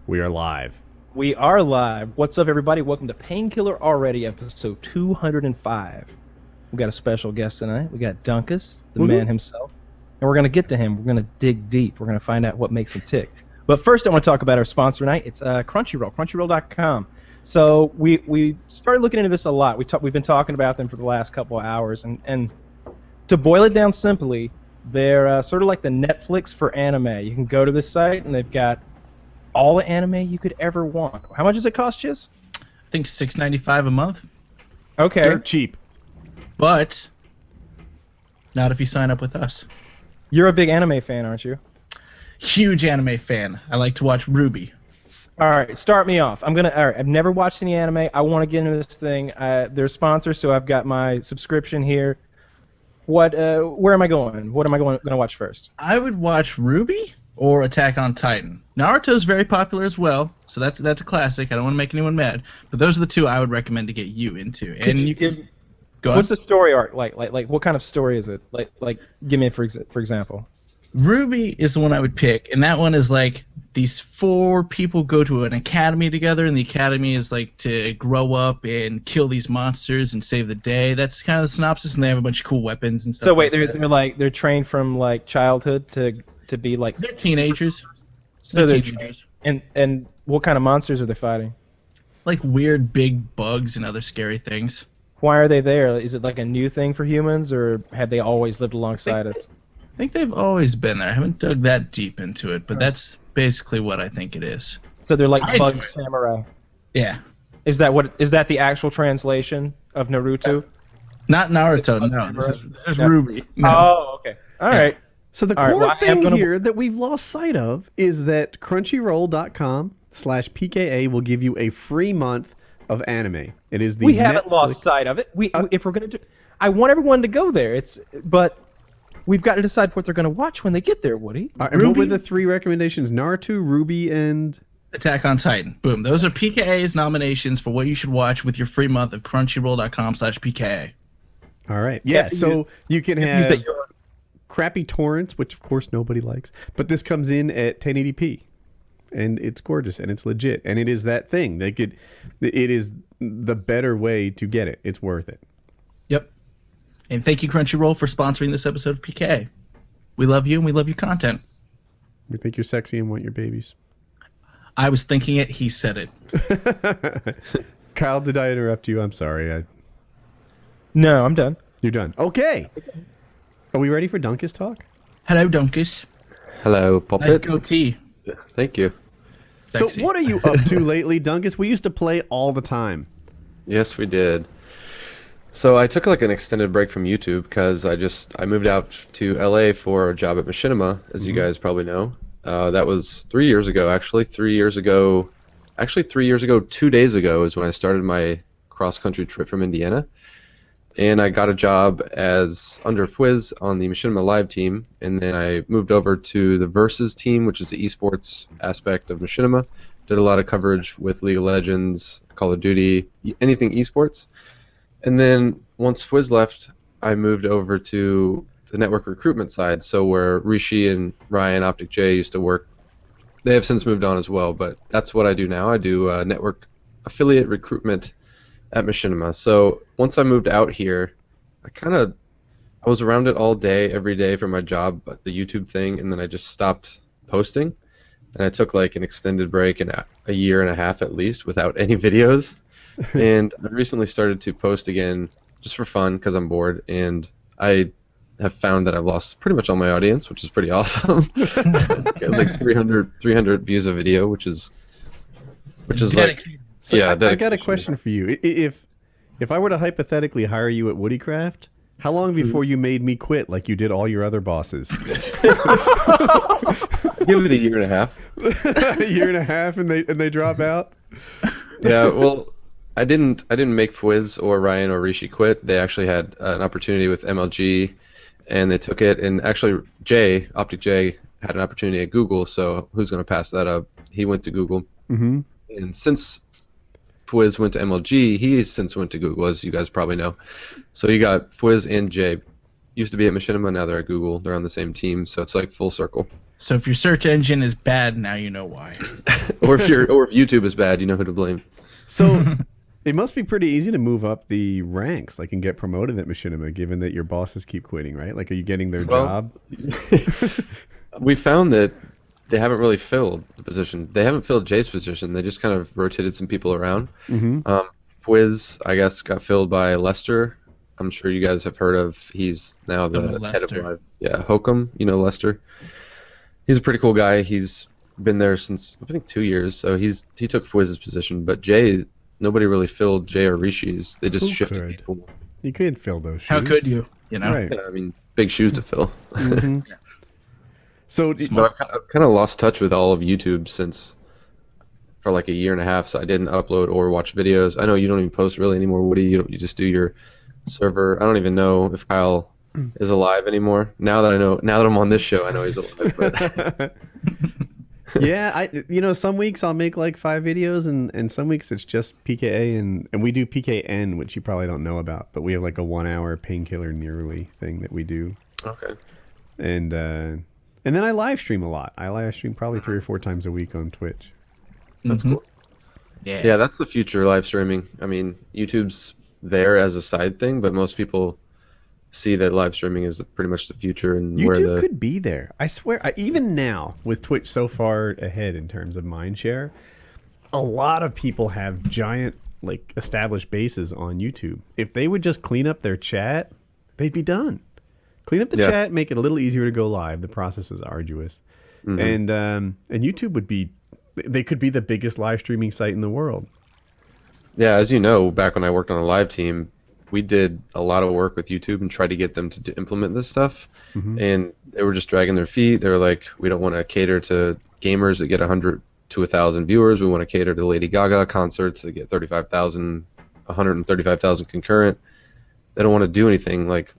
We are live. We are live. What's up, everybody? Welcome to Painkiller Already, episode 205. We got a special guest tonight. We got Dunkus, the man himself. And we're going to get to him. We're going to dig deep. We're going to find out what makes him tick. But first, I want to talk about our sponsor tonight. It's Crunchyroll, crunchyroll.com. So we started looking into this a lot. We've been talking about them for the last couple of hours. And to boil it down simply, they're sort of like the Netflix for anime. You can go to this site, and they've got all the anime you could ever want. How much does it cost, Chiz? I think $6.95 a month. Okay. Dirt cheap. But not if you sign up with us. You're a big anime fan, aren't you? Huge anime fan. I like to watch Ruby. All right, start me off. All right, I've never watched any anime. I want to get into this thing. They're sponsors, so I've got my subscription here. Where am I going? What am I going to watch first? I would watch Ruby or Attack on Titan. Naruto's very popular as well, so that's a classic. I don't want to make anyone mad, but those are the two I would recommend to get you into. And you can go on. What's the story arc like? Like what kind of story is it? Like give me for example. Ruby is the one I would pick, and that one is like these four people go to an academy together, and the academy is like to grow up and kill these monsters and save the day. That's kind of the synopsis, and they have a bunch of cool weapons and stuff. So wait, they're trained from like childhood to be like. They're teenagers. So they're teenagers. And what kind of monsters are they fighting? Like weird big bugs and other scary things. Why are they there? Is it like a new thing for humans, or have they always lived alongside us? I think they've always been there. I haven't dug that deep into it, but that's basically what I think it is. So they're like bug samurai. Yeah. Is that the actual translation of Naruto? Not Naruto, no. This is Ruby. No. Oh, okay. All right. So the core thing here that we've lost sight of is that crunchyroll.com/PKA will give you a free month of anime. It is the We haven't lost sight of it. If we're going to do, I want everyone to go there. But we've got to decide what they're going to watch when they get there, Woody. And what were the three recommendations? Naruto, Ruby, and Attack on Titan. Boom. Those are PKA's nominations for what you should watch with your free month of crunchyroll.com/PKA. All right. Yeah, so you can have crappy torrents, which of course nobody likes, but this comes in at 1080p. And it's gorgeous, and it's legit, and it is that thing. It is the better way to get it. It's worth it. Yep. And thank you, Crunchyroll, for sponsoring this episode of PKA. We love you, and we love your content. We think you're sexy and want your babies. I was thinking it. He said it. Kyle, did I interrupt you? I'm sorry. No, I'm done. You're done. Okay. Are we ready for Dunkus talk? Hello, Dunkus. Hello, Puppet. Nice goatee. Thank you. Sexy. So what are you up to lately, Dunkus? We used to play all the time. Yes, we did. So I took like an extended break from YouTube because I moved out to LA for a job at Machinima, as you guys probably know. That was 3 years ago, actually. 3 years ago, 2 days ago is when I started my cross-country trip from Indiana. And I got a job as under Fwiz on the Machinima Live team, and then I moved over to the Versus team, which is the esports aspect of Machinima. Did a lot of coverage with League of Legends, Call of Duty, anything esports. And then once Fwiz left, I moved over to the network recruitment side, so where Rishi and Ryan, Optic J used to work. They have since moved on as well, but that's what I do now. I do network affiliate recruitment at Machinima. So once I moved out here, I was around it all day, every day for my job, but the YouTube thing, and then I just stopped posting. And I took like an extended break in a year and a half at least without any videos. And I recently started to post again just for fun because I'm bored, and I have found that I've lost pretty much all my audience, which is pretty awesome. Got like 300 views a video, which is like. So yeah, I got a question for you. If I were to hypothetically hire you at WoodyCraft, how long before you made me quit like you did all your other bosses? Give it a year and a half. A year and a half, and they drop out? Yeah, well, I didn't make Fwiz or Ryan or Rishi quit. They actually had an opportunity with MLG, and they took it. And actually, Optic J, had an opportunity at Google, so who's going to pass that up? He went to Google. Mm-hmm. And since Fwiz went to MLG, he since went to Google, as you guys probably know. So you got Fwiz and Jay, used to be at Machinima, now they're at Google. They're on the same team, so it's like full circle. So if your search engine is bad, now you know why. or if YouTube is bad, you know who to blame. So it must be pretty easy to move up the ranks, like, and get promoted at Machinima, given that your bosses keep quitting, right? Like, are you getting their job? We found that they haven't really filled the position. They haven't filled Jay's position. They just kind of rotated some people around. Fwiz, I guess, got filled by Lester. I'm sure you guys have heard of. He's now the head of live. Yeah, Hokum. You know Lester. He's a pretty cool guy. He's been there since I think 2 years. So he took Fwiz's position. But Jay, nobody really filled Jay or Rishi's. They just shifted people. You could fill those shoes. How could you? You know. Right. Yeah, I mean, big shoes to fill. So I've kind of lost touch with all of YouTube for like a year and a half. So I didn't upload or watch videos. I know you don't even post really anymore, Woody. You just do your server. I don't even know if Kyle is alive anymore. Now that I'm on this show, I know he's alive. But yeah, some weeks I'll make like 5 videos, and some weeks it's just PKA, and we do PKN, which you probably don't know about, but we have like a 1-hour Painkiller nearly thing that we do. Okay. And then I live stream a lot. I live stream probably 3 or 4 times a week on Twitch. That's cool. Yeah, that's the future, live streaming. I mean, YouTube's there as a side thing, but most people see that live streaming is pretty much the future. And YouTube could be there. I swear, even now with Twitch so far ahead in terms of mindshare, a lot of people have giant, like, established bases on YouTube. If they would just clean up their chat, they'd be done. Clean up the chat, make it a little easier to go live. The process is arduous, and YouTube would be. They could be the biggest live streaming site in the world. Yeah, as you know, back when I worked on a live team, we did a lot of work with YouTube and tried to get them to implement this stuff. And they were just dragging their feet. They were like, we don't want to cater to gamers that get 100 to 1,000 viewers. We want to cater to Lady Gaga concerts that get 135,000 concurrent. They don't want to do anything like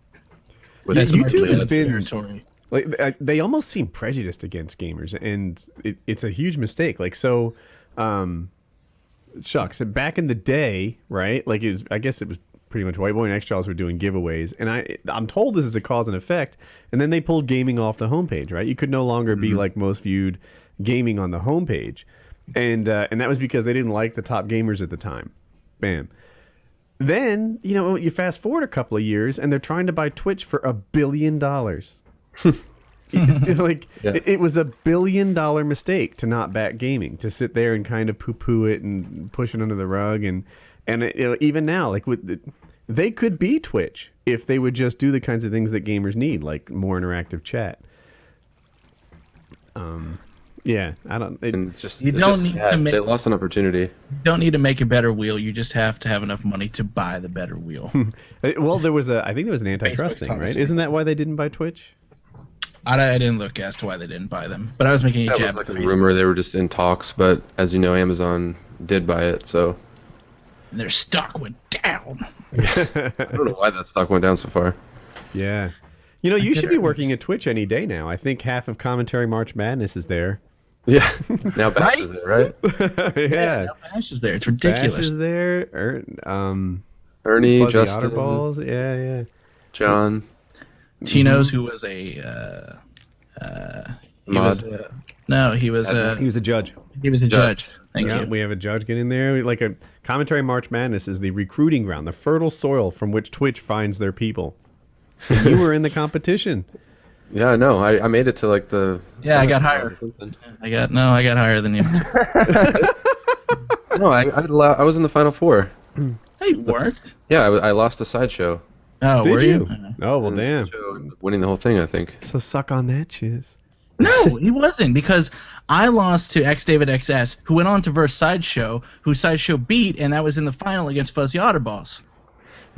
with YouTube has been... Like, they almost seem prejudiced against gamers, and it's a huge mistake. Like, so, shucks. Back in the day, right? Like, I guess it was pretty much White Boy and X-Charles were doing giveaways, and I'm told this is a cause and effect. And then they pulled gaming off the homepage, right? You could no longer be like most viewed gaming on the homepage, and that was because they didn't like the top gamers at the time. Bam. Then you fast forward a couple of years, and they're trying to buy Twitch for $1 billion. It was $1 billion mistake to not back gaming, to sit there and kind of poo-poo it and push it under the rug, and even now, like, they could be Twitch if they would just do the kinds of things that gamers need, like more interactive chat. Yeah, I don't. They lost an opportunity. You don't need to make a better wheel. You just have to have enough money to buy the better wheel. Well, I think there was an antitrust thing, right? Isn't that why they didn't buy Twitch? I didn't look as to why they didn't buy them, but I was making a jab. That was like a rumor. They were just in talks, but as you know, Amazon did buy it, so. And their stock went down. I don't know why that stock went down so far. Yeah. You should be working at Twitch any day now. I think half of Commentary March Madness is there. Yeah. Now Bash is there, right? Yeah. Now Bash is there. It's ridiculous. Bash is there. Ernie, Fuzzy Justin. Otterballs. Yeah. John. Tino's, who was he was a judge. He was a judge. Thank you. We have a judge get in there. Like, a Commentary March Madness is the recruiting ground, the fertile soil from which Twitch finds their people. And you were in the competition. Yeah, I know. I made it to like the. Yeah, I got higher. I got higher than you. No, I was in the final 4. No, you weren't. Yeah, I lost a sideshow. Oh, Did were you? Oh, well, damn. Winning the whole thing, I think. So suck on that, Chiz. No, he wasn't, because I lost to XDavidXS, who went on to verse Sideshow, who Sideshow beat, and that was in the final against Fuzzy Otterballs.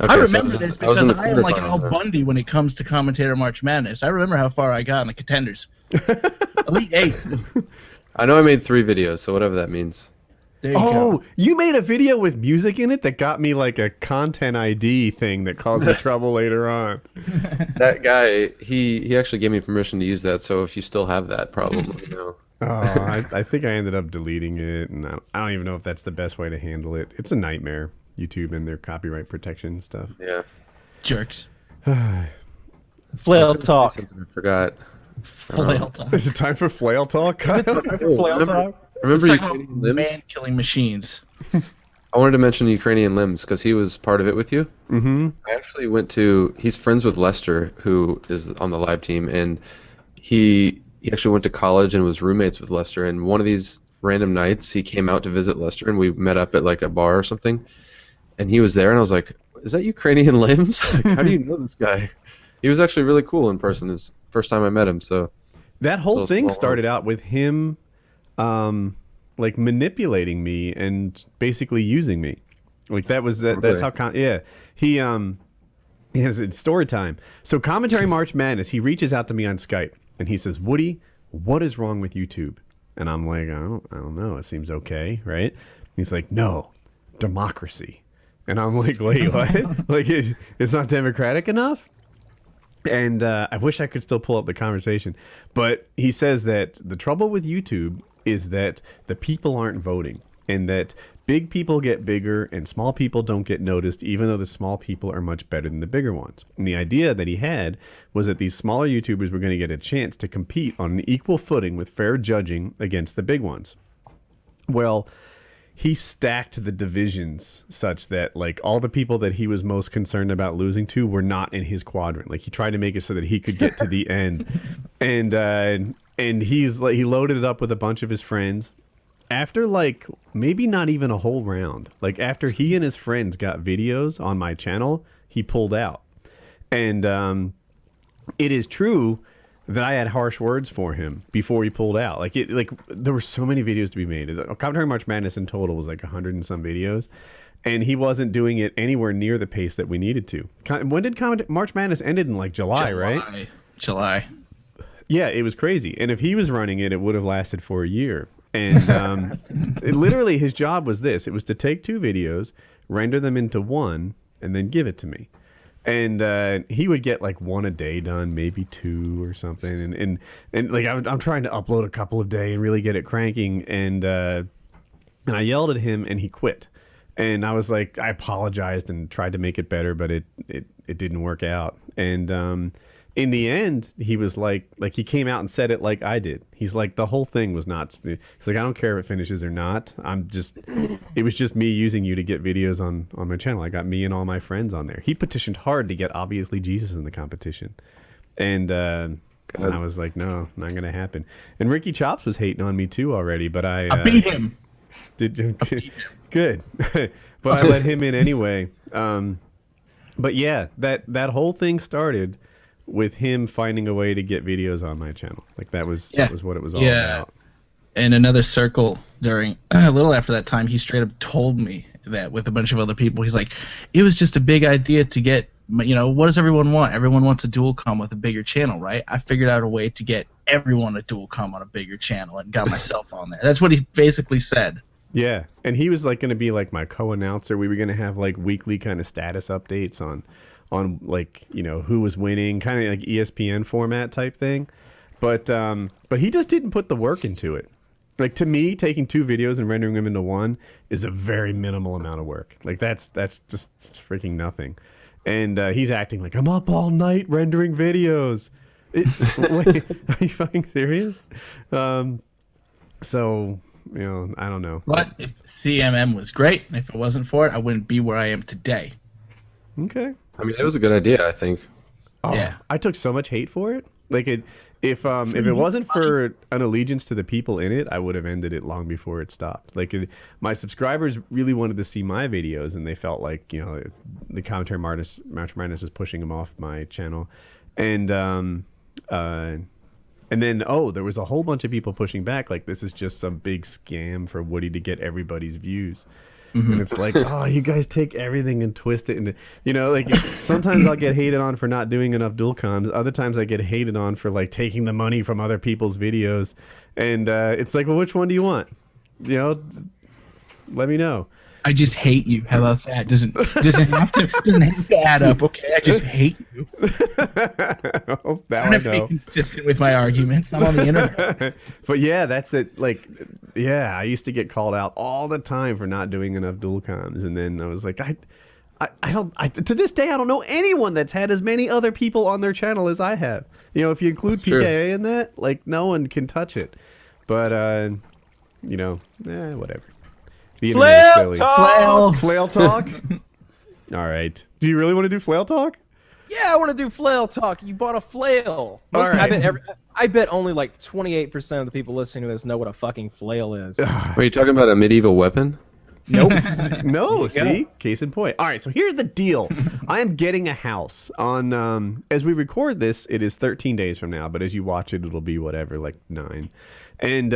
Okay, I remember this because I am like Al quarterfinals, Bundy when it comes to Commentator March Madness. I remember how far I got in the contenders. Elite 8. I know I made 3 videos, so whatever that means. There you go. You made a video with music in it that got me like a content ID thing that caused me trouble later on. That guy, he actually gave me permission to use that, so if you still have that problem, let me know. I think I ended up deleting it, and I don't even know if that's the best way to handle it. It's a nightmare, YouTube and their copyright protection stuff. Yeah. Jerks. Flail talk. Something I forgot. Flail talk. Is it time for flail talk, Kyle? Flail talk. Remember Let's talk about Ukrainian limbs? man-killing machines. I wanted to mention Ukrainian limbs because he was part of it with you. Mm-hmm. I actually went to. He's friends with Lester, who is on the live team, and he actually went to college and was roommates with Lester. And one of these random nights, he came out to visit Lester, and we met up at like a bar or something. And he was there, and I was like, "Is that Ukrainian limbs? Like, how do you know this guy?" He was actually really cool in person. It was the first time I met him. So that whole thing started out with him, like manipulating me and basically using me. Like that was that. That's how. He it's story time. So commentary March Madness. He reaches out to me on Skype and he says, "Woody, what is wrong with YouTube?" And I'm like, I don't know. It seems okay, right? He's like, "No, democracy." And I'm like, "Wait, what? Like it's not democratic enough?" And I wish I could still pull up the conversation. But he says that the trouble with YouTube is that the people aren't voting and that big people get bigger and small people don't get noticed, even though the small people are much better than the bigger ones. And the idea that he had was that these smaller YouTubers were going to get a chance to compete on an equal footing with fair judging against the big ones. Well, he stacked the divisions such that like all the people that he was most concerned about losing to were not in his quadrant. Like he tried to make it so that he could get to the end. And he's like, he loaded it up with a bunch of his friends. After like maybe not even a whole round, like after he and his friends got videos on my channel, he pulled out. And it is true that I had harsh words for him before he pulled out. Like there were so many videos to be made. Commentary March Madness in total was like 100 and some videos, and he wasn't doing it anywhere near the pace that we needed to. When did March Madness ended in like July, right? July. Yeah, it was crazy. And if he was running it, it would have lasted for a year. And literally his job was this. It was to take 2 videos, render them into one, and then give it to me. And he would get like 1 a day done, maybe 2 or something. And like I'm trying to upload a couple a day and really get it cranking. And I yelled at him and he quit. And I was like, I apologized and tried to make it better, but it didn't work out. And in the end, he was like he came out and said it like I did. He's like, the whole thing was not. He's like, I don't care if it finishes or not. It was just me using you to get videos on my channel. I got me and all my friends on there. He petitioned hard to get Obviously Jesus in the competition. And I was like, no, not going to happen. And Ricky Chops was hating on me too already, but I beat him. Good. But I let him in anyway. But yeah, that whole thing started with him finding a way to get videos on my channel. Like that was what it was all about. In another circle during a little after that time, he straight up told me that with a bunch of other people, he's like, it was just a big idea to get, what does everyone want? Everyone wants a dual com with a bigger channel, right? I figured out a way to get everyone a dual com on a bigger channel and got myself on there. That's what he basically said. Yeah, and he was like going to be like my co-announcer. We were going to have like weekly kind of status updates on like, who was winning, kind of like ESPN format type thing. But he just didn't put the work into it. Like to me, taking 2 videos and rendering them into one is a very minimal amount of work. Like that's just freaking nothing. And he's acting like I'm up all night rendering videos. Wait, are you fucking serious? So I don't know. But if CMM was great, and if it wasn't for it, I wouldn't be where I am today. Okay. I mean, it was a good idea, I think. Oh, yeah. I took so much hate for it. Like if it wasn't for an allegiance to the people in it, I would have ended it long before it stopped. Like my subscribers really wanted to see my videos, and they felt like the commentary March Madness was pushing them off my channel, and then there was a whole bunch of people pushing back, like this is just some big scam for Woody to get everybody's views. Mm-hmm. And it's like, oh, you guys take everything and twist it into, like sometimes I'll get hated on for not doing enough dual comms. Other times I get hated on for like taking the money from other people's videos. And it's like, well, which one do you want? Let me know. I just hate you. How about that? Doesn't have to add up. Okay, I just hate you. Oh, now I don't have to be consistent with my arguments. I'm on the internet. But yeah, that's it. Like, yeah, I used to get called out all the time for not doing enough dual comms, and then I was like, To this day, I don't know anyone that's had as many other people on their channel as I have. You know, if you include That's true. PKA in that, like, no one can touch it. But, you know, whatever. The internet is silly. Flail talk? All right. Do you really want to do flail talk? Yeah, I want to do flail talk. You bought a flail. All right. I bet only like 28% of the people listening to this know what a fucking flail is. Are you talking about a medieval weapon? Nope. No, see? Case in point. All right, so here's the deal. I am getting a house on, as we record this, it is 13 days from now, but as you watch it, it'll be whatever, like 9. And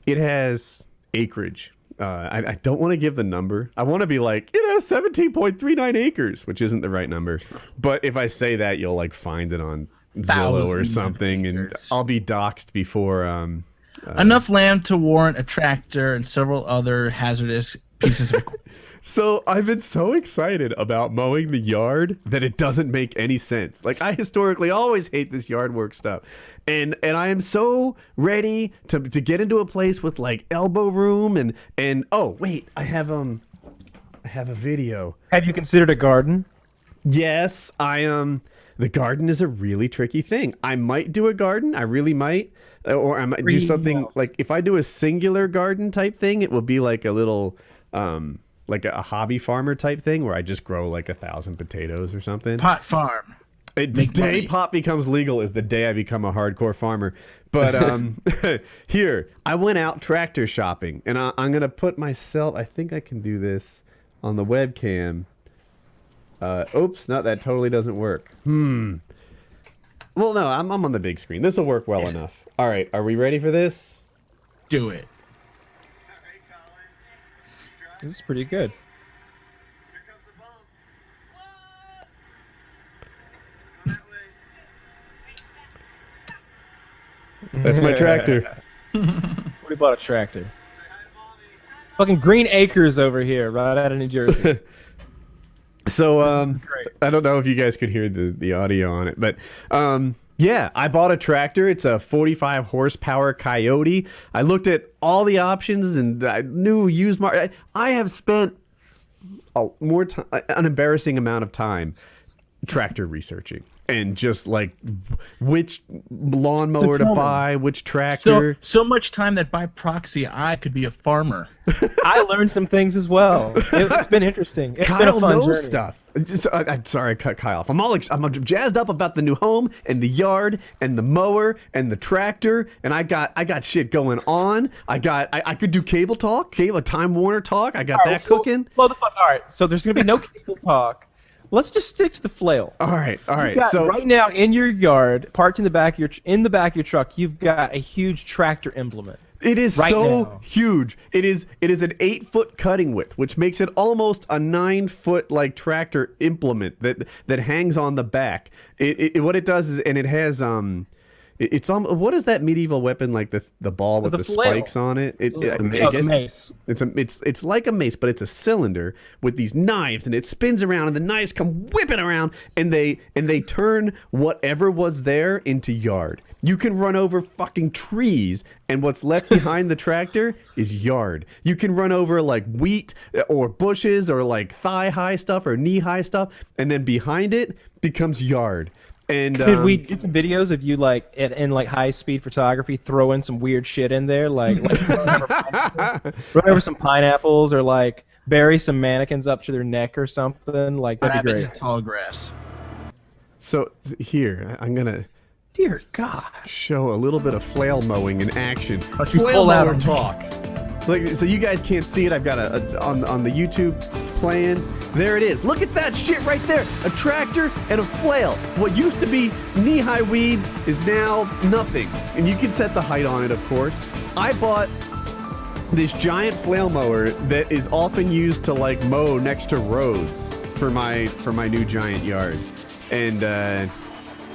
it has acreage. I don't want to give the number. I want to be like, 17.39 acres, which isn't the right number. But if I say that, you'll like find it on Zillow or something, and I'll be doxxed before. Enough land to warrant a tractor and several other hazardous pieces of equipment. So I've been so excited about mowing the yard that it doesn't make any sense. Like, I historically always hate this yard work stuff. And I am so ready to get into a place with like elbow room and oh wait, I have a video. Have you considered a garden? Yes, the garden is a really tricky thing. I might do a garden, I really might. Or I might do something like, if I do a singular garden type thing, it will be like a little like a hobby farmer type thing where I just grow like 1,000 potatoes or something. Pot farm. The day pot becomes legal is the day I become a hardcore farmer. But here, I went out tractor shopping, and I'm going to put myself, I think I can do this on the webcam. Oops, no, that totally doesn't work. Well, no, I'm on the big screen. This will work well enough. All right, are we ready for this? Do it. This is pretty good. That's my tractor. We bought a tractor. Fucking Green Acres over here, right out of New Jersey. So, I don't know if you guys could hear the audio on it, but yeah, I bought a tractor. It's a 45 horsepower Coyote. I looked at all the options and I knew used market. I have spent an embarrassing amount of time tractor researching and just like which lawnmower to buy, which tractor. So much time that by proxy I could be a farmer. I learned some things as well. It's been interesting. It's been a Kyle fun knows journey. stuff. I'm sorry I cut Kyle off. I'm jazzed up about the new home and the yard and the mower and the tractor, and I got shit going on. I could do cable talk, Time Warner talk. I got that cooking. All right, so there's gonna be no cable talk. Let's just stick to the flail. All right. So right now in your yard, parked in the back of your truck, you've got a huge tractor implement. It is huge. It is an 8-foot cutting width, which makes it almost a 9-foot like tractor implement that hangs on the back. What it does is, and it has it's what is that medieval weapon, like the ball with the spikes on it? A mace. It's like a mace, but it's a cylinder with these knives, and it spins around, and the knives come whipping around, and they turn whatever was there into yard. You can run over fucking trees, and what's left behind the tractor is yard. You can run over like wheat or bushes or like thigh-high stuff or knee-high stuff, and then behind it becomes yard. And could we get some videos of you like in like high-speed photography throwing some weird shit in there, like run over some pineapples or like bury some mannequins up to their neck or something? Like, that'd be great. Rabbits in tall grass. So here, I'm gonna. Dear God. Show a little bit of flail mowing in action. Flail mower talk. Like, so you guys can't see it. I've got on the YouTube playing. There it is. Look at that shit right there. A tractor and a flail. What used to be knee-high weeds is now nothing. And you can set the height on it, of course. I bought this giant flail mower that is often used to like mow next to roads for my new giant yard. And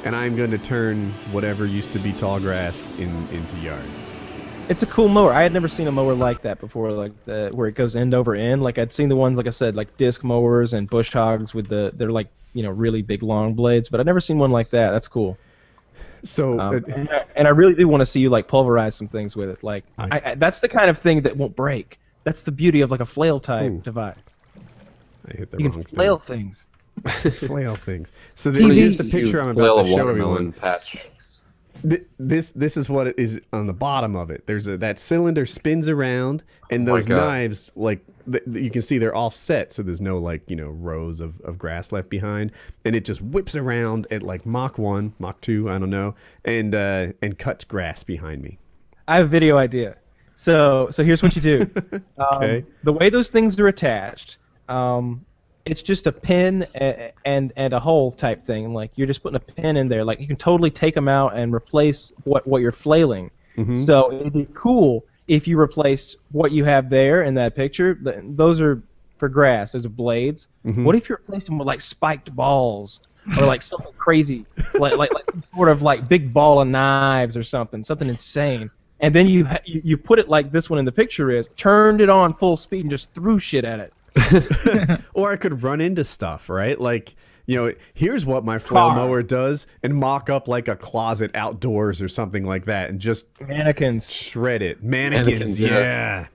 I'm going to turn whatever used to be tall grass into yard. It's a cool mower. I had never seen a mower like that before, like where it goes end over end. Like, I'd seen the ones, like I said, like disc mowers and bush hogs with they're like, really big long blades, but I'd never seen one like that. That's cool. So, and I really do want to see you like pulverize some things with it. Like, that's the kind of thing that won't break. That's the beauty of like a flail type device. I hit the You wrong can flail things. Flail things. So TVs. here's the picture I'm Flail about a to show watermelon everyone. patch. This is what it is on the bottom of it. There's that cylinder spins around, and Oh my those God. knives, like you can see, they're offset, so there's no like rows of grass left behind, and it just whips around at like Mach 1, Mach 2, I don't know, and cuts grass behind me. I have a video idea. So here's what you do. Okay. The way those things are attached, it's just a pin and a hole type thing. Like you're just putting a pin in there. Like you can totally take them out and replace what you're flailing. Mm-hmm. So it'd be cool if you replaced what you have there in that picture. Those are for grass. Those are blades. Mm-hmm. What if you replace them with like spiked balls or like something crazy, like some sort of like big ball of knives or something insane. And then you put it like this one in the picture is, turned it on full speed and just threw shit at it. Or I could run into stuff, right? Like, here's what my flail mower does, and mock up like a closet outdoors or something like that, and just Mannequins. shred it. Mannequins, yeah.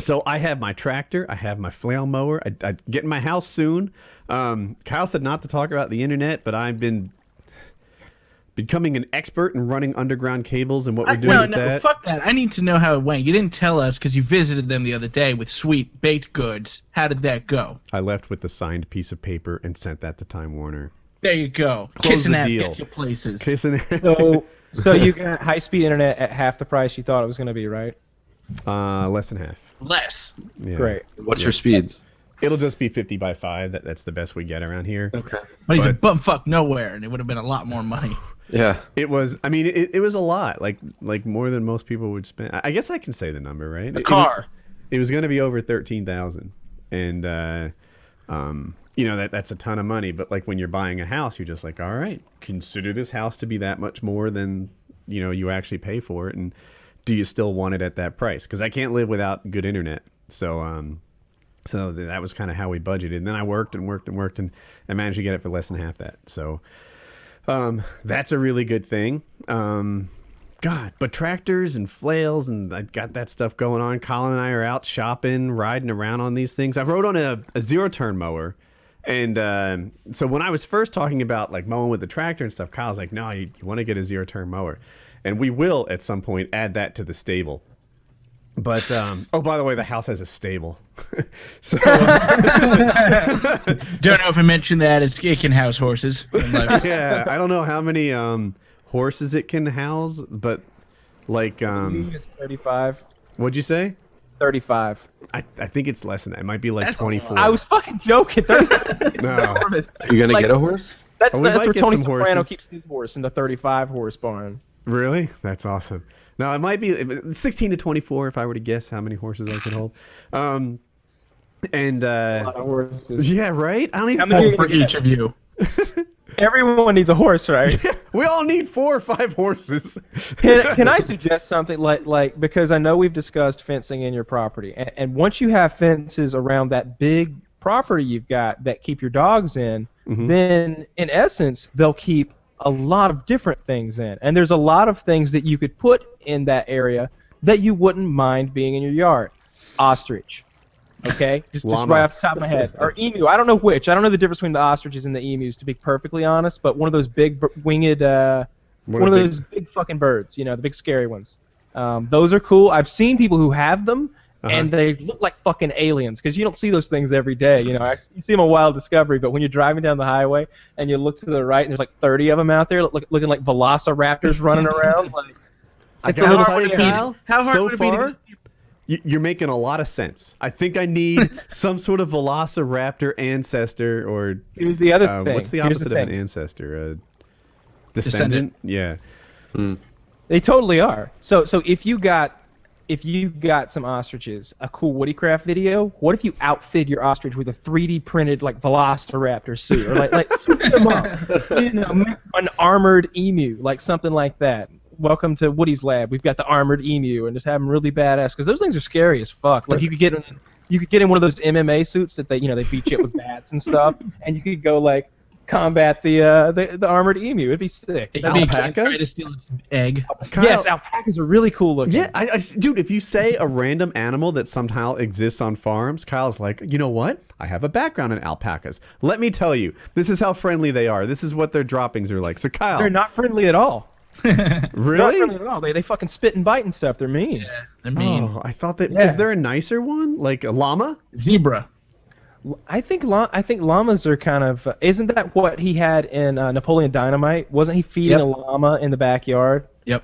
So I have my tractor, I have my flail mower. I get in my house soon. Kyle said not to talk about the internet, but I've been becoming an expert in running underground cables and what we're doing with that. Fuck that. I need to know how it went. You didn't tell us because you visited them the other day with sweet baked goods. How did that go? I left with the signed piece of paper and sent that to Time Warner. There you go. Close Kissing the ass deal. gets you places. Kissing So you got high-speed internet at half the price you thought it was going to be, right? Less than half. Less. Yeah. Great. What's your speeds? It'll just be 50 by 5. That's the best we get around here. Okay. But he's a bumfuck nowhere, and it would have been a lot more money. Yeah. It was. I mean, it was a lot. Like more than most people would spend. I guess I can say the number, right? The car. It was going to be over 13,000, and that's a ton of money. But like when you're buying a house, you're just like, all right, consider this house to be that much more than you actually pay for it, and do you still want it at that price? Because I can't live without good internet. So that was kind of how we budgeted. And then I worked and managed to get it for less than half that. So. That's a really good thing. But tractors and flails, and I got that stuff going on. Colin and I are out shopping, riding around on these things. I rode on a zero-turn mower, and so when I was first talking about like mowing with the tractor and stuff, Kyle's like, no, you want to get a zero-turn mower. And we will, at some point, add that to the stable. But by the way, the house has a stable. So Don't know if I mentioned that. It can house horses. yeah, I don't know how many horses it can house, but like It's 35. what'd you say? 35. I think it's less than that. It might be like 24. I was fucking joking. 35. No. You gonna get a horse? That's we where might get Tony some Soprano horses. keeps his horse in the 35 horse barn. Really? That's awesome. No, it might be 16 to 24 if I were to guess how many horses I could hold. A lot of horses. Yeah, right? I don't even How many For each of you. Everyone needs a horse, right? We all need 4 or 5 horses. Can I suggest something like because I know we've discussed fencing in your property, and once you have fences around that big property you've got that keep your dogs in, then in essence they'll keep a lot of different things in, and there's a lot of things that you could put in that area that you wouldn't mind being in your yard. Ostrich. Okay, just right off the top of my head, or emu. I don't know which. I don't know the difference between the ostriches and the emus, to be perfectly honest. But one of those big winged, one of those big fucking birds. The big scary ones. Those are cool. I've seen people who have them, and they look like fucking aliens because you don't see those things every day. You see them on Wild Discovery, but when you're driving down the highway and you look to the right and there's like 30 of them out there looking like velociraptors running around, like I gotta tell you, Kyle, how hard so would it be to far, you're making a lot of sense. I think I need some sort of velociraptor ancestor, or here's the other thing. What's the Here's opposite the of an thing. ancestor? Descendant? Yeah. They totally are. So if you got some ostriches, a cool WoodyCraft video, what if you outfit your ostrich with a 3D printed like velociraptor suit, or like suit them up, an armored emu, like something like that. Welcome to Woody's lab. We've got the armored emu, and just have them really badass because those things are scary as fuck. Like you could get in one of those MMA suits that they beat you up with bats and stuff, and you could go like combat the armored emu. It'd be sick. It'd That'd be be- Alpaca? try to steal its egg. Kyle, Yes, alpacas are really cool looking. Yeah, dude, if you say a random animal that somehow exists on farms, Kyle's like, you know what? I have a background in alpacas. Let me tell you, this is how friendly they are. This is what their droppings are like. So, Kyle. They're not friendly at all. Not Really? friendly at all. They fucking spit and bite and stuff. They're mean. Yeah, they're mean. Oh, I thought that. Yeah. Is there a nicer one? Like a llama? Zebra. I think llamas are kind of. Isn't that what he had in Napoleon Dynamite? Wasn't he feeding Yep. a llama in the backyard? Yep.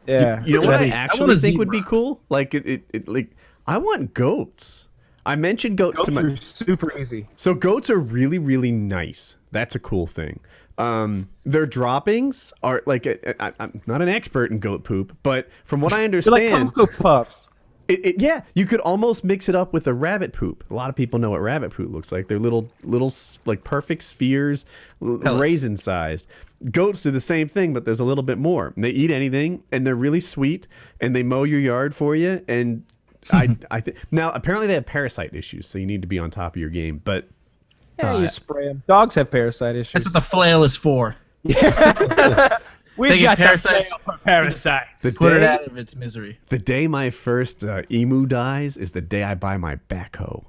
Yeah. You know what I That'd be- actually want a think would be zebra. cool? Like like I want goats. I mentioned goats Goats to my. are super easy. So goats are really, really nice. That's a cool thing. Their droppings are like I'm not an expert in goat poop, but from what I They're like understand, Cocoa Puffs. yeah, you could almost mix it up with a rabbit poop. A lot of people know what rabbit poop looks like. They're little like perfect spheres, raisin sized. Goats do the same thing, but there's a little bit more. They eat anything, and they're really sweet, and they mow your yard for you. And I think now apparently they have parasite issues, so you need to be on top of your game. But Yeah, you spray them. Dogs have parasite issues. That's what the flail is for. We've They get got parasites. parasites for parasites. the Put it day out of its misery. the day my first emu dies is the day I buy my backhoe.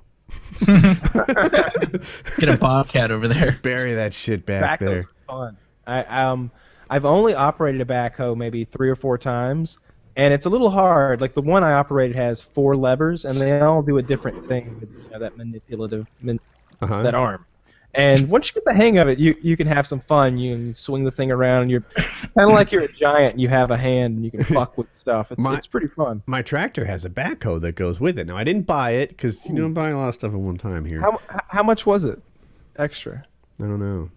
Get a bobcat over there. Bury that shit back Backhoes there. are fun. I've only operated a backhoe maybe 3 or 4 times, and it's a little hard. Like the one I operated has 4 levers, and they all do a different thing with that manipulative Uh-huh. that arm. And once you get the hang of it, you can have some fun. You can swing the thing around, and you're kind of like you're a giant. And you have a hand, and you can fuck with stuff. It's pretty fun. My tractor has a backhoe that goes with it. Now I didn't buy it because you don't buy a lot of stuff at one time here. How much was it? Extra. I don't know.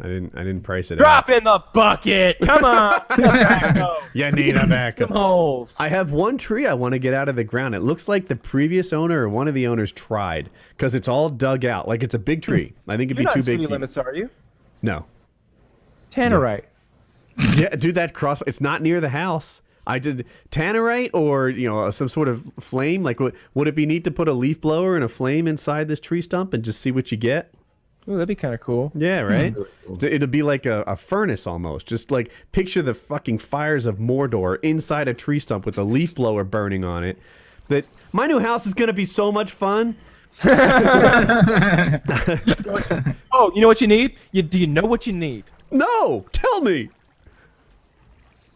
I didn't price it Drop out. in the bucket. Come on. Backhoe. You need a Some backhoe. holes. I have one tree I want to get out of the ground. It looks like the previous owner or one of the owners tried because it's all dug out. Like it's a big tree. I think it'd You're be not too in city big. For you. limits, are you? No. Tannerite. Yeah, dude, that cross. It's not near the house. I did tannerite or some sort of flame. Like would it be neat to put a leaf blower and a flame inside this tree stump and just see what you get? Ooh, that'd be kind of cool. Yeah, right? It'd be like a furnace almost. Just like picture the fucking fires of Mordor inside a tree stump with a leaf blower burning on it. That my new house is going to be so much fun. Oh, you know what you need? Do you know what you need? No, tell me.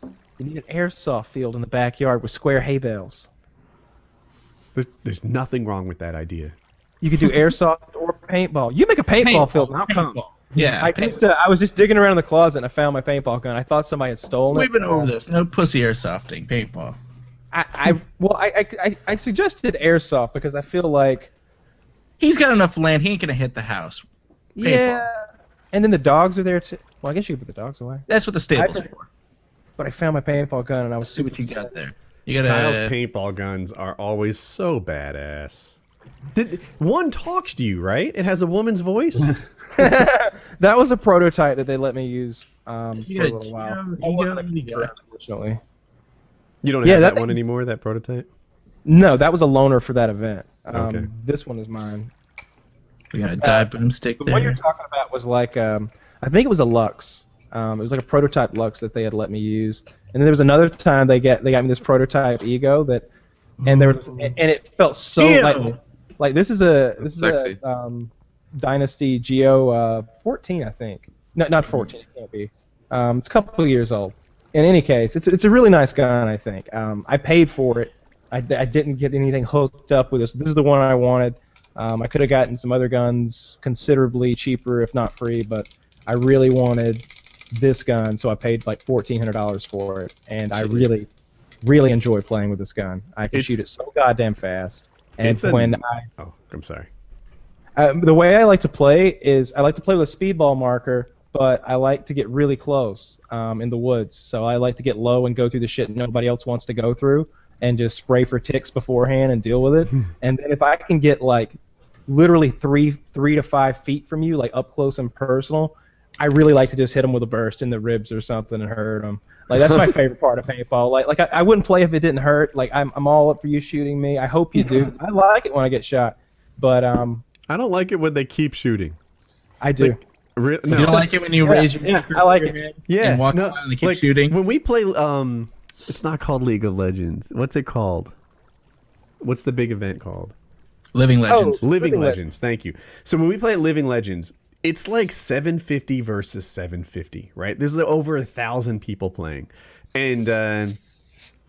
You need an airsoft field in the backyard with square hay bales. There's nothing wrong with that idea. You could do airsoft or paintball. You make a paintball field, and I'll come. Yeah. I was just digging around in the closet, and I found my paintball gun. I thought somebody had stolen it. We've been over this. No pussy airsofting. Paintball. I suggested airsoft because I feel like He's got enough land. He ain't gonna hit the house. Paintball. yeah, and then the dogs are there too. Well, I guess you could put the dogs away. That's what the stable's I- for. But I found my paintball gun, and I was See super. what you got there. You got Kyle's a paintball guns are always so badass. One talks to you, right? It has a woman's voice. That was a prototype that they let me use for a You got a little while. Geo, I wasn't Ego, a keeper, you got- unfortunately. You don't Yeah, have that that one thing- anymore, that prototype? No, that was a loaner for that event. Okay. This one is mine. We got a die boomstick The there. one you're talking about was like, I think it was a Lux. It was like a prototype Lux that they had let me use. And then there was another time they got me this prototype Ego and it felt so Ew. like this is Sexy. a Dynasty Geo 14, I think. No, not 14. It can't be. It's a couple of years old. In any case, it's a really nice gun. I think. I paid for it. I didn't get anything hooked up with this. This is the one I wanted. I could have gotten some other guns considerably cheaper, if not free, but I really wanted this gun, so I paid like $1,400 for it, and I really, really enjoy playing with this gun. I can shoot it so goddamn fast, and Oh, I'm sorry. the way I like to play is I like to play with a speedball marker, but I like to get really close in the woods. So I like to get low and go through the shit nobody else wants to go through, and just spray for ticks beforehand and deal with it. And then if I can get like literally 3 to 5 feet from you, like up close and personal, I really like to just hit them with a burst in the ribs or something and hurt them. Like that's my favorite part of paintball. Like I wouldn't play if it didn't hurt. Like I'm all up for you shooting me. I hope you do. I like it when I get shot, but I don't like it when they keep shooting. I do. Like, No. You don't like it when you raise your I like it. and walk around and keep shooting? When we play, it's not called League of Legends. What's it called? What's the big event called? Living Legends. Living Legends. Thank you. So when we play at Living Legends, it's like 750 versus 750, right? There's over 1,000 people playing. And,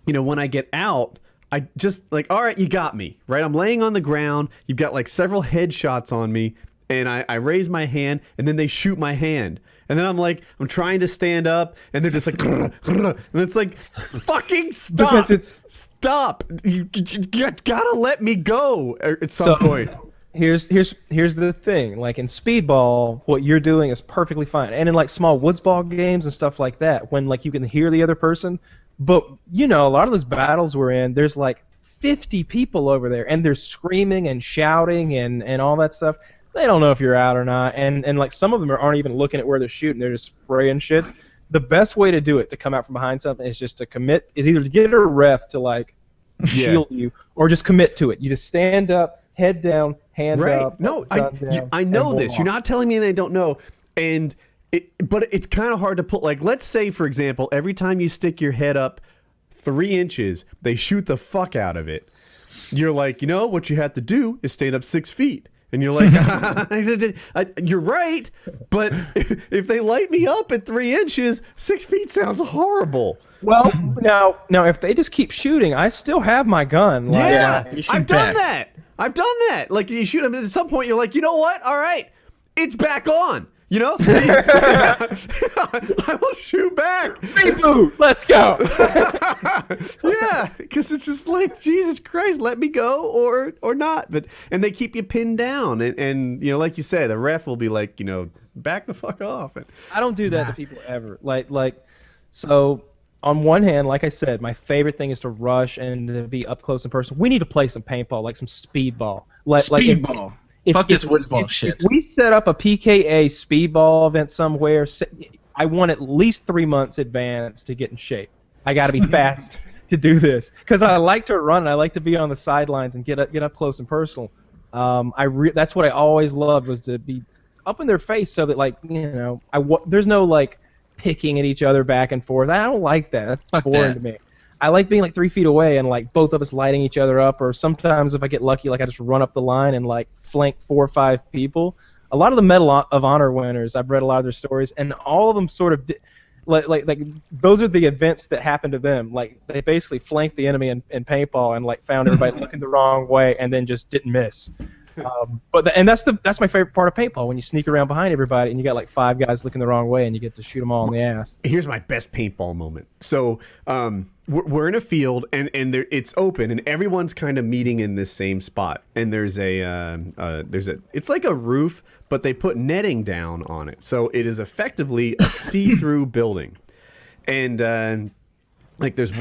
when I get out, I just like, all right, you got me, right? I'm laying on the ground. You've got like several headshots on me. And I raise my hand, and then they shoot my hand. And then I'm trying to stand up, and they're just like, and it's like, fucking stop. Stop. You gotta let me go at some point. Here's the thing. Like in speedball, what you're doing is perfectly fine. And in like small woods ball games and stuff like that, when like you can hear the other person. But, a lot of those battles we're in, there's like 50 people over there, and they're screaming and shouting and all that stuff. They don't know if you're out or not, and like some of them aren't even looking at where they're shooting; they're just spraying shit. The best way to do it, to come out from behind something, is just to commit. Is either to get a ref to like shield you, or just commit to it. You just stand up, head down, hand up. No, I know this. You're not telling me they don't know, but it's kind of hard to put. Like, let's say, for example, every time you stick your head up 3 inches, they shoot the fuck out of it. You're like, what you have to do is stand up 6 feet. And you're like, you're right, but if they light me up at 3 inches, 6 feet sounds horrible. Well, now, if they just keep shooting, I still have my gun. Like, I've done that. Like, you shoot them, and at some point you're like, you know what? All right, it's back on. I will shoot back. Reboot. Let's go. Yeah, because it's just like, Jesus Christ, let me go or not. And they keep you pinned down, and like you said, a ref will be like, back the fuck off. I don't do that to people ever. So on one hand, like I said, my favorite thing is to rush and to be up close and personal. We need to play some paintball, like some speedball. Speedball. Fuck this woods ball shit. If we set up a PKA speedball event somewhere, I want at least 3 months advance to get in shape. I got to be fast to do this because I like to run. I like to be on the sidelines and get up close and personal. That's what I always loved, was to be up in their face, so that there's no like picking at each other back and forth. I don't like that. That's boring to me. I like being like 3 feet away and like both of us lighting each other up, or sometimes if I get lucky, like I just run up the line and like flank 4 or 5 people. A lot of the Medal of Honor winners, I've read a lot of their stories, and all of them sort of like those are the events that happened to them. Like they basically flanked the enemy in paintball and like found everybody looking the wrong way and then just didn't miss. That's my favorite part of paintball, when you sneak around behind everybody and you got like 5 guys looking the wrong way and you get to shoot them all in the ass. Here's my best paintball moment. So we're in a field and it's open and everyone's kind of meeting in this same spot, and there's it's like a roof, but they put netting down on it, so it is effectively a see-through building, and like there's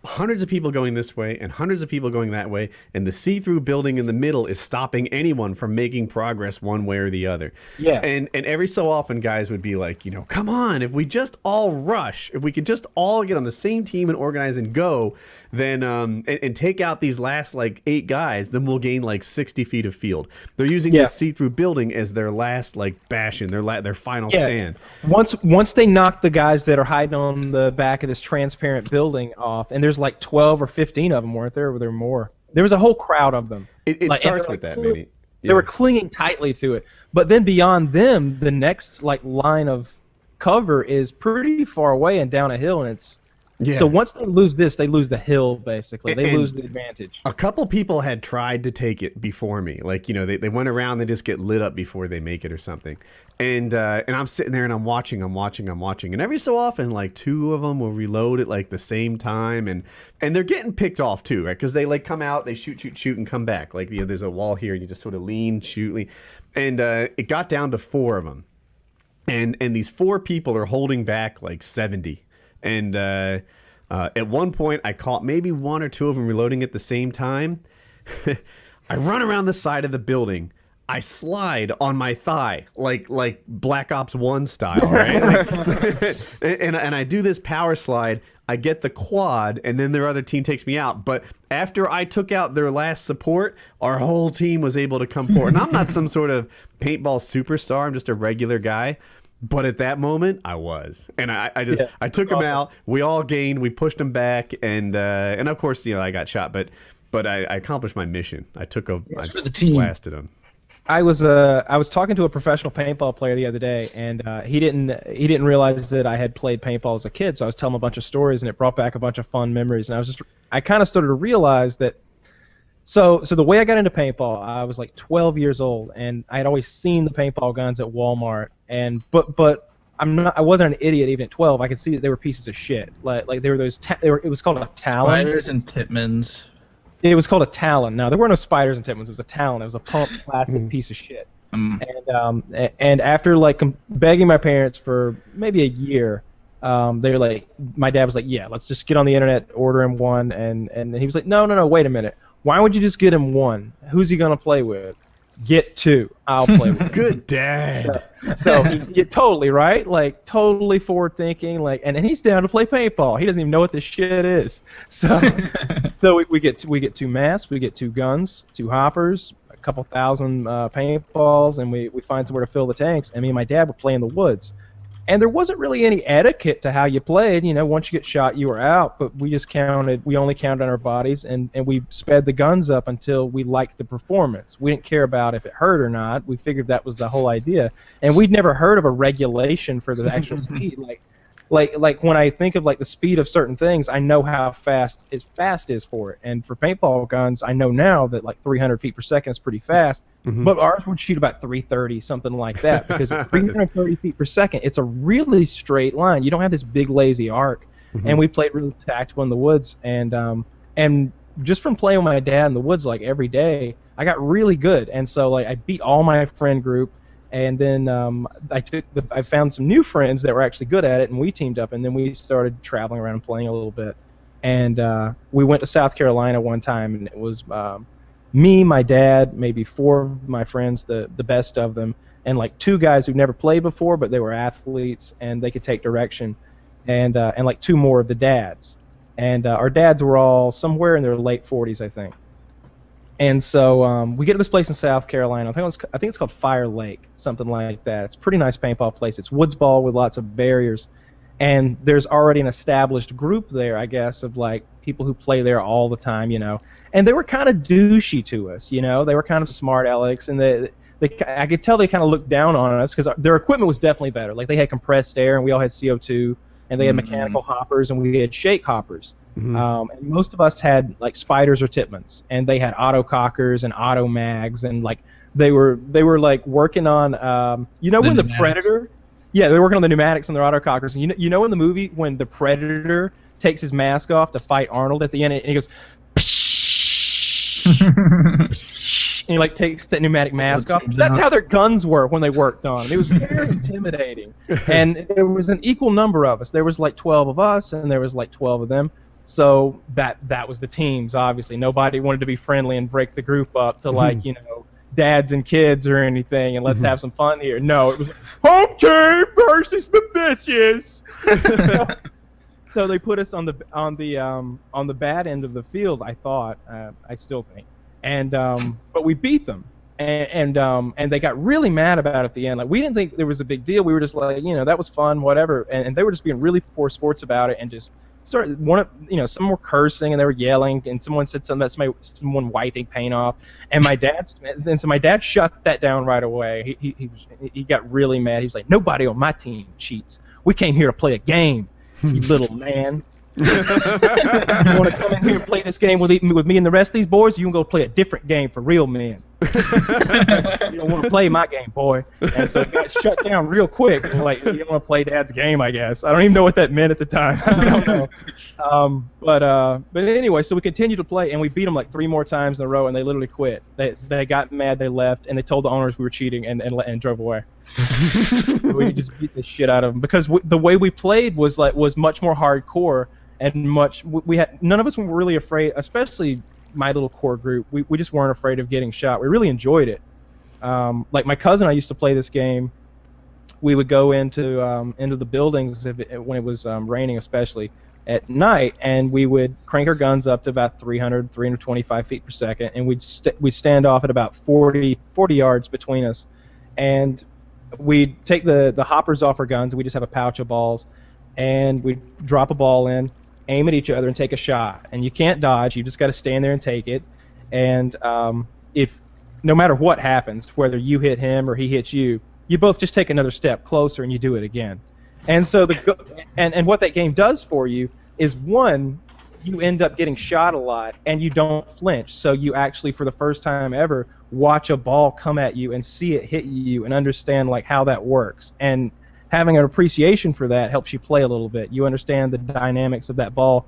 hundreds of people going this way and hundreds of people going that way, and the see-through building in the middle is stopping anyone from making progress one way or the other. Yeah. And every so often guys would be like, come on, if we just all rush, if we could just all get on the same team and organize and go, then and take out these last like 8 guys, then we'll gain like 60 feet of field. They're using this see-through building as their last like bastion, their final stand. Once they knock the guys that are hiding on the back of this transparent building off, and there's like 12 or 15 of them, weren't there? Or were there more? There was a whole crowd of them. It starts with that, maybe. Yeah. They were clinging tightly to it. But then beyond them, the next like line of cover is pretty far away and down a hill, and it's so once they lose this, they lose the hill, basically. They lose the advantage. A couple people had tried to take it before me. Like, they went around, they just get lit up before they make it or something. And I'm sitting there and I'm watching. And every so often, like 2 of them will reload at like the same time. And they're getting picked off too, right? Because they like come out, they shoot, and come back. Like, there's a wall here and you just sort of lean, shoot. And it got down to 4 of them. And these 4 people are holding back like 70. And at one point, I caught maybe 1 or 2 of them reloading at the same time. I run around the side of the building. I slide on my thigh like Black Ops 1 style, right? Like, and I do this power slide. I get the quad, and then their other team takes me out. But after I took out their last support, our whole team was able to come forward. And I'm not some sort of paintball superstar. I'm just a regular guy. But at that moment, I was, and I took him out. We all gained. We pushed him back, and of course, I got shot. But I accomplished my mission. I for the team. Blasted him. I was talking to a professional paintball player the other day, and he didn't realize that I had played paintball as a kid. So I was telling him a bunch of stories, and it brought back a bunch of fun memories. And I kind of started to realize that. So the way I got into paintball, I was like 12 years old, and I'd always seen the paintball guns at Walmart, but I wasn't an idiot even at 12. I could see that they were pieces of shit. Like they were those. It was called a Talon. Spiders and Titmans. It was called a Talon. No, there were no spiders and Titmans. It was a Talon. It was a pumped plastic piece of shit. And after begging my parents for maybe a year, they were like, my dad was like, yeah, let's just get on the internet, order him one, and he was like, no, wait a minute. Why would you just get him one? Who's he gonna play with? Get two. I'll play with him. Good dad. So he totally right, like totally forward thinking, and he's down to play paintball. He doesn't even know what this shit is. So we get two masks, we get two guns, two hoppers, a couple thousand paintballs, and we find somewhere to fill the tanks. And me and my dad were playing in the woods. And there wasn't really any etiquette to how you played. Once you get shot, you were out. But we only counted on our bodies, and we sped the guns up until we liked the performance. We didn't care about if it hurt or not. We figured that was the whole idea. And we'd never heard of a regulation for the actual speed. Like when I think of the speed of certain things, I know how fast is for it. And for paintball guns, I know now that 300 feet per second is pretty fast. Mm-hmm. But ours would shoot about 330, something like that. Because at 330 feet per second, it's a really straight line. You don't have this big lazy arc. Mm-hmm. And we played really tactical in the woods. And just from playing with my dad in the woods every day, I got really good. And so I beat all my friend group. And then I found some new friends that were actually good at it, and we teamed up, and then we started traveling around and playing a little bit. And we went to South Carolina one time, and it was me, my dad, maybe four of my friends, the best of them, and two guys who'd never played before, but they were athletes, and they could take direction, and two more of the dads. And our dads were all somewhere in their late 40s, I think. And so we get to this place in South Carolina. I think it's called Fire Lake, something like that. It's a pretty nice paintball place. It's woods ball with lots of barriers, and there's already an established group there, I guess, of people who play there all the time, And they were kind of douchey to us, They were kind of smart alecks, and I could tell they kind of looked down on us because their equipment was definitely better. They had compressed air, and we all had CO2, and they had mechanical hoppers, and we had shake hoppers. Mm-hmm. And most of us had spiders or Titmans, and they had auto cockers and auto mags, and they were working on when the Predator, they were working on the pneumatics and their auto cockers. And in the movie when the Predator takes his mask off to fight Arnold at the end, and he goes, and he takes that pneumatic mask off. That's how their guns were when they worked on them. It was very intimidating, and there was an equal number of us. There was 12 of us, and there was 12 of them. So that was the teams. Obviously, nobody wanted to be friendly and break the group up to dads and kids or anything, and let's have some fun here. No, it was home team versus the bitches. So they put us on the bad end of the field. I thought, I still think, and but we beat them, and they got really mad about it at the end. We didn't think there was a big deal. We were just that was fun, whatever, and they were just being really poor sports about it, and just. Some were cursing and they were yelling, and someone said something about someone wiping paint off, and so my dad shut that down right away. He got really mad. He was like, "Nobody on my team cheats. We came here to play a game, you little man. You want to come in here and play this game with me and the rest of these boys? You can go play a different game for real men. You don't want to play my game, boy." And so it got shut down real quick. You don't want to play Dad's game, I guess. I don't even know what that meant at the time. I don't know. But anyway, so we continued to play, and we beat them 3 more times in a row, and they literally quit. They got mad, they left, and they told the owners we were cheating and drove away. We just beat the shit out of them because the way we played was much more hardcore. And none of us were really afraid, especially my little core group. We just weren't afraid of getting shot. We really enjoyed it. Like my cousin, I used to play this game. We would go into the buildings when it was raining, especially at night, and we would crank our guns up to about 325 feet per second, and we'd stand off at about 40 yards between us, and we'd take the hoppers off our guns, and we just have a pouch of balls, and we'd drop a ball in, aim at each other, and take a shot. And you can't dodge; you just got to stand there and take it. And if no matter what happens, whether you hit him or he hits you, you both just take another step closer and you do it again. And so and what that game does for you is, one, you end up getting shot a lot and you don't flinch. So you actually, for the first time ever, watch a ball come at you and see it hit you and understand like how that works. And having an appreciation for that helps you play a little bit. You understand the dynamics of that ball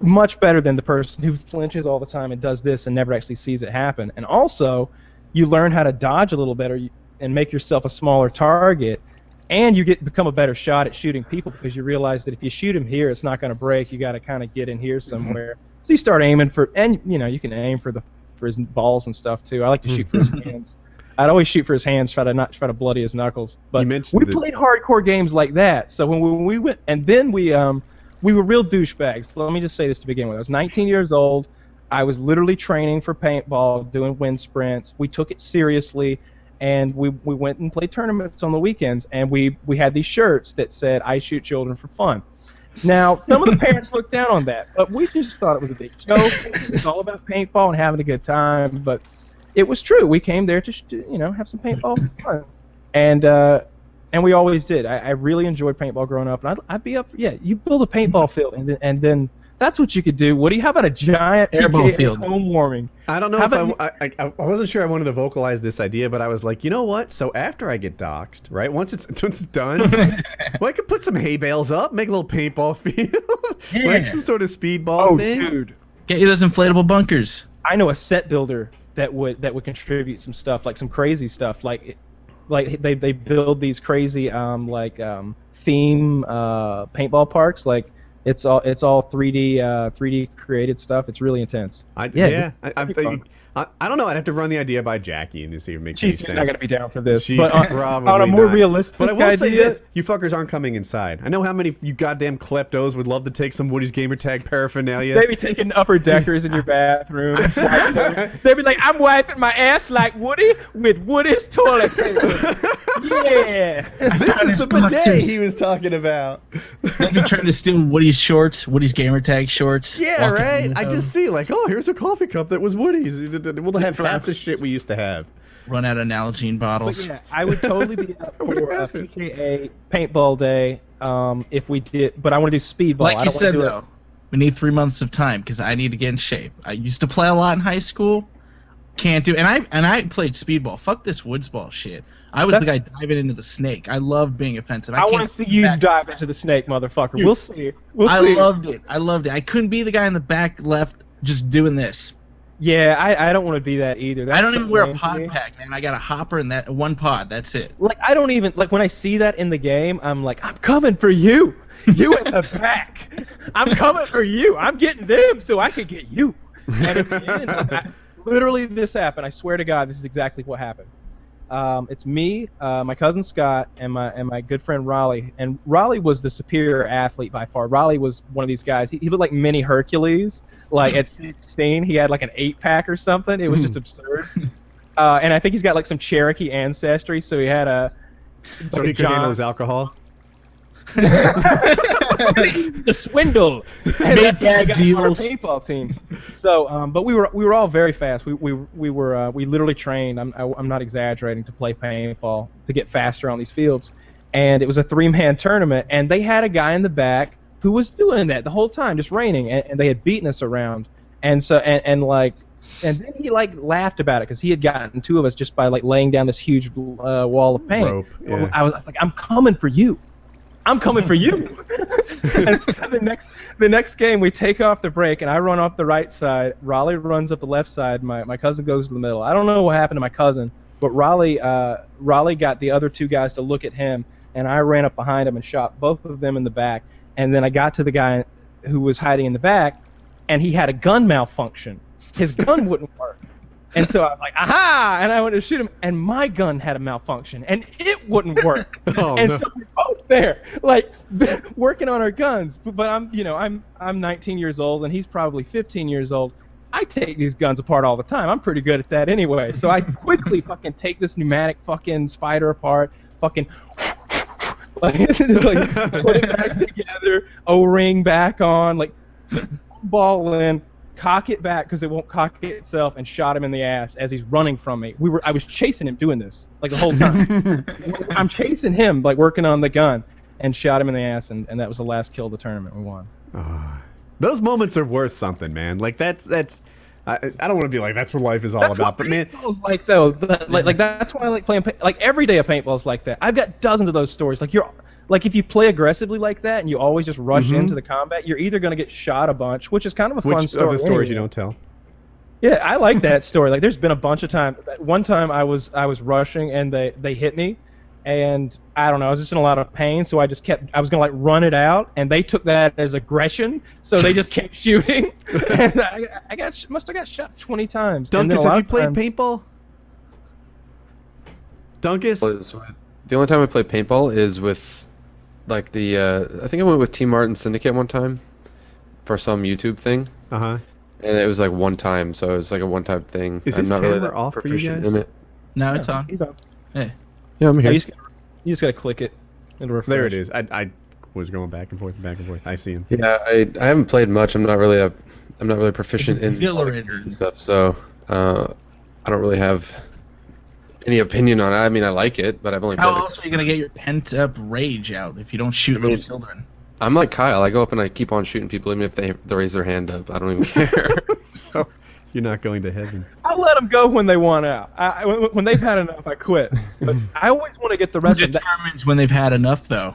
much better than the person who flinches all the time and does this and never actually sees it happen. And also, you learn how to dodge a little better and make yourself a smaller target, and you become a better shot at shooting people because you realize that if you shoot him here, it's not going to break. You got to kind of get in here somewhere. So you start aiming for, and you can aim for his balls and stuff too. I like to shoot for his hands. I'd always shoot for his hands, try to bloody his knuckles. But we played hardcore games like that. So when we went, and then we were real douchebags. Let me just say this to begin with. I was 19 years old. I was literally training for paintball, doing wind sprints. We took it seriously, and we went and played tournaments on the weekends. And we had these shirts that said, "I shoot children for fun." Now, some of the parents looked down on that, but we just thought it was a big joke. It was all about paintball and having a good time, but it was true. We came there to have some paintball fun, and we always did. I really enjoyed paintball growing up, and I'd be up. Yeah, you build a paintball field, and then that's what you could do. Woody, how about a giant airball field home warming? I don't know if I wasn't sure I wanted to vocalize this idea, but I was like, you know what? So after I get doxxed, right? Once it's done, well, I could put some hay bales up, make a little paintball field, like some sort of speedball thing. Oh, dude, get you those inflatable bunkers. I know a set builder that would contribute some stuff, like some crazy stuff, like they build these crazy theme paintball parks, like. It's all 3D created stuff. It's really intense. I don't know. I'd have to run the idea by Jackie and to see if it makes any sense. She's not gonna be down for this. But on a more realistic idea. But I will say idea, this: you fuckers aren't coming inside. I know how many you goddamn kleptos would love to take some Woody's Gamertag paraphernalia. They be taking upper deckers in your bathroom. They'd be like, "I'm wiping my ass like Woody with Woody's toilet paper." Yeah. This is the bidet he was talking about. They'd be trying to steal Woody's shorts, Woody's Gamertag shorts. Yeah, right. I just see like, oh, here's a coffee cup that was Woody's. We'll have half the shit we used to have. Run out of Nalgene bottles. But yeah, I would totally be up for a PKA paintball day if we did, but I want to do speedball. Like you said, though, we need 3 months of time because I need to get in shape. I used to play a lot in high school. Can't do, and I played speedball. Fuck this woods ball shit. I was the guy diving into the snake. I loved being offensive. I want to see you dive into the snake, motherfucker. We'll see. I loved it. I couldn't be the guy in the back left just doing this. Yeah, I don't want to be that either. I don't even wear a pod pack, man. I got a hopper and that one pod. That's it. Like I don't even when I see that in the game, I'm like, I'm coming for you. You in the back. I'm coming for you. I'm getting them so I can get you. And at the end, literally this happened. I swear to God, this is exactly what happened. It's me, my cousin Scott, and my good friend Raleigh. And Raleigh was the superior athlete by far. Raleigh was one of these guys. He looked like mini Hercules. Like at 16, he had like an 8-pack or something. It was just absurd. And I think he's got like some Cherokee ancestry, so he had a. So he could handle his alcohol. The swindle. Made bad deals. Paintball team. So, but we were all very fast. We literally trained. I'm not exaggerating, to play paintball to get faster on these fields, and it was a 3-man tournament, and they had a guy in the back who was doing that the whole time, just raining, and they had beaten us around, and so and then he laughed about it because he had gotten 2 of us just by laying down this huge wall of paint. Rope, yeah. I was like, I'm coming for you. I'm coming for you. And so the next game, we take off the break, and I run off the right side. Raleigh runs up the left side. My cousin goes to the middle. I don't know what happened to my cousin, but Raleigh got the other 2 guys to look at him, and I ran up behind him and shot both of them in the back. And then I got to the guy who was hiding in the back, and he had a gun malfunction. His gun wouldn't work. And so I was like, aha! And I went to shoot him, and my gun had a malfunction, and it wouldn't work. Oh, and no. so we're both there, like working on our guns. But I'm 19 years old, and he's probably 15 years old. I take these guns apart all the time. I'm pretty good at that anyway. So I quickly fucking take this pneumatic fucking spider apart, fucking like just like put it back together, O-ring back on, like ball in. Cock it back because it won't cock it itself, and shot him in the ass as he's running from me. I was chasing him doing this like the whole time. I'm chasing him like working on the gun, and shot him in the ass, and that was the last kill of the tournament. We won. Those moments are worth something, man. Like that's I don't want to be like that's what life is all about, but man, paintball's like though. Like that's why I like playing. Like every day of paintball's like that. I've got dozens of those stories. Like if you play aggressively like that and you always just rush into the combat, you're either going to get shot a bunch, which is kind of a fun story. Which are the stories you don't tell? Yeah, I like that story. Like there's been a bunch of times. One time I was rushing and they hit me, and I don't know, I was just in a lot of pain, so I was going to like run it out, and they took that as aggression, so they just kept shooting. And I must have got shot 20 times. Dunkus, have you played paintball? Dunkus? The only time I play paintball is with like I think I went with Team Martin Syndicate one time for some YouTube thing. And it was like one time, so it was like a one-time thing. Is his camera off for you guys? In it. No, it's on. He's on. Hey. Yeah, I'm here. You just gotta click it. It'll refresh. There it is. I was going back and forth and back and forth. I see him. Yeah, I haven't played much. I'm not really proficient in Exhilarating stuff, so I don't really have any opinion on it. I mean, I like it, but I've only How played else are you gonna get your pent up rage out if you don't shoot little children? I'm like Kyle. I go up and I keep on shooting people even if they raise their hand up. I don't even care. So you're not going to heaven. I'll let them go when they want out. When they've had enough, I quit. But I always want to get the rest of them. Determines when they've had enough, though.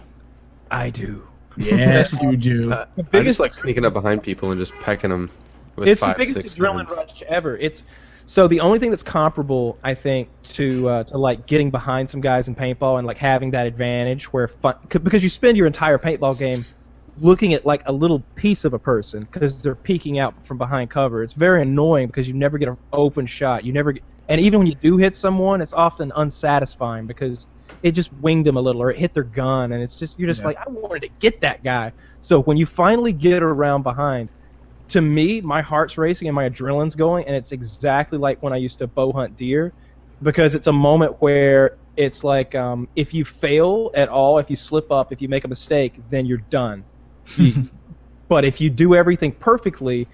I do. Yes, you do. I just like sneaking up behind people and just pecking them with It's 5, the biggest 6, adrenaline 7. rush ever. So the only thing that's comparable, I think, to like getting behind some guys in paintball and like having that advantage where because you spend your entire paintball game looking at like a little piece of a person because they're peeking out from behind cover. It's very annoying because you never get an open shot. And even when you do hit someone, it's often unsatisfying because it just winged them a little or it hit their gun, and it's just you're just like, I wanted to get that guy. So when you finally get around behind, to me, my heart's racing and my adrenaline's going, and it's exactly like when I used to bow hunt deer, because it's a moment where it's like if you fail at all, if you slip up, if you make a mistake, then you're done. But if you do everything perfectly,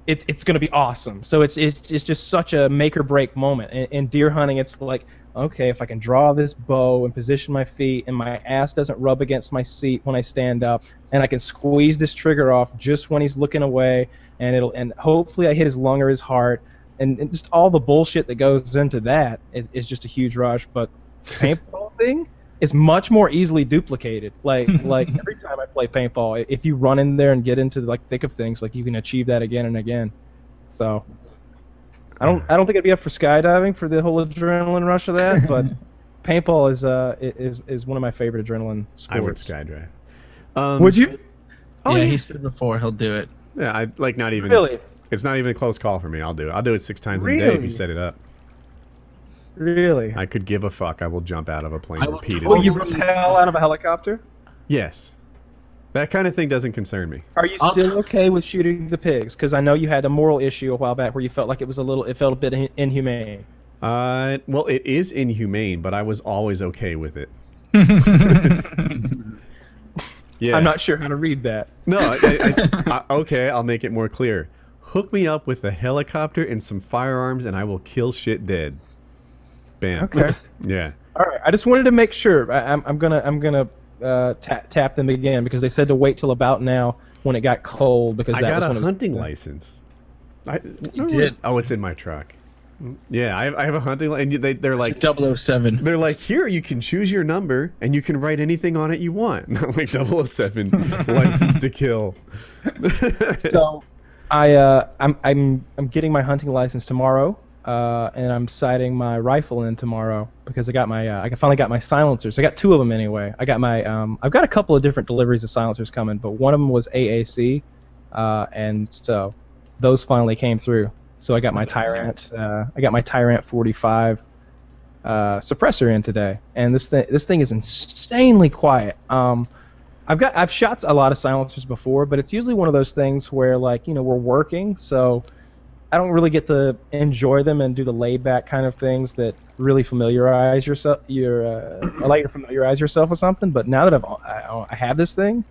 it's going to be awesome. So it's just such a make or break moment. In deer hunting, it's like, okay, if I can draw this bow and position my feet and my ass doesn't rub against my seat when I stand up, and I can squeeze this trigger off just when he's looking away, and hopefully I hit his lung or his heart, and just all the bullshit that goes into that is just a huge rush. But paintball thing is much more easily duplicated. Like every time I play paintball, if you run in there and get into the thick of things, like you can achieve that again and again. So I don't think it'd be up for skydiving for the whole adrenaline rush of that, but paintball is one of my favorite adrenaline sports. I would skydive. Would you? Oh yeah, he said before he'll do it. Yeah, I like not even. Really? It's not even a close call for me. I'll do it. I'll do it 6 times a day if you set it up. Really? I could give a fuck. I will jump out of a plane repeatedly. Will you rappel out of a helicopter? Yes. That kind of thing doesn't concern me. Are you still okay with shooting the pigs? Because I know you had a moral issue a while back where you felt like it felt a bit inhumane. Well, it is inhumane, but I was always okay with it. Yeah. I'm not sure how to read that. No, okay, I'll make it more clear. Hook me up with a helicopter and some firearms, and I will kill shit dead. Bam. Okay. Yeah. All right. I just wanted to make sure. I'm gonna tap them again because they said to wait till about now when it got cold because I got a hunting license. You did? Oh, it's in my truck. Yeah, I have a hunting license. They're like 007. They're like, here you can choose your number and you can write anything on it you want. I'm like 007 license to kill. So I'm getting my hunting license tomorrow. And I'm sighting my rifle in tomorrow because I finally got my silencers. I got 2 of them anyway. I've got a couple of different deliveries of silencers coming, but one of them was AAC, and so those finally came through. So I got my Tyrant. I got my Tyrant 45 suppressor in today, and this thing is insanely quiet. I've shot a lot of silencers before, but it's usually one of those things where, like, we're working, so I don't really get to enjoy them and do the laid back kind of things that really familiarize yourself. Allow you to familiarize yourself with something. But now that I have this thing,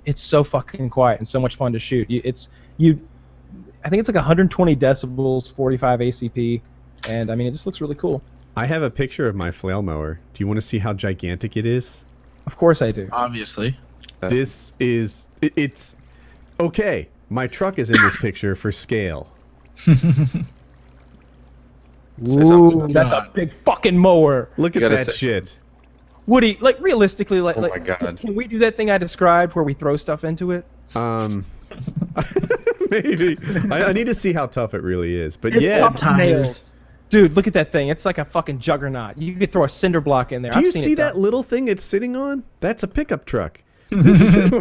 it's so fucking quiet and so much fun to shoot. I think it's like 120 decibels, 45 ACP, and I mean, it just looks really cool. I have a picture of my flail mower. Do you want to see how gigantic it is? Of course I do. Obviously. This is... It's... Okay, my truck is in this picture for scale. Ooh, that's a big fucking mower. Look at that shit. Woody, like, realistically, Oh my God. can we do that thing I described where we throw stuff into it? Maybe. I need to see how tough it really is. But It's yeah. tough as nails. Dude, look at that thing. It's like a fucking juggernaut. You could throw a cinder block in there. Do you see that little thing it's sitting on? That's a pickup truck. This is I'm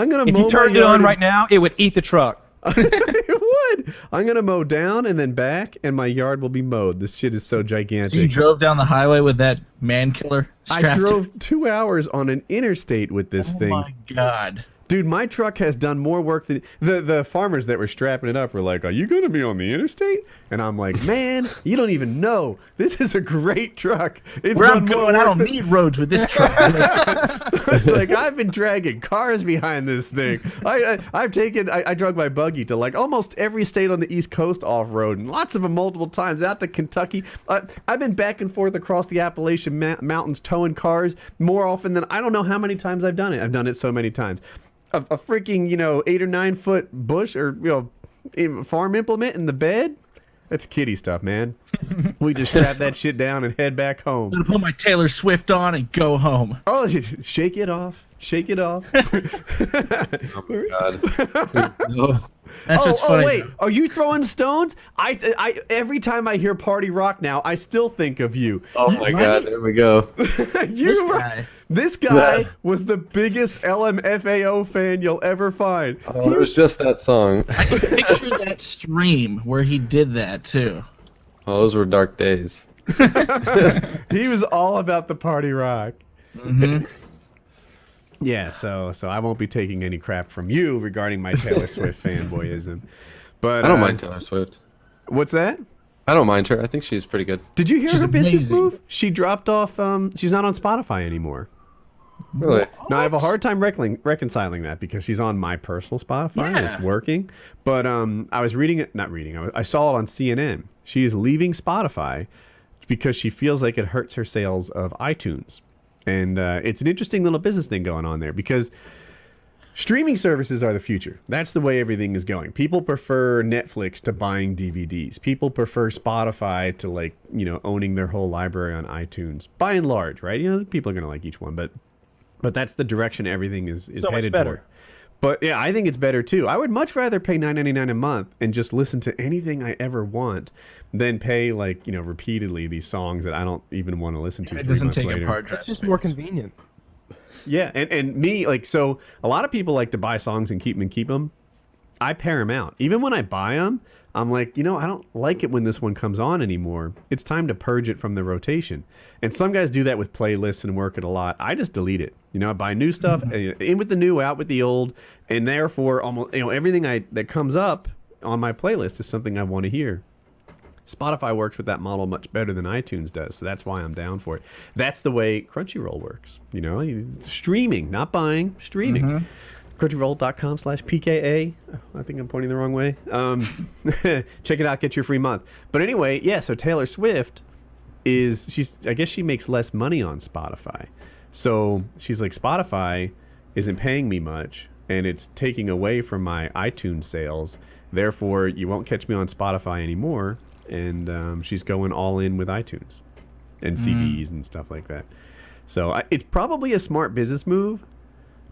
gonna If mow you turned it on right now, it would eat the truck. It would. I'm gonna mow down and then back, and my yard will be mowed. This shit is so gigantic. So you drove down the highway with that man killer strapped I drove 2 hours on an interstate with this thing. Oh my God. Dude, my truck has done more work than the farmers that were strapping it up were like, "Are you going to be on the interstate?" And I'm like, "Man, you don't even know. This is a great truck. It's Where done I'm more going, I work don't than-" need roads with this truck. It's like I've been dragging cars behind this thing. I drug my buggy to like almost every state on the East Coast off road, and lots of them multiple times out to Kentucky. I've been back and forth across the Appalachian Mountains towing cars more often than I don't know how many times I've done it. I've done it so many times. A freaking 8 or 9 foot bush or farm implement in the bed. That's kiddie stuff, man. We just strap that shit down and head back home. I'm gonna put my Taylor Swift on and go home. Oh, shake it off. Shake it off. Oh my God. That's what's funny. Oh, wait. Are you throwing stones? I every time I hear party rock now, I still think of you. Oh my God, there we go. This guy was the biggest LMFAO fan you'll ever find. Oh, it was just that song. I can picture that stream where he did that too. Oh, those were dark days. He was all about the party rock. Mm-hmm. Yeah, so I won't be taking any crap from you regarding my Taylor Swift fanboyism. But I don't mind Taylor Swift. What's that? I don't mind her. I think she's pretty good. Did you hear She's her business amazing. move? She dropped off. She's not on Spotify anymore. Really? Now I have a hard time reconciling that because she's on my personal Spotify and it's Yeah. working. But I was reading it, not reading. I saw it on CNN. She is leaving Spotify because she feels like it hurts her sales of iTunes. And it's an interesting little business thing going on there because streaming services are the future. That's the way everything is going. People prefer Netflix to buying DVDs. People prefer Spotify to owning their whole library on iTunes. By and large, right? People are going to like each one, but that's the direction everything is So much headed better. toward. But yeah, I think it's better too. I would much rather pay $9.99 a month and just listen to anything I ever want than pay repeatedly these songs that I don't even want to listen to. It 3 doesn't months take later. up hard drive It's just space. more convenient. Yeah, and me, so a lot of people like to buy songs and keep them. I pair them out. Even when I buy them, I'm like, I don't like it when this one comes on anymore. It's time to purge it from the rotation. And some guys do that with playlists and work it a lot. I just delete it. I buy new stuff, in with the new, out with the old, and therefore almost everything that comes up on my playlist is something I want to hear. Spotify works with that model much better than iTunes does, so that's why I'm down for it. That's the way Crunchyroll works. Streaming, not buying, streaming. Crunchyroll.com/PKA. I think I'm pointing the wrong way. Check it out, get your free month. But anyway, yeah, so Taylor Swift I guess she makes less money on Spotify. So she's like, Spotify isn't paying me much, and it's taking away from my iTunes sales. Therefore, you won't catch me on Spotify anymore. And she's going all in with iTunes and CDs and stuff like that. So it's probably a smart business move.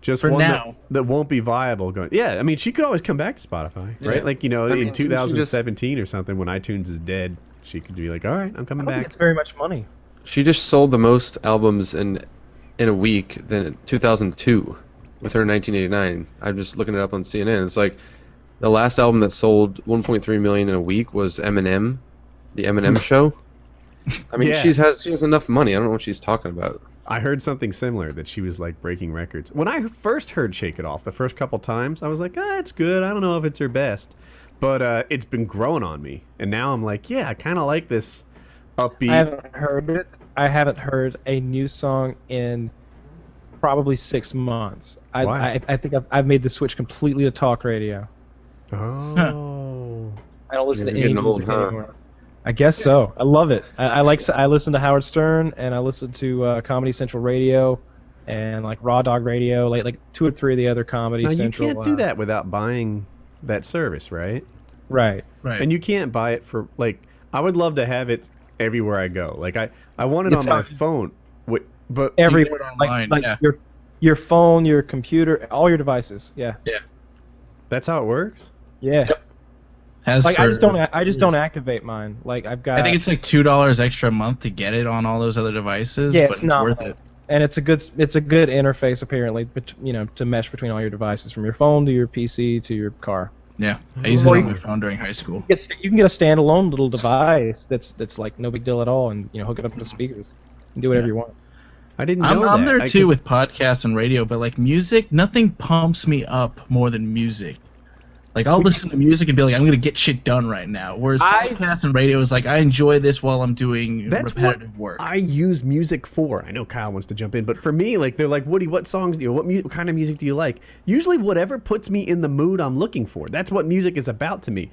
Just For one now. that won't be viable. Yeah, I mean, she could always come back to Spotify, right? Yeah. In 2017 or something when iTunes is dead, she could be like, all right, I'm coming I don't think back. it's very much money. She just sold the most albums in a week than 2002 with her 1989. I'm just looking it up on CNN. It's like The last album that sold 1.3 million in a week was Eminem, the Eminem Show. I mean, Yeah. she has enough money. I don't know what she's talking about. I heard something similar, that she was like breaking records. When I first heard Shake It Off, the first couple times, I was like, it's good. I don't know if it's her best. But it's been growing on me. And now I'm like, yeah, I kind of like this upbeat. I haven't heard it. I haven't heard a new song in probably 6 months. Why? I think I've made the switch completely to talk radio. Oh. I don't listen You're to any getting old, music huh? anymore. I guess so. I love it. I listen to Howard Stern, and I listen to Comedy Central Radio, and like Raw Dog Radio, like 2 or 3 of the other Comedy Now, you Central. can't do that without buying that service, right? Right. Right. And you can't buy it for, like, I would love to have it everywhere I go. Like, I want it It's on my not- phone, but Everywhere. online, like yeah. your phone, your computer, all your devices. Yeah. that's how it works? Yeah. Has Like for, I just don't activate mine. Like I've got. I think it's like $2 extra a month to get it on all those other devices. Yeah, but it's not worth it. And it's a good interface apparently, to mesh between all your devices, from your phone to your PC to your car. Yeah, I used it on my phone during high school. You can get a standalone little device that's like no big deal at all, and hook it up to speakers and do whatever you want. I didn't know I'm that. there too 'cause with podcasts and radio, but like music, nothing pumps me up more than music. Like I'll listen to music and be like, I'm gonna get shit done right now. Whereas podcasts and radio is like, I enjoy this while I'm doing That's repetitive what work. I use music for. I know Kyle wants to jump in, but for me, like, they're like, Woody, what songs what kind of music do you like? Usually whatever puts me in the mood I'm looking for. That's what music is about to me.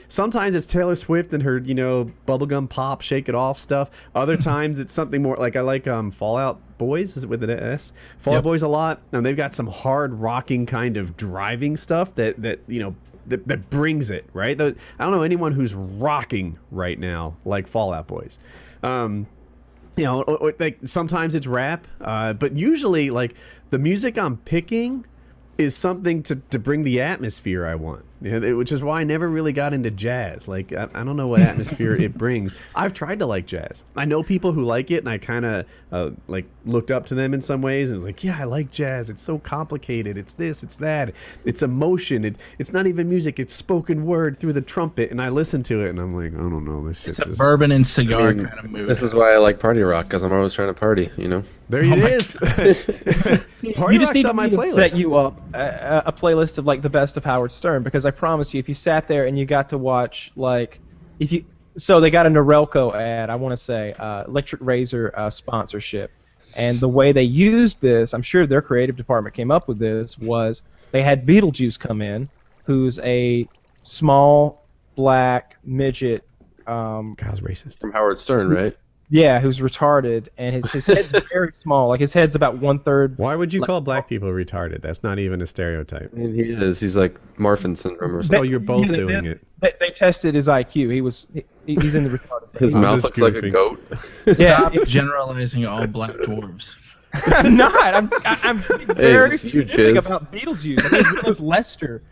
Sometimes it's Taylor Swift and her, bubblegum pop, Shake It Off stuff. Other times it's something more, like I like Fall Out Boys, is it with an S? Fall Out Boys a lot. And they've got some hard rocking kind of driving stuff that brings it, right? I don't know anyone who's rocking right now like Fall Out Boys. Like sometimes it's rap, but usually like the music I'm picking is something to bring the atmosphere I want. Which is why I never really got into jazz. Like I don't know what atmosphere it brings. I've tried to like jazz. I know people who like it, and I kind of like looked up to them in some ways, and was like, yeah, I like jazz. It's so complicated. It's this, it's that. It's emotion. It's not even music. It's spoken word through the trumpet. And I listen to it, and I'm like, I don't know. This shit's It's a just... bourbon and cigar kind of mood. This is why I like party rock, because I'm always trying to party. There it is. Party You just Rock's need on my to playlist. set you up a playlist of like the best of Howard Stern, because I promise you, if you sat there and you got to watch so they got a Norelco ad, I want to say Electric Razor sponsorship, and the way they used this, I'm sure their creative department came up with this, was they had Beetlejuice come in, who's a small black midget. Kyle's racist. From Howard Stern, right? Yeah, who's retarded, and his head's very small. Like his head's about 1/3. Why would you call black people retarded? That's not even a stereotype. I mean, he is. He's like Marfan syndrome or something. Oh, you're both doing it. They tested his IQ. He's in the retarded. His I'm mouth just looks like a goofing. goat. Yeah, Stop generalizing all black dwarves. I'm not. I'm very it's you, specific Chiz. about Beetlejuice. I think his name's Lester.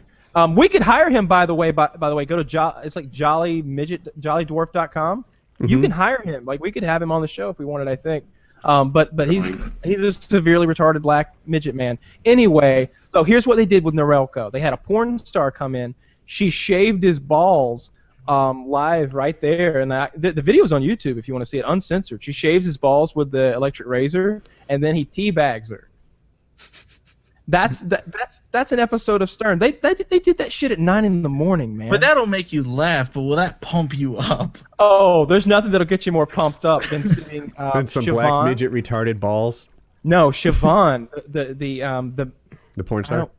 We could hire him, by the way. By the way, go to it's like jollydwarf.com. You can hire him. Like we could have him on the show if we wanted, I think. But he's a severely retarded black midget man. Anyway, so here's what they did with Norelco. They had a porn star come in. She shaved his balls live right there, and the video's on YouTube if you want to see it uncensored. She shaves his balls with the electric razor, and then he teabags her. That's an episode of Stern. They did that shit at 9 in the morning, man. But that'll make you laugh, but will that pump you up? Oh, there's nothing that'll get you more pumped up than seeing Then some Siobhan. black midget retarded balls. No, Siobhan, the porn star.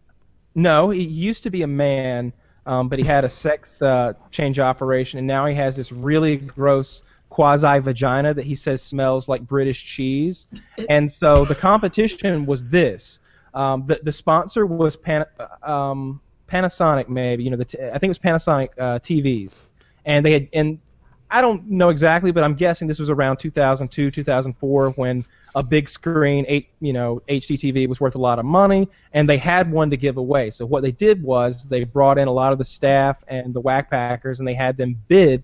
No, he used to be a man, but he had a sex change operation, and now he has this really gross quasi vagina that he says smells like British cheese. And so the competition was this. The sponsor was Panasonic, maybe. I think it was Panasonic TVs, and they had. And I don't know exactly, but I'm guessing this was around 2002, 2004, when a big screen, HD TV was worth a lot of money, and they had one to give away. So what they did was they brought in a lot of the staff and the whack packers, and they had them bid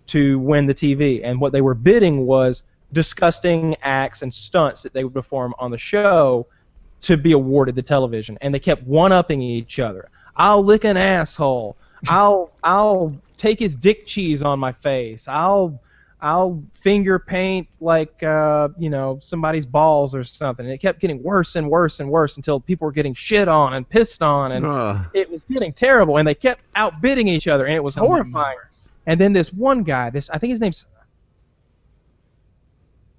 to win the TV. And what they were bidding was disgusting acts and stunts that they would perform on the show to be awarded the television, and they kept one-upping each other. I'll lick an asshole. I'll take his dick cheese on my face. I'll finger paint like somebody's balls or something. And it kept getting worse and worse and worse until people were getting shit on and pissed on, and it was getting terrible. And they kept outbidding each other, and it was horrifying. And then this one guy, I think his name's,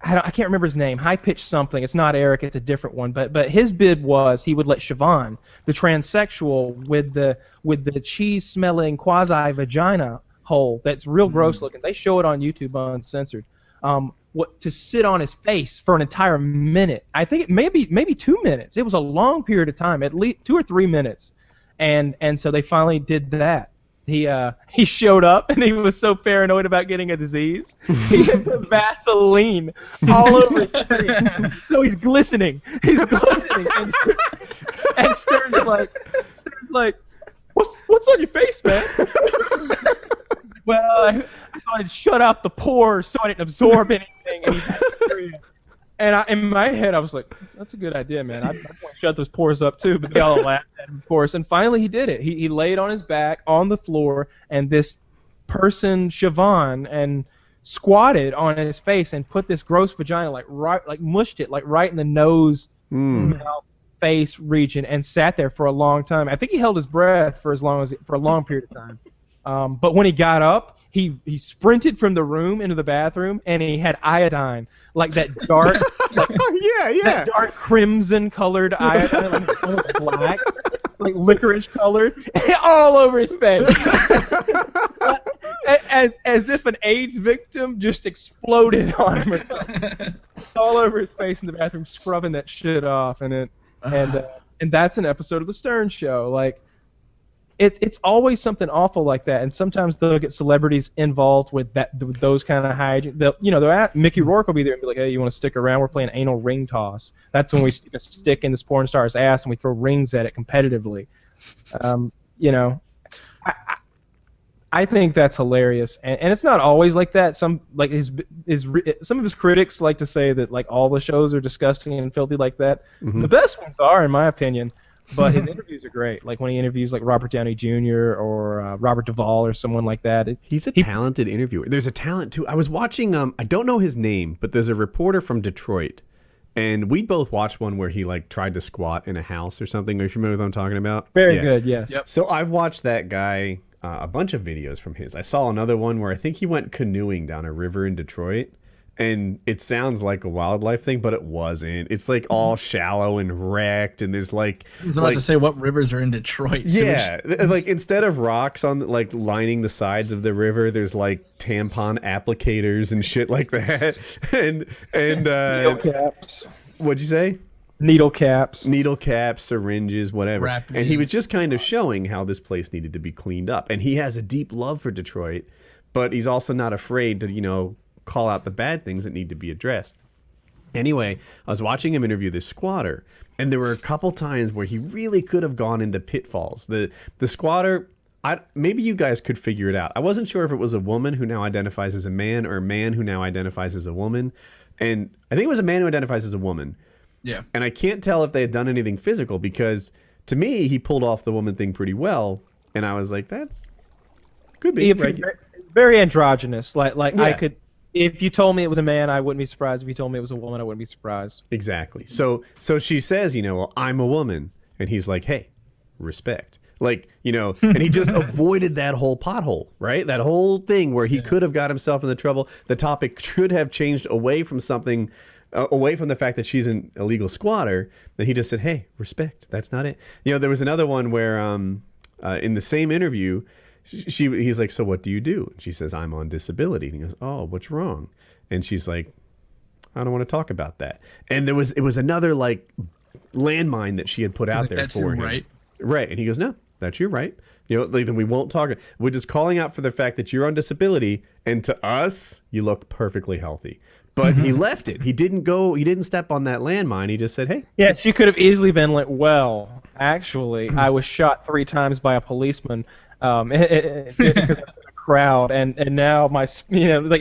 I can't remember his name. High pitch something. It's not Eric. It's a different one. But his bid was he would let Siobhan, the transsexual with the cheese smelling quasi vagina hole that's real gross looking. They show it on YouTube uncensored. To sit on his face for an entire minute. I think it maybe 2 minutes. It was a long period of time, at least 2 or 3 minutes, and so they finally did that. He showed up, and he was so paranoid about getting a disease. He had put Vaseline all over his face, so he's glistening. He's glistening, and Stern's like, what's on your face, man? Well, I thought it'd shut out the pores so I didn't absorb anything. And in my head, I was like, that's a good idea, man. I want to shut those pores up, too. But they all laughed at him, of course. And finally, he did it. He laid on his back on the floor, and this person, Siobhan, and squatted on his face and put this gross vagina, mushed it, right in the nose, mouth, face region, and sat there for a long time. I think he held his breath for a long period of time. But when he got up, he sprinted from the room into the bathroom, and he had iodine, like that dark, that dark crimson-colored iodine, like black, like licorice colored, all over his face, as if an AIDS victim just exploded on him, or something. All over his face in the bathroom, scrubbing that shit off, and that's an episode of the Stern Show, like. It's always something awful like that, and sometimes they'll get celebrities involved with those kind of hygiene. Mickey Rourke will be there and be like, "Hey, you want to stick around? We're playing anal ring toss. That's when we stick a stick in this porn star's ass and we throw rings at it competitively." I think that's hilarious, and it's not always like that. Some of his critics like to say that like all the shows are disgusting and filthy like that. Mm-hmm. The best ones are, in my opinion. But his interviews are great. Like when he interviews like Robert Downey Jr. or Robert Duvall or someone like that. He's a talented interviewer. There's a talent too. I was watching. I don't know his name, but there's a reporter from Detroit, and we both watched one where he like tried to squat in a house or something. Are you familiar with what I'm talking about? Very good. Yes. Yep. So I've watched that guy a bunch of videos from his. I saw another one where I think he went canoeing down a river in Detroit. And it sounds like a wildlife thing, but it wasn't. It's like all shallow and wrecked, and there's like. I was about to say what rivers are in Detroit. Yeah, like instead of rocks on like lining the sides of the river, there's like tampon applicators and shit like that, and needle caps. What'd you say? Needle caps, syringes, whatever. And he was just kind of showing how this place needed to be cleaned up, and he has a deep love for Detroit, but he's also not afraid to call out the bad things that need to be addressed. Anyway, I was watching him interview this squatter, and there were a couple times where he really could have gone into pitfalls. The squatter, maybe you guys could figure it out. I wasn't sure if it was a woman who now identifies as a man or a man who now identifies as a woman, and I think it was a man who identifies as a woman. Yeah. And I can't tell if they had done anything physical, because to me he pulled off the woman thing pretty well, and I was like, could be very androgynous. Like yeah. I could. If you told me it was a man, I wouldn't be surprised. If you told me it was a woman, I wouldn't be surprised. Exactly. So she says, well, I'm a woman. And he's like, hey, respect. Like, and he just avoided that whole pothole, right? That whole thing where he could have got himself into trouble. The topic should have changed away from the fact that she's an illegal squatter. Then he just said, hey, respect. That's not it. There was another one where in the same interview, he's like, so what do you do? And she says, I'm on disability. And he goes, oh, what's wrong? And she's like, I don't want to talk about that. And it was another like landmine that she had put out there for him. Right. And he goes, no, that's your right. Then we won't talk. We're just calling out for the fact that you're on disability, and to us, you look perfectly healthy. But he left it. He didn't step on that landmine. He just said, hey. Yeah, she could have easily been like, well, actually, I was shot 3 times by a policeman. Because I was in a crowd, and now like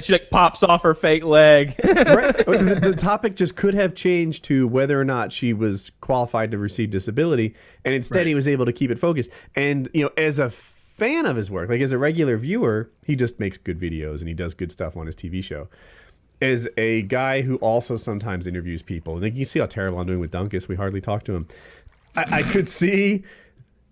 she like pops off her fake leg. Right. The topic just could have changed to whether or not she was qualified to receive disability, and instead he was able to keep it focused. And as a fan of his work, like as a regular viewer, he just makes good videos and he does good stuff on his TV show. As a guy who also sometimes interviews people, and you see how terrible I'm doing with Dunkus, we hardly talk to him. I could see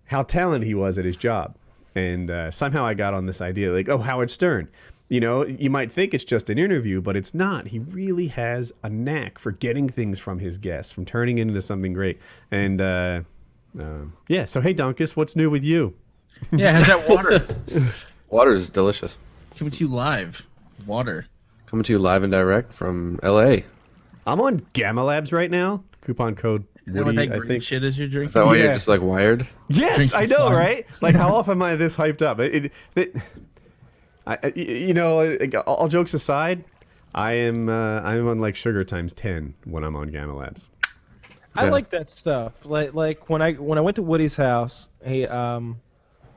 how talented he was at his job. And somehow I got on this idea, like, oh, Howard Stern. You might think it's just an interview, but it's not. He really has a knack for getting things from his guests, from turning it into something great. And, yeah, so hey, Dunkus, what's new with you? Yeah, how's that water? Water is delicious. Coming to you live. Water. Coming to you live and direct from LA. I'm on Gamma Labs right now. Coupon code Is that Woody, what that I green think. shit is you're drinking? Is that why you're just like wired? Yes, I Drinking know, slime. right? Like, how often am I this hyped up? All jokes aside, I'm on like sugar times 10 when I'm on Gamma Labs. I Yeah. like that stuff. Like when I went to Woody's house, I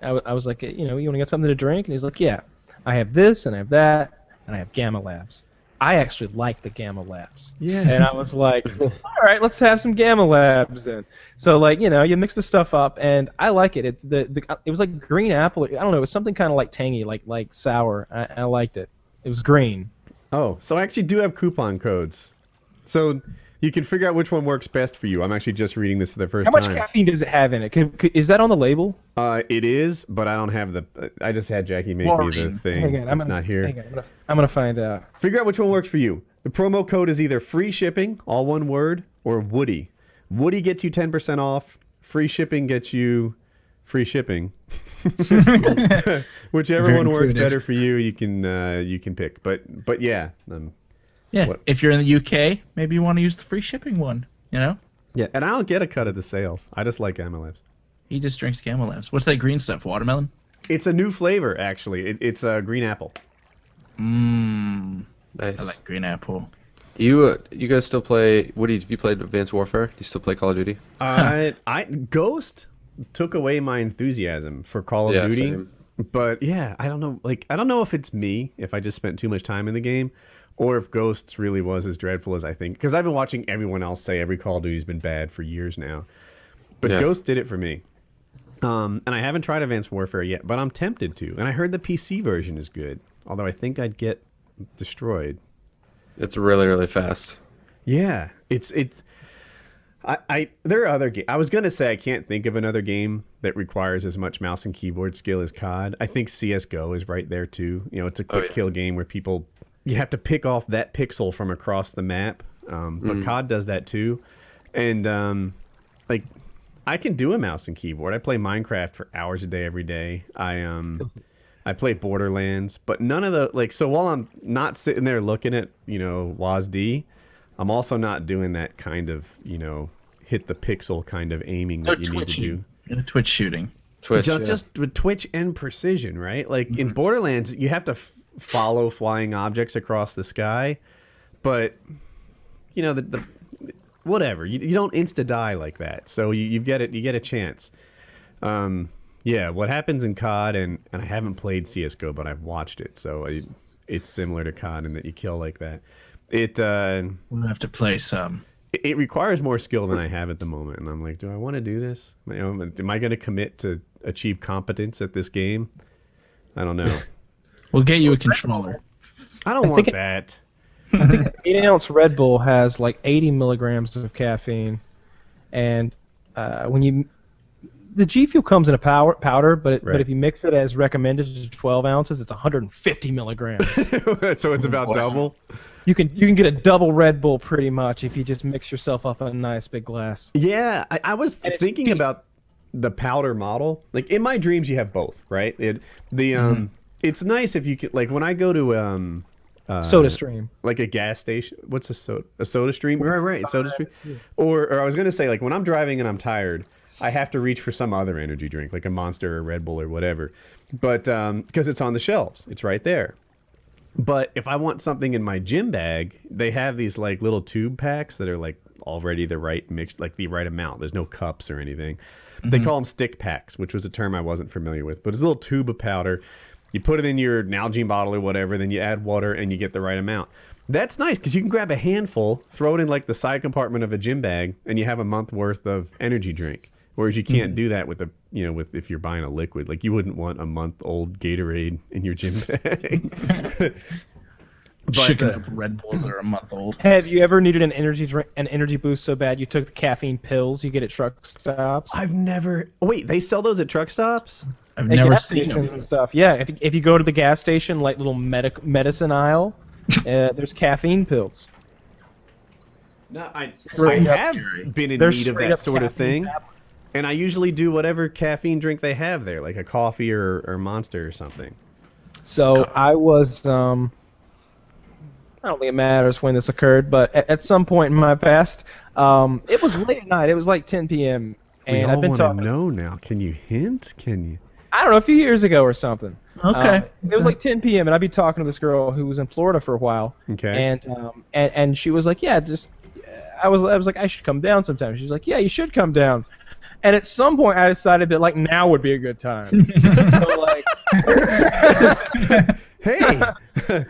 was like, you want to get something to drink? And he's like, yeah, I have this and I have that and I have Gamma Labs. I actually like the Gamma Labs. Yeah. And I was like, all right, let's have some Gamma Labs then. So you mix the stuff up, and I like it. It was like green apple. I don't know. It was something kind of like tangy, like sour. I liked it. It was green. Oh, so I actually do have coupon codes. So you can figure out which one works best for you. I'm actually just reading this for the first How much time. caffeine does it have in it? Is that on the label? It is, but I don't have the. I just had Jackie make me the Maureen. thing. Hang on, It's not here. Hang on, I'm gonna find out. Figure out which one works for you. The promo code is either free shipping, all one word, or Woody. Woody gets you 10% off. Free shipping gets you free shipping. Whichever Very one works intuitive. better for you, you can pick. But yeah. Yeah, What? if you're in the UK, maybe you want to use the free shipping one, Yeah, and I don't get a cut of the sales. I just like Gamma Labs. He just drinks Gamma Labs. What's that green stuff, watermelon? It's a new flavor, actually. It's a green apple. Mmm, Nice. I like green apple. You guys still play? Woody, have you played Advanced Warfare? Do you still play Call of Duty? Ghost took away my enthusiasm for Call of Yeah, Duty. same. But yeah, I don't know. Like, I don't know if it's me, if I just spent too much time in the game, or if Ghosts really was as dreadful as I think. Because I've been watching everyone else say every Call of Duty's been bad for years now. But Yeah. Ghost did it for me. And I haven't tried Advanced Warfare yet, but I'm tempted to. And I heard the PC version is good, although I think I'd get destroyed. It's really, really fast. Yeah, there are other games. I was gonna say I can't think of another game that requires as much mouse and keyboard skill as COD. I think CS:GO is right there too. It's a quick kill game where you have to pick off that pixel from across the map. But COD does that too, and like I can do a mouse and keyboard. I play Minecraft for hours a day every day. I play Borderlands, but none of the so while I'm not sitting there looking at WASD, I'm also not doing that kind of hit the pixel kind of aiming that you need to do. Twitch shooting. Twitch. Just with twitch and precision, right? Like in Borderlands, you have to follow flying objects across the sky, but the whatever you don't insta die like that, so you get a chance. Yeah, what happens in COD, and I haven't played CS:GO, but I've watched it, so it's similar to COD in that you kill like that. We'll have to play some. It requires more skill than I have at the moment, and I'm like, do I want to do this? Am I going to commit to achieve competence at this game? I don't know. We'll get you a controller. I don't want that. I think an 8-ounce Red Bull has like 80 milligrams of caffeine, and the G Fuel comes in a powder, but if you mix it as recommended to 12 ounces, it's 150 milligrams. So it's about double. You can get a double Red Bull pretty much if you just mix yourself up a nice big glass. Yeah, I was And it's thinking deep. about the powder model. Like in my dreams, you have both, right? It's nice if you could, like when I go to Soda Stream. like a gas station. What's a soda? A Soda Stream? Right. Soda Stream. Or I was gonna say, like when I'm driving and I'm tired, I have to reach for some other energy drink, like a Monster or Red Bull or whatever. But because it's on the shelves, it's right there. But if I want something in my gym bag, they have these like little tube packs that are like already the right mix, like the right amount. There's no cups or anything. They call them stick packs, which was a term I wasn't familiar with. But it's a little tube of powder. You put it in your Nalgene bottle or whatever, then you add water and you get the right amount. That's nice because you can grab a handful, throw it in like the side compartment of a gym bag, and you have a month worth of energy drink. Whereas you can't do that with if you're buying a liquid. Like you wouldn't want a month-old Gatorade in your gym bag. Chicken up Red Bulls that are a month old. Have you ever needed an energy boost so bad you took the caffeine pills you get at truck stops? I've never. Oh, wait, they sell those at truck stops? I've never seen them them. and stuff. Yeah, if you go to the gas station, like little medicine aisle, there's caffeine pills. No, I have been in need of that sort of thing, and I usually do whatever caffeine drink they have there, like a coffee or Monster or something. So I was I don't think it matters when this occurred, but at some point in my past, it was late at night. It was like 10 p.m. And I've been talking. Know now. Can you hint? Can you? I don't know, a few years ago or something. Okay. It was like 10 p.m. and I'd be talking to this girl who was in Florida for a while. Okay. And she was like, yeah, I was like, I should come down sometime. She's like, yeah, you should come down. And at some point, I decided that like now would be a good time. So like. Hey, and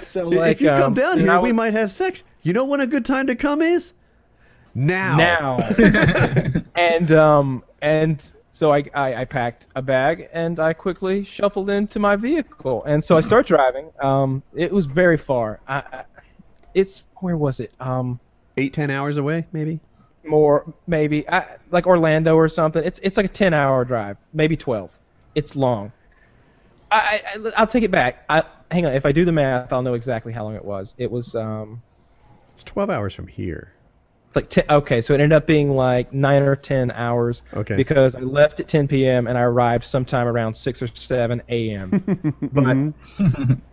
so, like, if you come down here, we might have sex. You know when a good time to come is? Now. And so I packed a bag and I quickly shuffled into my vehicle. And so I start driving. It was very far. Where was it? 8-10 hours away, maybe? More, maybe. Like Orlando or something. It's like a 10-hour drive, maybe 12. It's long. I'll take it back. Hang on. If I do the math, I'll know exactly how long it was. It was. It's 12 hours from here. It's like 10. Okay, so it ended up being like 9 or 10 hours. Okay. Because I left at 10 p.m. and I arrived sometime around 6 or 7 a.m.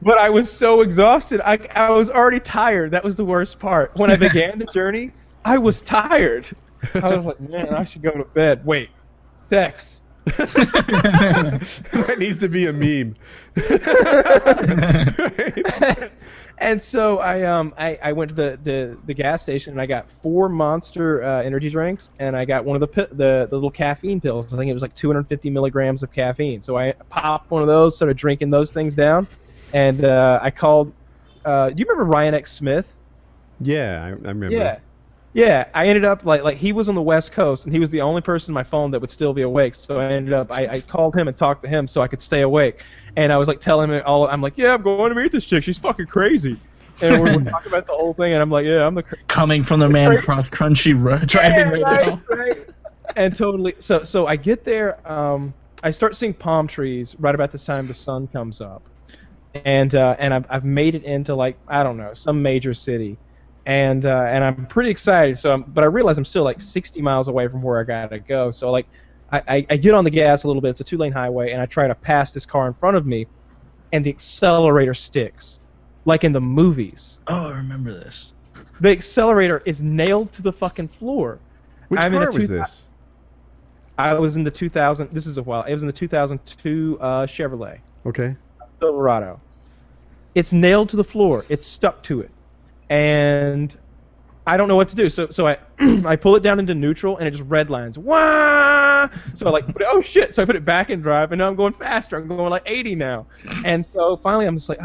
But I was so exhausted. I was already tired. That was the worst part. When I began the journey, I was tired. I was like, man, I should go to bed. Wait, sex. That needs to be a meme. And so I went to the gas station and I got 4 Monster energy drinks and I got one of the little caffeine pills. I think it was like 250 milligrams of caffeine. So I popped one of those, started drinking those things down, and I called. Do you remember Ryan X. Smith? Yeah, I remember. Yeah, I ended up like he was on the West Coast and he was the only person on my phone that would still be awake. So I ended up I called him and talked to him so I could stay awake. And I was like telling him all. I'm like, yeah, I'm going to meet this chick. She's fucking crazy. And we're talking about the whole thing. And I'm like, yeah, I'm the coming from the man across country driving right now. Right. And totally. So I get there. I start seeing palm trees right about the time the sun comes up. And I've made it into like I don't know some major city. And I'm pretty excited. But I realize I'm still like 60 miles away from where I gotta go. So like, I get on the gas a little bit. It's a 2-lane highway, and I try to pass this car in front of me, and the accelerator sticks, like in the movies. Oh, I remember this. The accelerator is nailed to the fucking floor. Which car was this? I was in the 2000. This is a while. It was in the 2002 Chevrolet. Okay. Silverado. It's nailed to the floor. It's stuck to it. And I don't know what to do. So I I pull it down into neutral and it just redlines. Wah! So I like oh shit. So I put it back in drive and now I'm going faster. I'm going like 80 now. And so finally I'm just like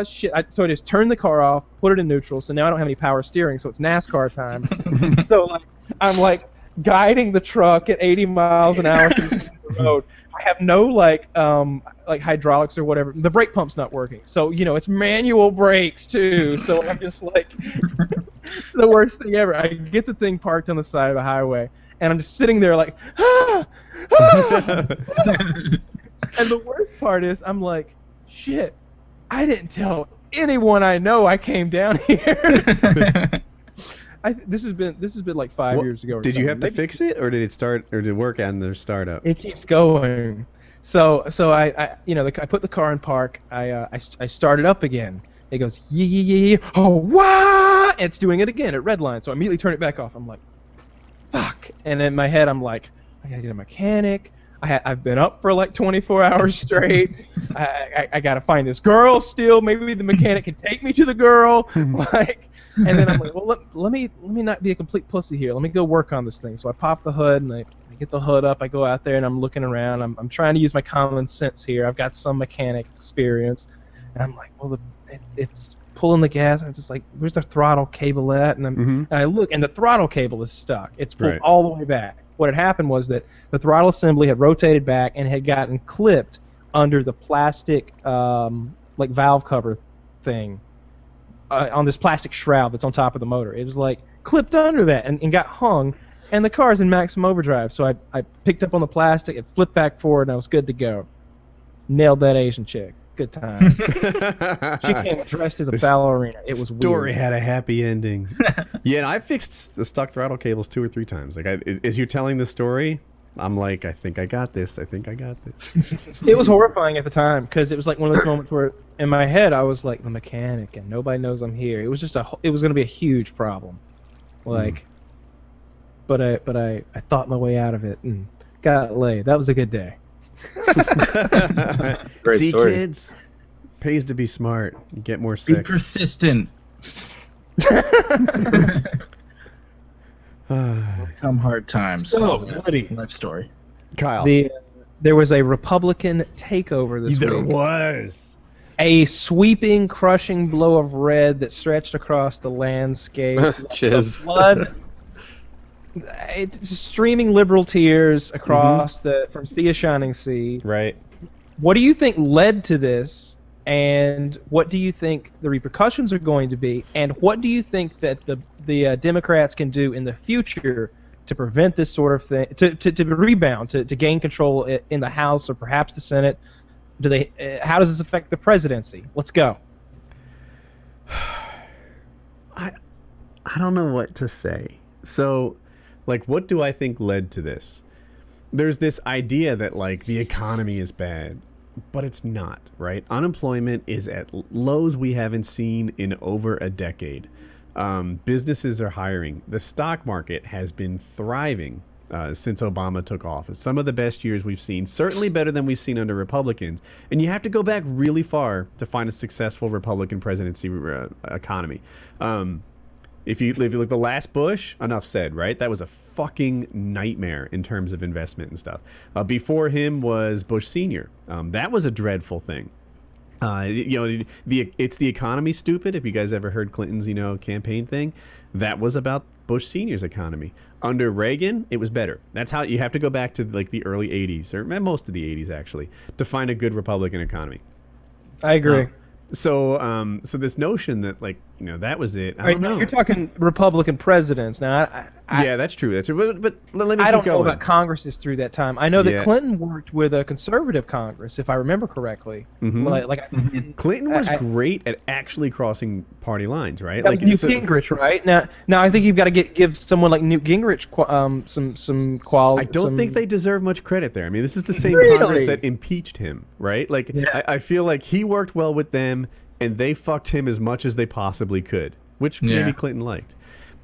shit. So I just turned the car off, put it in neutral. So now I don't have any power steering. So it's NASCAR time. So like I'm like guiding the truck at 80 miles an hour through the road. I have no like hydraulics or whatever. The brake pump's not working. So, it's manual brakes too. So I'm just like the worst thing ever. I get the thing parked on the side of the highway and I'm just sitting there like And the worst part is I'm like, shit, I didn't tell anyone I know I came down here. This has been like 5 years ago. Did you have to fix it, or did it start, or did it work on the startup? It keeps going. So I put the car in park. I start it up again. It goes yee oh wah! It's doing it again at red line. So I immediately turn it back off. I'm like, fuck. And in my head I'm like, I gotta get a mechanic. I've been up for like 24 hours straight. I gotta find this girl still. Maybe the mechanic can take me to the girl. And then I'm like, well, let me not be a complete pussy here. Let me go work on this thing. So I pop the hood and I get the hood up. I go out there and I'm looking around. I'm trying to use my common sense here. I've got some mechanic experience. And I'm like, well, it's pulling the gas. I'm just like, where's the throttle cable at? And I look, and the throttle cable is stuck. It's pulled all the way back. What had happened was that the throttle assembly had rotated back and had gotten clipped under the plastic like valve cover thing on this plastic shroud that's on top of the motor. It was like clipped under that and got hung, and the car's in maximum overdrive. So I picked up on the plastic, it flipped back forward, and I was good to go. Nailed that Asian chick. Good time. She came dressed as a ballerina. It was weird. Story had a happy ending. Yeah, and I fixed the stuck throttle cables 2 or 3 times. Like, as you're telling the story, I'm like, I think I got this. I think I got this. It was horrifying at the time because it was like one of those moments where in my head I was like the mechanic and nobody knows I'm here. It was just it was going to be a huge problem. Like, but I thought my way out of it and got laid. That was a good day. Great See, story. kids, pays to be smart. You get more sex. Be persistent. Come hard times. So, Woody, life story. Kyle. There was a Republican takeover this There week. was. A sweeping, crushing blow of red that stretched across the landscape. Cheers. Blood. It's streaming liberal tears across from Sea of Shining Sea. Right. What do you think led to this, and what do you think the repercussions are going to be, and what do you think that the Democrats can do in the future to prevent this sort of thing, to rebound, to gain control in the House or perhaps the Senate? How does this affect the presidency? Let's go. I don't know what to say. So, like, what do I think led to this? There's this idea that, like, the economy is bad, but it's not, right? Unemployment is at lows we haven't seen in over a decade. Businesses are hiring. The stock market has been thriving since Obama took office. Some of the best years we've seen, certainly better than we've seen under Republicans. And you have to go back really far to find a successful Republican presidency economy. If you look the last Bush, enough said, right? That was a fucking nightmare in terms of investment and stuff. Before him was Bush Sr. That was a dreadful thing. It's the economy, stupid. If you guys ever heard Clinton's, campaign thing, that was about Bush Sr.'s economy. Under Reagan, it was better. That's how you have to go back to like the early 80s, or most of the 80s actually, to find a good Republican economy. I agree. So this notion that that was it. I don't know. You're talking Republican presidents now. Yeah, that's true. That's true. But let me keep going. I don't know about Congresses through that time. I know that Clinton worked with a conservative Congress, if I remember correctly. Clinton was great at actually crossing party lines, right? That was Newt Gingrich, right? Now I think you've got to give someone like Newt Gingrich some quality. I don't think they deserve much credit there. I mean, this is the same Congress that impeached him, right? I feel like he worked well with them, and they fucked him as much as they possibly could, which maybe Clinton liked.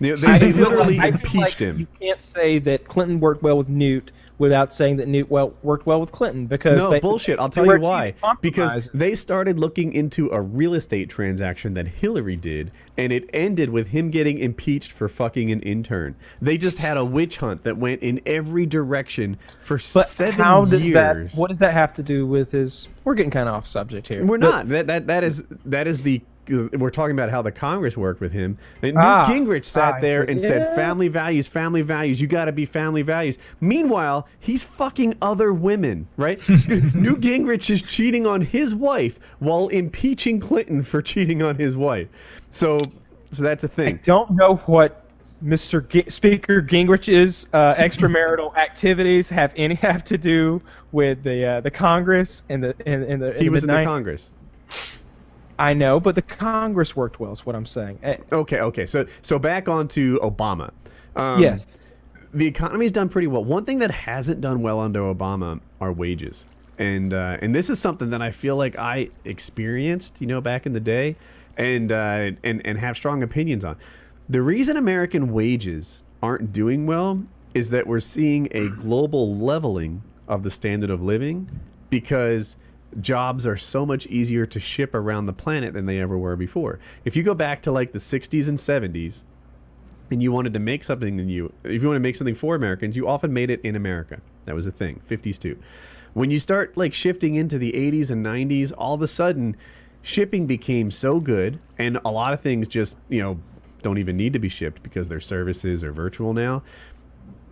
They literally impeached him. You can't say that Clinton worked well with Newt without saying that Newt worked well with Clinton, because bullshit. I'll tell you why. Because they started looking into a real estate transaction that Hillary did, and it ended with him getting impeached for fucking an intern. They just had a witch hunt that went in every direction for 7 years. What does that have to do with his? We're getting kind of off subject here. We're not. That is the. We're talking about how the Congress worked with him. And Newt Gingrich sat there and said, family values, you got to be family values. Meanwhile, he's fucking other women, right? Newt Gingrich is cheating on his wife while impeaching Clinton for cheating on his wife. So that's a thing. I don't know what Mr. Speaker Gingrich's extramarital activities have to do with the Congress and the He was in the Congress. I know, but the Congress worked well, is what I'm saying. Okay. So back on to Obama. Yes. The economy's done pretty well. One thing that hasn't done well under Obama are wages. And this is something that I feel like I experienced, back in the day and have strong opinions on. The reason American wages aren't doing well is that we're seeing a global leveling of the standard of living, because jobs are so much easier to ship around the planet than they ever were before. If you go back to like the 60s and 70s, and you wanted to make something, if you want to make something for Americans, you often made it in America. That was a thing. 50s too. When you start like shifting into the 80s and 90s, all of a sudden, shipping became so good, and a lot of things just don't even need to be shipped because their services are virtual now.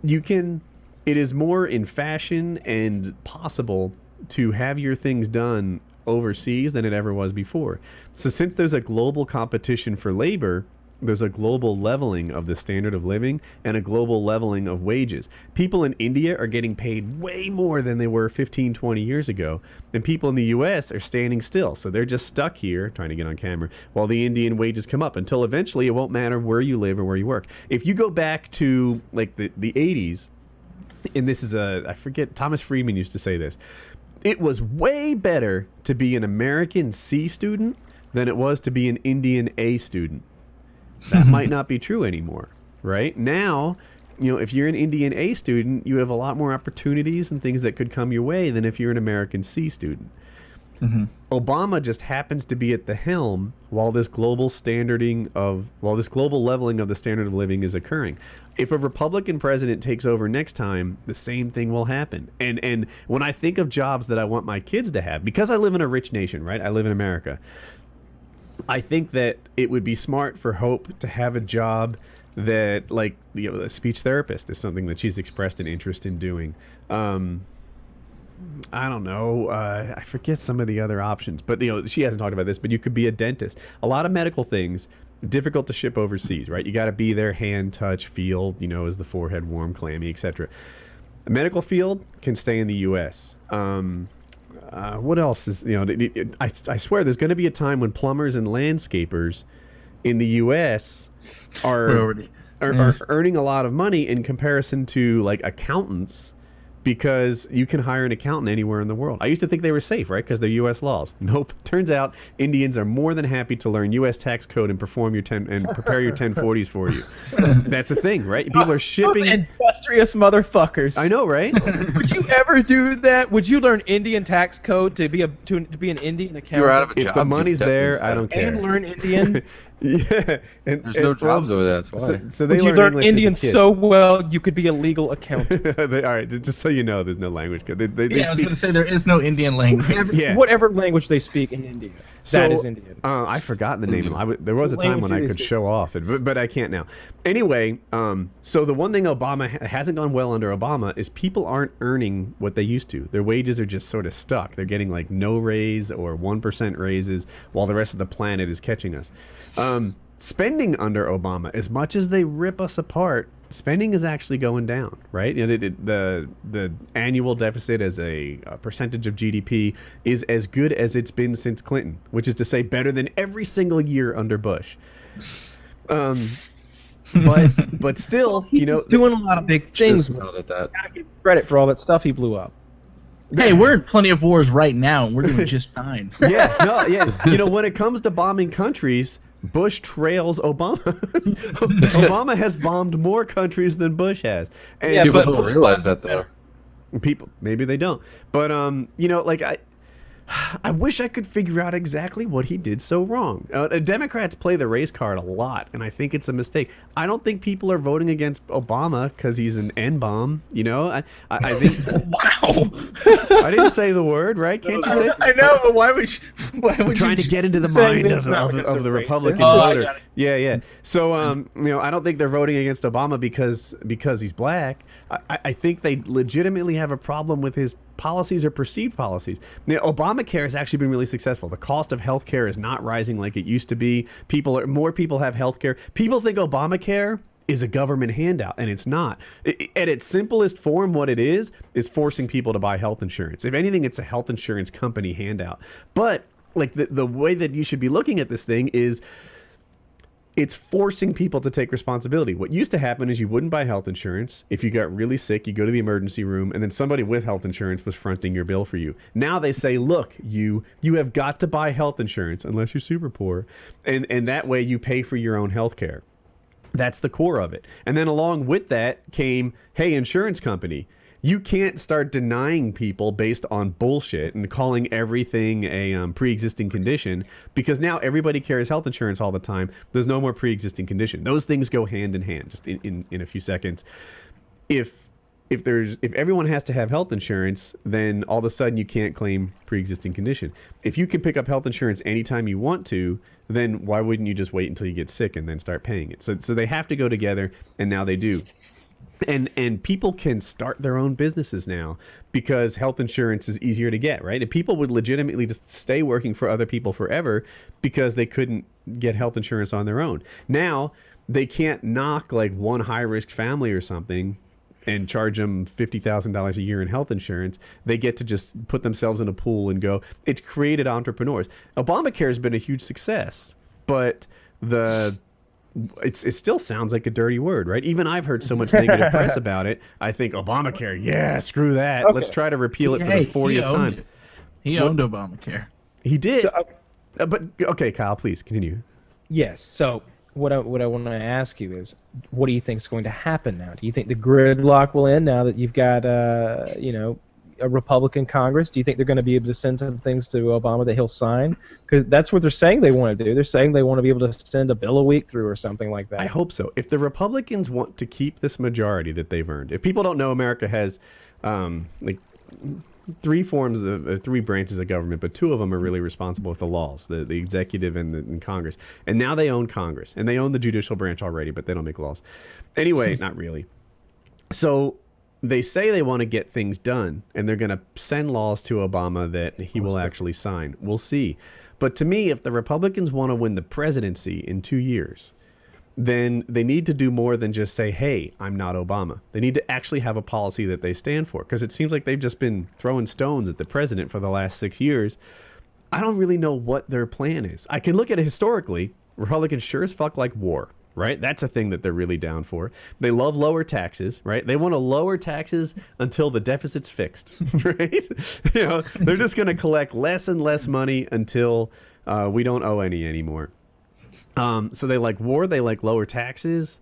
It is more in fashion and possible to have your things done overseas than it ever was before. So since there's a global competition for labor, there's a global leveling of the standard of living and a global leveling of wages. People in India are getting paid way more than they were 15, 20 years ago. And people in the U.S. are standing still. So they're just stuck here, trying to get on camera, while the Indian wages come up, until eventually it won't matter where you live or where you work. If you go back to like the 80s, and this is I forget, Thomas Friedman used to say this, it was way better to be an American C student than it was to be an Indian A student. That might not be true anymore, right? Now, if you're an Indian A student, you have a lot more opportunities and things that could come your way than if you're an American C student. Mm-hmm. Obama just happens to be at the helm while this global leveling of the standard of living is occurring. If a Republican president takes over next time, the same thing will happen. And when I think of jobs that I want my kids to have, because I live in a rich nation, right? I live in America. I think that it would be smart for Hope to have a job that, like, a speech therapist is something that she's expressed an interest in doing. I don't know. I forget some of the other options, but she hasn't talked about this. But you could be a dentist. A lot of medical things difficult to ship overseas, right? You got to be there, hand, touch, feel. Is the forehead warm, clammy, etc. The medical field can stay in the U.S. What else is, I swear there's going to be a time when plumbers and landscapers in the U.S. are earning a lot of money in comparison to like accountants, because you can hire an accountant anywhere in the world. I used to think they were safe, right? Because they're U.S. laws. Nope. Turns out Indians are more than happy to learn U.S. tax code and prepare your 1040s for you. That's a thing, right? People are shipping. Industrious motherfuckers. I know, right? Would you ever do that? Would you learn Indian tax code to be an Indian accountant? You're out of a job. If the money's there, I don't care. And learn Indian. Yeah, there's no jobs over there. That's why. So they you learn Indian so well you could be a legal accountant. All right, just so you know, there's no language. They I was going to say there is no Indian language. Whatever language they speak in India, that is Indian. I've forgotten the name. There was a time when I could show off it, but I can't now. Anyway, so the one thing Obama hasn't gone well under Obama is people aren't earning what they used to. Their wages are just sort of stuck. They're getting like no raise or 1% raises, while the rest of the planet is catching us. Spending under Obama, as much as they rip us apart, spending is actually going down, right? The annual deficit as a percentage of GDP is as good as it's been since Clinton, which is to say better than every single year under Bush. But still, he's doing a lot of big things. Gotta give credit for all that stuff he blew up. Hey, we're in plenty of wars right now, and we're doing just fine. When it comes to bombing countries, Bush trails Obama. Obama has bombed more countries than Bush has. And people don't realize that, though. People, maybe they don't. But, I wish I could figure out exactly what he did so wrong. Democrats play the race card a lot, and I think it's a mistake. I don't think people are voting against Obama because he's an N-bomb. I think. Wow. I didn't say the word, right? Can't you say? I know, but why would you? Trying to get into the mind of the Republican voter. Yeah. So, I don't think they're voting against Obama because he's black. I think they legitimately have a problem with his policies or perceived policies. Obamacare has actually been really successful. The cost of healthcare is not rising like it used to be. More people have healthcare. People think Obamacare is a government handout, and it's not. At its simplest form, what it is forcing people to buy health insurance. If anything, it's a health insurance company handout. But like the way that you should be looking at this thing is, it's forcing people to take responsibility. What used to happen is you wouldn't buy health insurance. If you got really sick, you go to the emergency room, and then somebody with health insurance was fronting your bill for you. Now they say, look, you have got to buy health insurance unless you're super poor, and that way you pay for your own health care. That's the core of it. And then along with that came, hey, insurance company, you can't start denying people based on bullshit and calling everything a pre-existing condition, because now everybody carries health insurance all the time. There's no more pre-existing condition. Those things go hand in hand. Just in a few seconds, if everyone has to have health insurance, then all of a sudden you can't claim pre-existing condition. If you can pick up health insurance anytime you want to, then why wouldn't you just wait until you get sick and then start paying it? So they have to go together, and now they do. And people can start their own businesses now because health insurance is easier to get, right? And people would legitimately just stay working for other people forever because they couldn't get health insurance on their own. Now they can't knock like one high-risk family or something and charge them $50,000 a year in health insurance. They get to just put themselves in a pool and go. It's created entrepreneurs. Obamacare has been a huge success, but it still sounds like a dirty word, right? Even I've heard so much negative press about it. I think Obamacare, yeah, screw that. Okay. Let's try to repeal it for the 40th time. He owned Obamacare. He did. So, but okay, Kyle, please continue. Yes. So what I want to ask you is, what do you think is going to happen now? Do you think the gridlock will end now that you've got a Republican Congress? Do you think they're going to be able to send some things to Obama that he'll sign? Because that's what they're saying they want to do. They're saying they want to be able to send a bill a week through or something like that. I hope so. If the Republicans want to keep this majority that they've earned, if people don't know, America has like three branches of government, but two of them are really responsible with the laws, the executive and Congress. And now they own Congress, and they own the judicial branch already, but they don't make laws. Anyway, not really. So they say they want to get things done, and they're going to send laws to Obama that he will actually sign. We'll see. But to me, if the Republicans want to win the presidency in 2 years, then they need to do more than just say, hey, I'm not Obama. They need to actually have a policy that they stand for, because it seems like they've just been throwing stones at the president for the last 6 years. I don't really know what their plan is. I can look at it historically. Republicans sure as fuck like war. Right? That's a thing that they're really down for. They love lower taxes, right? They want to lower taxes until the deficit's fixed, right? They're just going to collect less and less money until we don't owe any anymore. So they like war. They like lower taxes.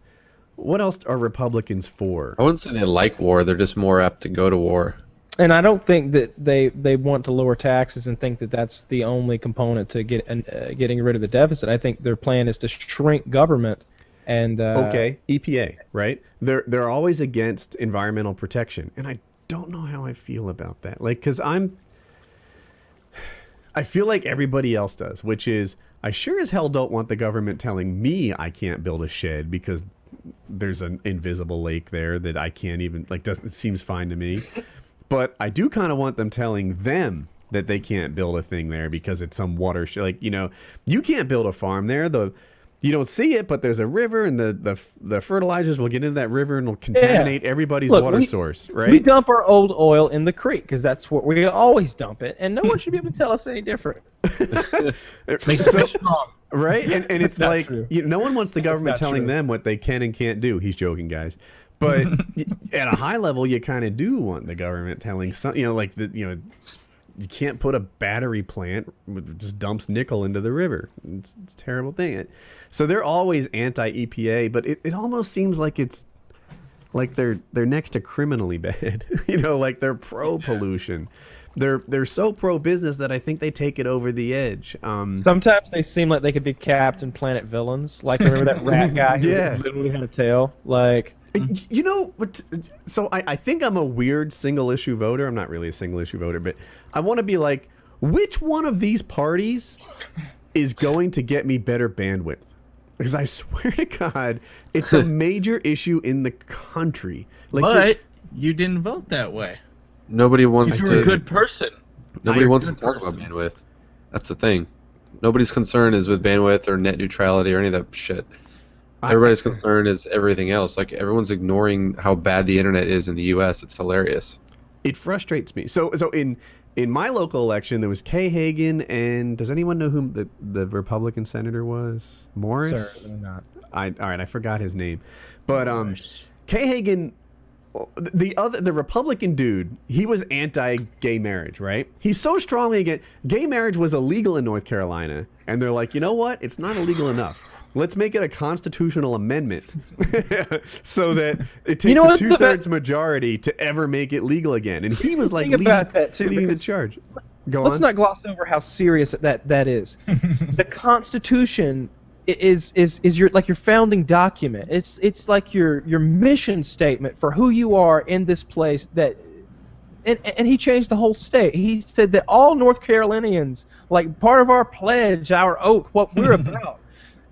What else are Republicans for? I wouldn't say they like war. They're just more apt to go to war. And I don't think that they want to lower taxes and think that that's the only component to getting rid of the deficit. I think their plan is to shrink government. And okay, EPA, right? They're always against environmental protection, and I don't know how I feel about that. Like, because I feel like everybody else does, which is I sure as hell don't want the government telling me I can't build a shed because there's an invisible lake there that I can't even it seems fine to me. But I do kind of want them telling them that they can't build a thing there because it's some watershed. Like, you can't build a farm there. You don't see it, but there's a river, and the fertilizers will get into that river and will contaminate everybody's water source, right? We dump our old oil in the creek because that's what we always dump it, and no one should be able to tell us any different. Makes us strong. Right? And it's like, no one wants the government telling them what they can and can't do. He's joking, guys. But at a high level, you kind of do want the government telling some, you can't put a battery plant that just dumps nickel into the river. It's a terrible thing. So they're always anti-EPA, but it almost seems like it's like they're next to criminally bad. Like they're pro-pollution. They're so pro-business that I think they take it over the edge. Sometimes they seem like they could be Captain Planet villains. Like, remember that rat guy who literally had a tail? Like... So I think I'm a weird single-issue voter. I'm not really a single-issue voter, but I want to be like, which one of these parties is going to get me better bandwidth? Because I swear to God, it's a major issue in the country. But you didn't vote that way. Nobody wants to... You're a good person. Nobody wants to talk about bandwidth. That's the thing. Nobody's concern is with bandwidth or net neutrality or any of that shit. Everybody's concern is everything else. Like, everyone's ignoring how bad the internet is in the U.S. It's hilarious. It frustrates me. So in my local election, there was Kay Hagan, and does anyone know who the Republican senator was? Morris? Certainly not. All right, I forgot his name. But Kay Hagan, the Republican dude, he was anti-gay marriage, right? He's so strongly against gay marriage was illegal in North Carolina, and they're like, you know what? It's not illegal enough. let's make it a constitutional amendment so that it takes a 2/3 majority to ever make it legal again. And he was like leading the charge. Let's not gloss over how serious that is. The Constitution is your founding document. It's like your mission statement for who you are in this place. And he changed the whole state. He said that all North Carolinians, like part of our pledge, our oath, what we're about,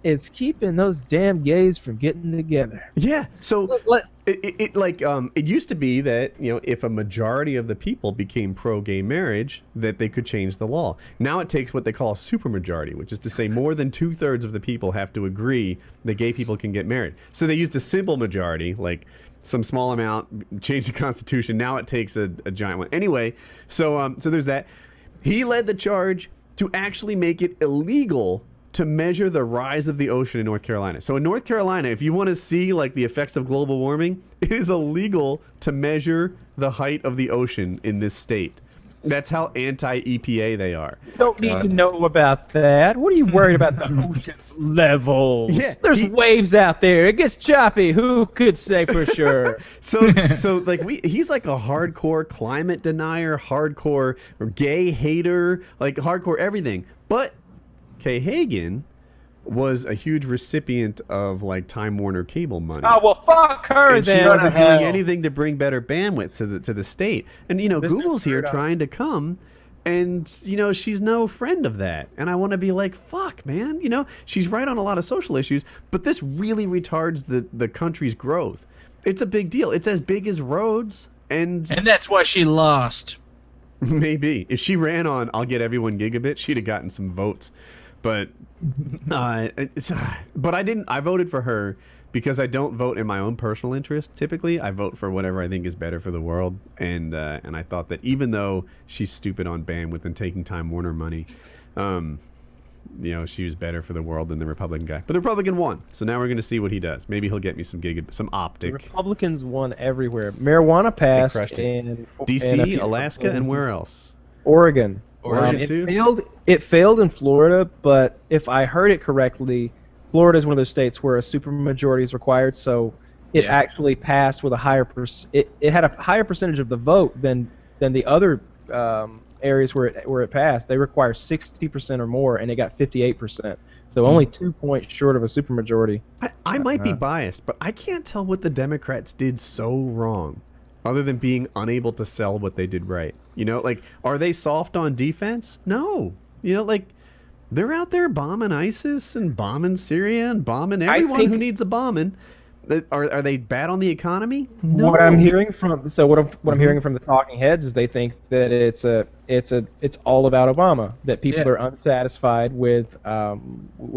is keeping those damn gays from getting together. Yeah. So it used to be that if a majority of the people became pro-gay marriage, that they could change the law. Now it takes what they call a supermajority, which is to say more than 2/3 of the people have to agree that gay people can get married. So they used a simple majority, like some small amount, change the Constitution. Now it takes a giant one. Anyway, so there's that. He led the charge to actually make it illegal to measure the rise of the ocean in North Carolina. So in North Carolina, if you want to see like the effects of global warming, it is illegal to measure the height of the ocean in this state. That's how anti-EPA they are. You don't need to know about that. What are you worried about the ocean's levels? Yeah, There's waves out there. It gets choppy. Who could say for sure? So like he's like a hardcore climate denier, hardcore gay hater, like hardcore everything. But Kay Hagan was a huge recipient of like Time Warner cable money. Oh well, fuck her and then. She wasn't doing anything to bring better bandwidth to the state. And Google's here trying to come, and she's no friend of that. And I want to be like, fuck, man. She's right on a lot of social issues, but this really retards the country's growth. It's a big deal. It's as big as roads, and that's why she lost. Maybe if she ran on "I'll get everyone gigabit," she'd have gotten some votes. But but I didn't. I voted for her because I don't vote in my own personal interest. Typically, I vote for whatever I think is better for the world. And I thought that even though she's stupid on bandwidth and taking Time Warner money, she was better for the world than the Republican guy. But the Republican won, so now we're going to see what he does. Maybe he'll get me some optic. The Republicans won everywhere. Marijuana passed in D.C., Alaska, and where else? Oregon. Too? It failed in Florida, but if I heard it correctly, Florida is one of those states where a supermajority is required, so it actually passed with a higher it had a higher percentage of the vote than the other areas where it passed. They require 60% or more, and it got 58%. So only 2 points short of a supermajority. I might be biased, but I can't tell what the Democrats did so wrong, other than being unable to sell what they did right. Are they soft on defense? No. They're out there bombing ISIS and bombing Syria and bombing everyone who needs a bombing. Are they bad on the economy? No. What I'm hearing from I'm hearing from the talking heads is they think that it's all about Obama, that people are unsatisfied with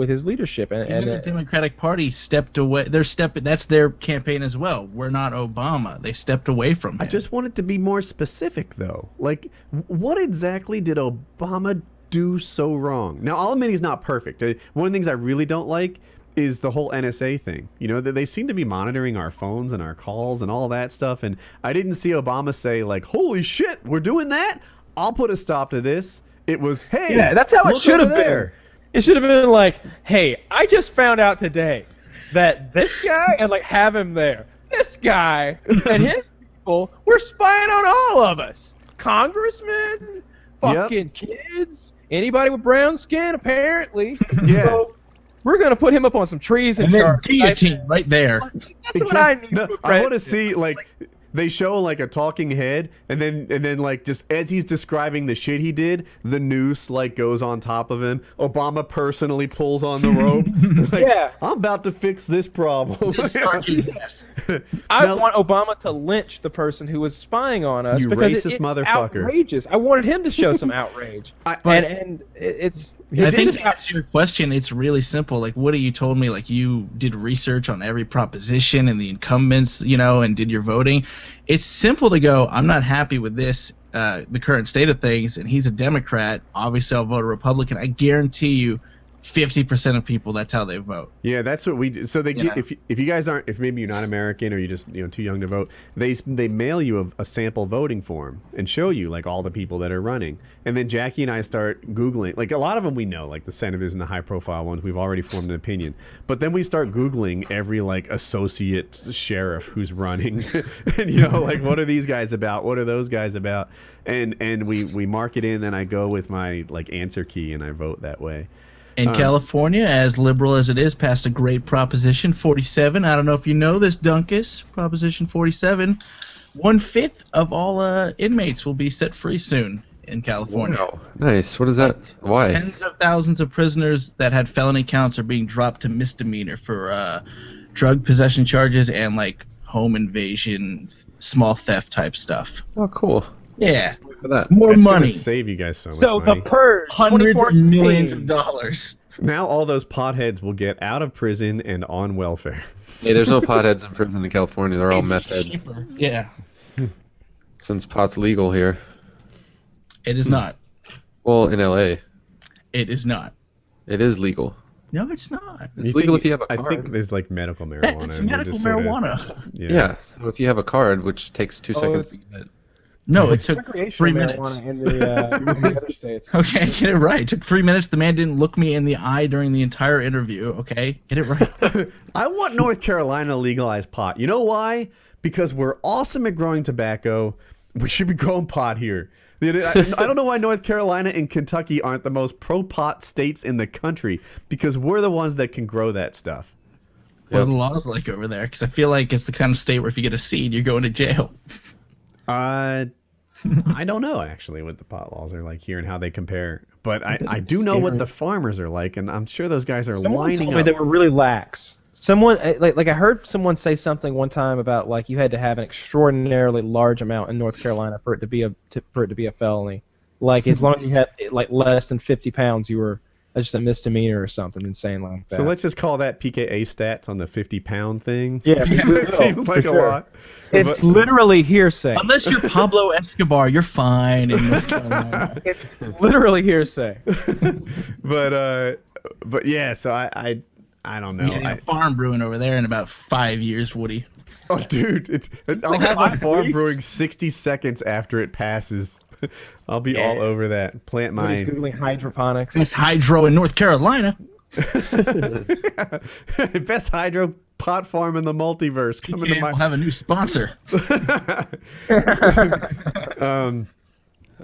his leadership, and the Democratic Party stepped away. That's their campaign as well. We're not Obama. They stepped away from him. I just want it to be more specific though. Like, what exactly did Obama do so wrong? Now, I'll admit he's not perfect. One of the things I really don't like is the whole NSA thing. That they seem to be monitoring our phones and our calls and all that stuff. And I didn't see Obama say like, "Holy shit, we're doing that. I'll put a stop to this." It was, "Hey, yeah, that's how it should have been. It should have been like, "Hey, I just found out today that this guy," and like have him there. This guy and his people were spying on all of us. Congressmen, fucking kids, anybody with brown skin, apparently. Yeah. So, we're going to put him up on some trees and guillotine right there. That's what I need. No, I want to see they show like a talking head, and then like just as he's describing the shit he did, the noose like goes on top of him. Obama personally pulls on the rope. I'm about to fix this problem. I want Obama to lynch the person who was spying on us because racist it's motherfucker. Outrageous. I wanted him to show some outrage. I think to answer your question, it's really simple. Like, Woody, you told me like you did research on every proposition and the incumbents, and did your voting. It's simple to go, I'm not happy with this, the current state of things, and he's a Democrat. Obviously, I'll vote a Republican. I guarantee you 50% of people, that's how they vote. Yeah, that's what we do. So they get, if you guys aren't, if maybe you're not American or you just too young to vote, they mail you a sample voting form and show you like all the people that are running, and then Jackie and I start Googling. Like a lot of them we know, like the senators and the high profile ones, we've already formed an opinion. But then we start Googling every like associate sheriff who's running, and like what are these guys about? What are those guys about? And we mark it in, and I go with my like answer key and I vote that way. And California, as liberal as it is, passed a great Proposition 47. I don't know if you know this, Dunkus. Proposition 47. 1/5 of all inmates will be set free soon in California. Wow. Nice. What is that? Why? Tens of thousands of prisoners that had felony counts are being dropped to misdemeanor for drug possession charges and like home invasion, small theft type stuff. Oh, cool. Yeah. For that. More That's money. gonna save you guys so much So money. the purge, Hundreds of 2014. millions of dollars. Now all those potheads will get out of prison and on welfare. Hey, there's no potheads in prison in California. They're all meth heads. Cheaper. Yeah. Since pot's legal here. It is not. Well, in LA, It is not. it is legal. No, it's not. It's legal if you have a I card. think there's like medical marijuana. It's and we're medical just sorta- marijuana. Yeah. So if you have a card, which takes 2 seconds to get it. No, it took Recreational 3 minutes. marijuana in the other states. Okay, get it right. It took 3 minutes. The man didn't look me in the eye during the entire interview. Okay, get it right. I want North Carolina to legalize pot. You know why? Because we're awesome at growing tobacco. We should be growing pot here. I don't know why North Carolina and Kentucky aren't the most pro-pot states in the country, because we're the ones that can grow that stuff. What are the laws like over there? Because I feel like it's the kind of state where if you get a seed, you're going to jail. I don't know actually what the pot laws are like here and how they compare, but I do know what the farmers are like, and I'm sure those guys are Someone lining told me up. they were really lax. Someone like I heard someone say something one time about like you had to have an extraordinarily large amount in North Carolina for it to be a felony. Like as long as you had like less than 50 pounds, you were just a misdemeanor or something insane like that. So let's just call that PKA stats on the 50-pound thing. Yeah, That seems like a lot. It's But- literally hearsay. Unless you're Pablo Escobar, you're fine in North Carolina. It's literally hearsay. but yeah, so I don't know. You're getting a farm brewing over there in about 5 years, Woody. Oh, dude, I'll have a farm brewing 60 seconds after it passes. I'll be all over that. Plant He's my googling hydroponics. Best hydro in North Carolina. best hydro pot farm in the multiverse. Coming to We'll my have a new sponsor.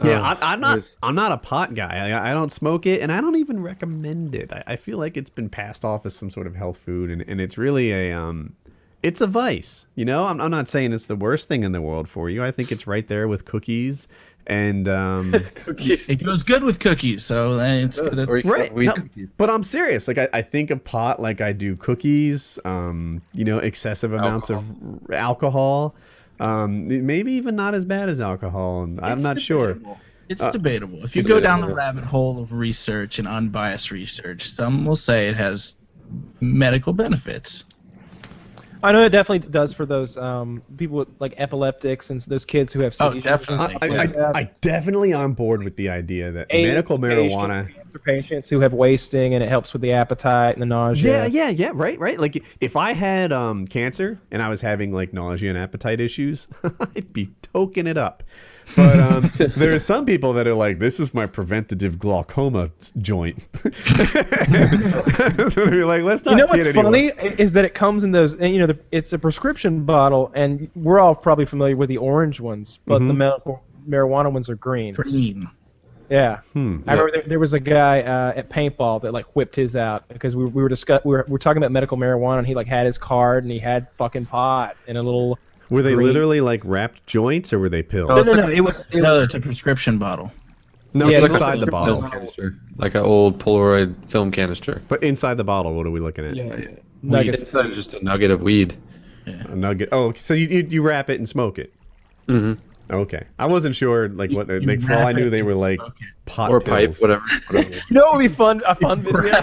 Yeah, I'm not a pot guy. I don't smoke it, and I don't even recommend it. I feel like it's been passed off as some sort of health food, and it's really it's a vice. I'm not saying it's the worst thing in the world for you. I think it's right there with cookies and It goes good with cookies, so it's good. Or you can right. have weed No, cookies. but I'm serious. Like I think of pot like I do cookies. Excessive amounts of alcohol. Maybe even not as bad as alcohol. I'm not sure. It's debatable. If you go down the rabbit hole of research and unbiased research, some will say it has medical benefits. I know it definitely does for those people with like epileptics and those kids who have Oh, seizures. definitely. I definitely on board with the idea that AIDS medical marijuana. For patients who have wasting and it helps with the appetite and the nausea. Yeah, right. Like if I had cancer and I was having like nausea and appetite issues, I'd be toking it up. But there are some people that are like, this is my preventative glaucoma joint. So they're like, let's not You know kid what's anyone. funny is that it comes in those, and it's a prescription bottle, and we're all probably familiar with the orange ones, but the medical marijuana ones are green. Green. Yeah. I remember there was a guy at paintball that like whipped his out because we were talking about medical marijuana, and he like had his card and he had fucking pot in a little. Were they green- literally like wrapped joints or were they pills? No. It was. No, it's a prescription bottle. No, Yeah, it's it's inside the like bottle. Film canister. Like an old Polaroid film canister. But inside the bottle, what are we looking at? Nuggets. Inside is just a nugget of weed. A nugget. Oh, so you wrap it and smoke it. Mm-hmm. Okay, I wasn't sure like what. Like for all I wrap knew, it they and were like smoke it. pot Or pills. pipe, whatever. You know what would be fun? A fun video,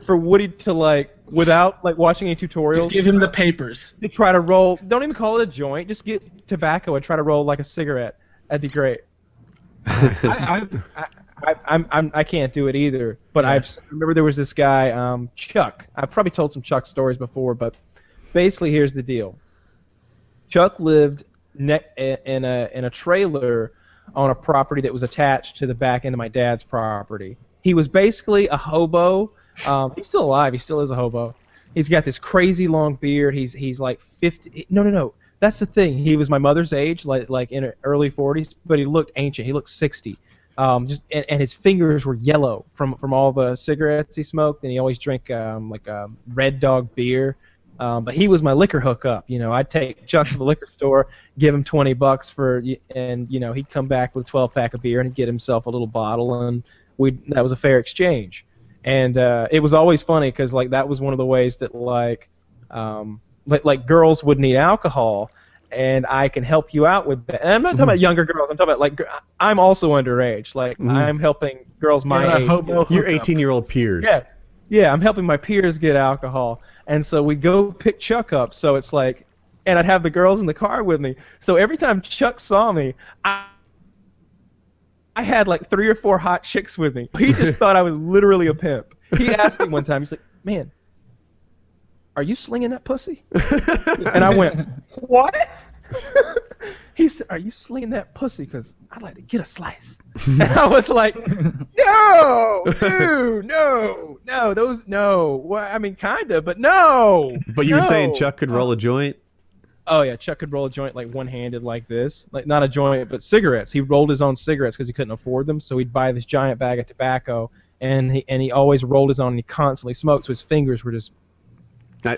for Woody to like without like watching any tutorials. Just give him the papers. To try to roll. Don't even call it a joint. Just get tobacco and try to roll like a cigarette. That'd be great. I I can't do it either. But I remember there was this guy, Chuck. I've probably told some Chuck stories before, but basically here's the deal. Chuck lived in a trailer on a property that was attached to the back end of my dad's property. He was basically a hobo. He's still alive. He still is a hobo. He's got this crazy long beard. He's like 50. No. That's the thing. He was my mother's age, like in her early 40s, but he looked ancient. He looked 60. And his fingers were yellow from all the cigarettes he smoked, and he always drank like a Red Dog beer. But he was my liquor hookup. I'd take Chuck to the liquor store, give him $20 and he'd come back with a 12-pack of beer and he'd get himself a little bottle, and that was a fair exchange. And it was always funny because like that was one of the ways that like girls would need alcohol, and I can help you out with that. And I'm not talking about younger girls. I'm talking about I'm also underage. Like I'm helping girls my age. Your 18-year-old peers. Yeah, I'm helping my peers get alcohol. And so we go pick Chuck up. So it's like, and I'd have the girls in the car with me. So every time Chuck saw me, I had like 3 or 4 hot chicks with me. He just thought I was literally a pimp. He asked me one time, he's like, man, are you slinging that pussy? And I went, what? He said, are you slinging that pussy? Because I'd like to get a slice. And I was like, no, dude, no, well, I mean, kind of, but no. But you were saying Chuck could roll a joint? Oh, yeah, Chuck could roll a joint like one-handed like this. Like, not a joint, but cigarettes. He rolled his own cigarettes because he couldn't afford them, so he'd buy this giant bag of tobacco, and he always rolled his own, and he constantly smoked, so his fingers were just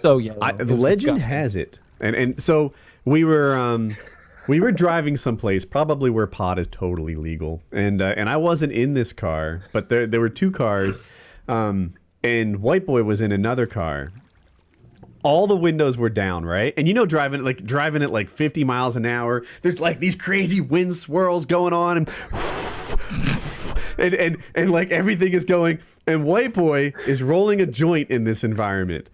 so yellow. The legend has it, and so we were driving someplace, probably where pot is totally legal, and I wasn't in this car, but there were 2 cars, and White Boy was in another car. All the windows were down, right? And driving at like 50 miles an hour, there's like these crazy wind swirls going on, and like everything is going, and White Boy is rolling a joint in this environment.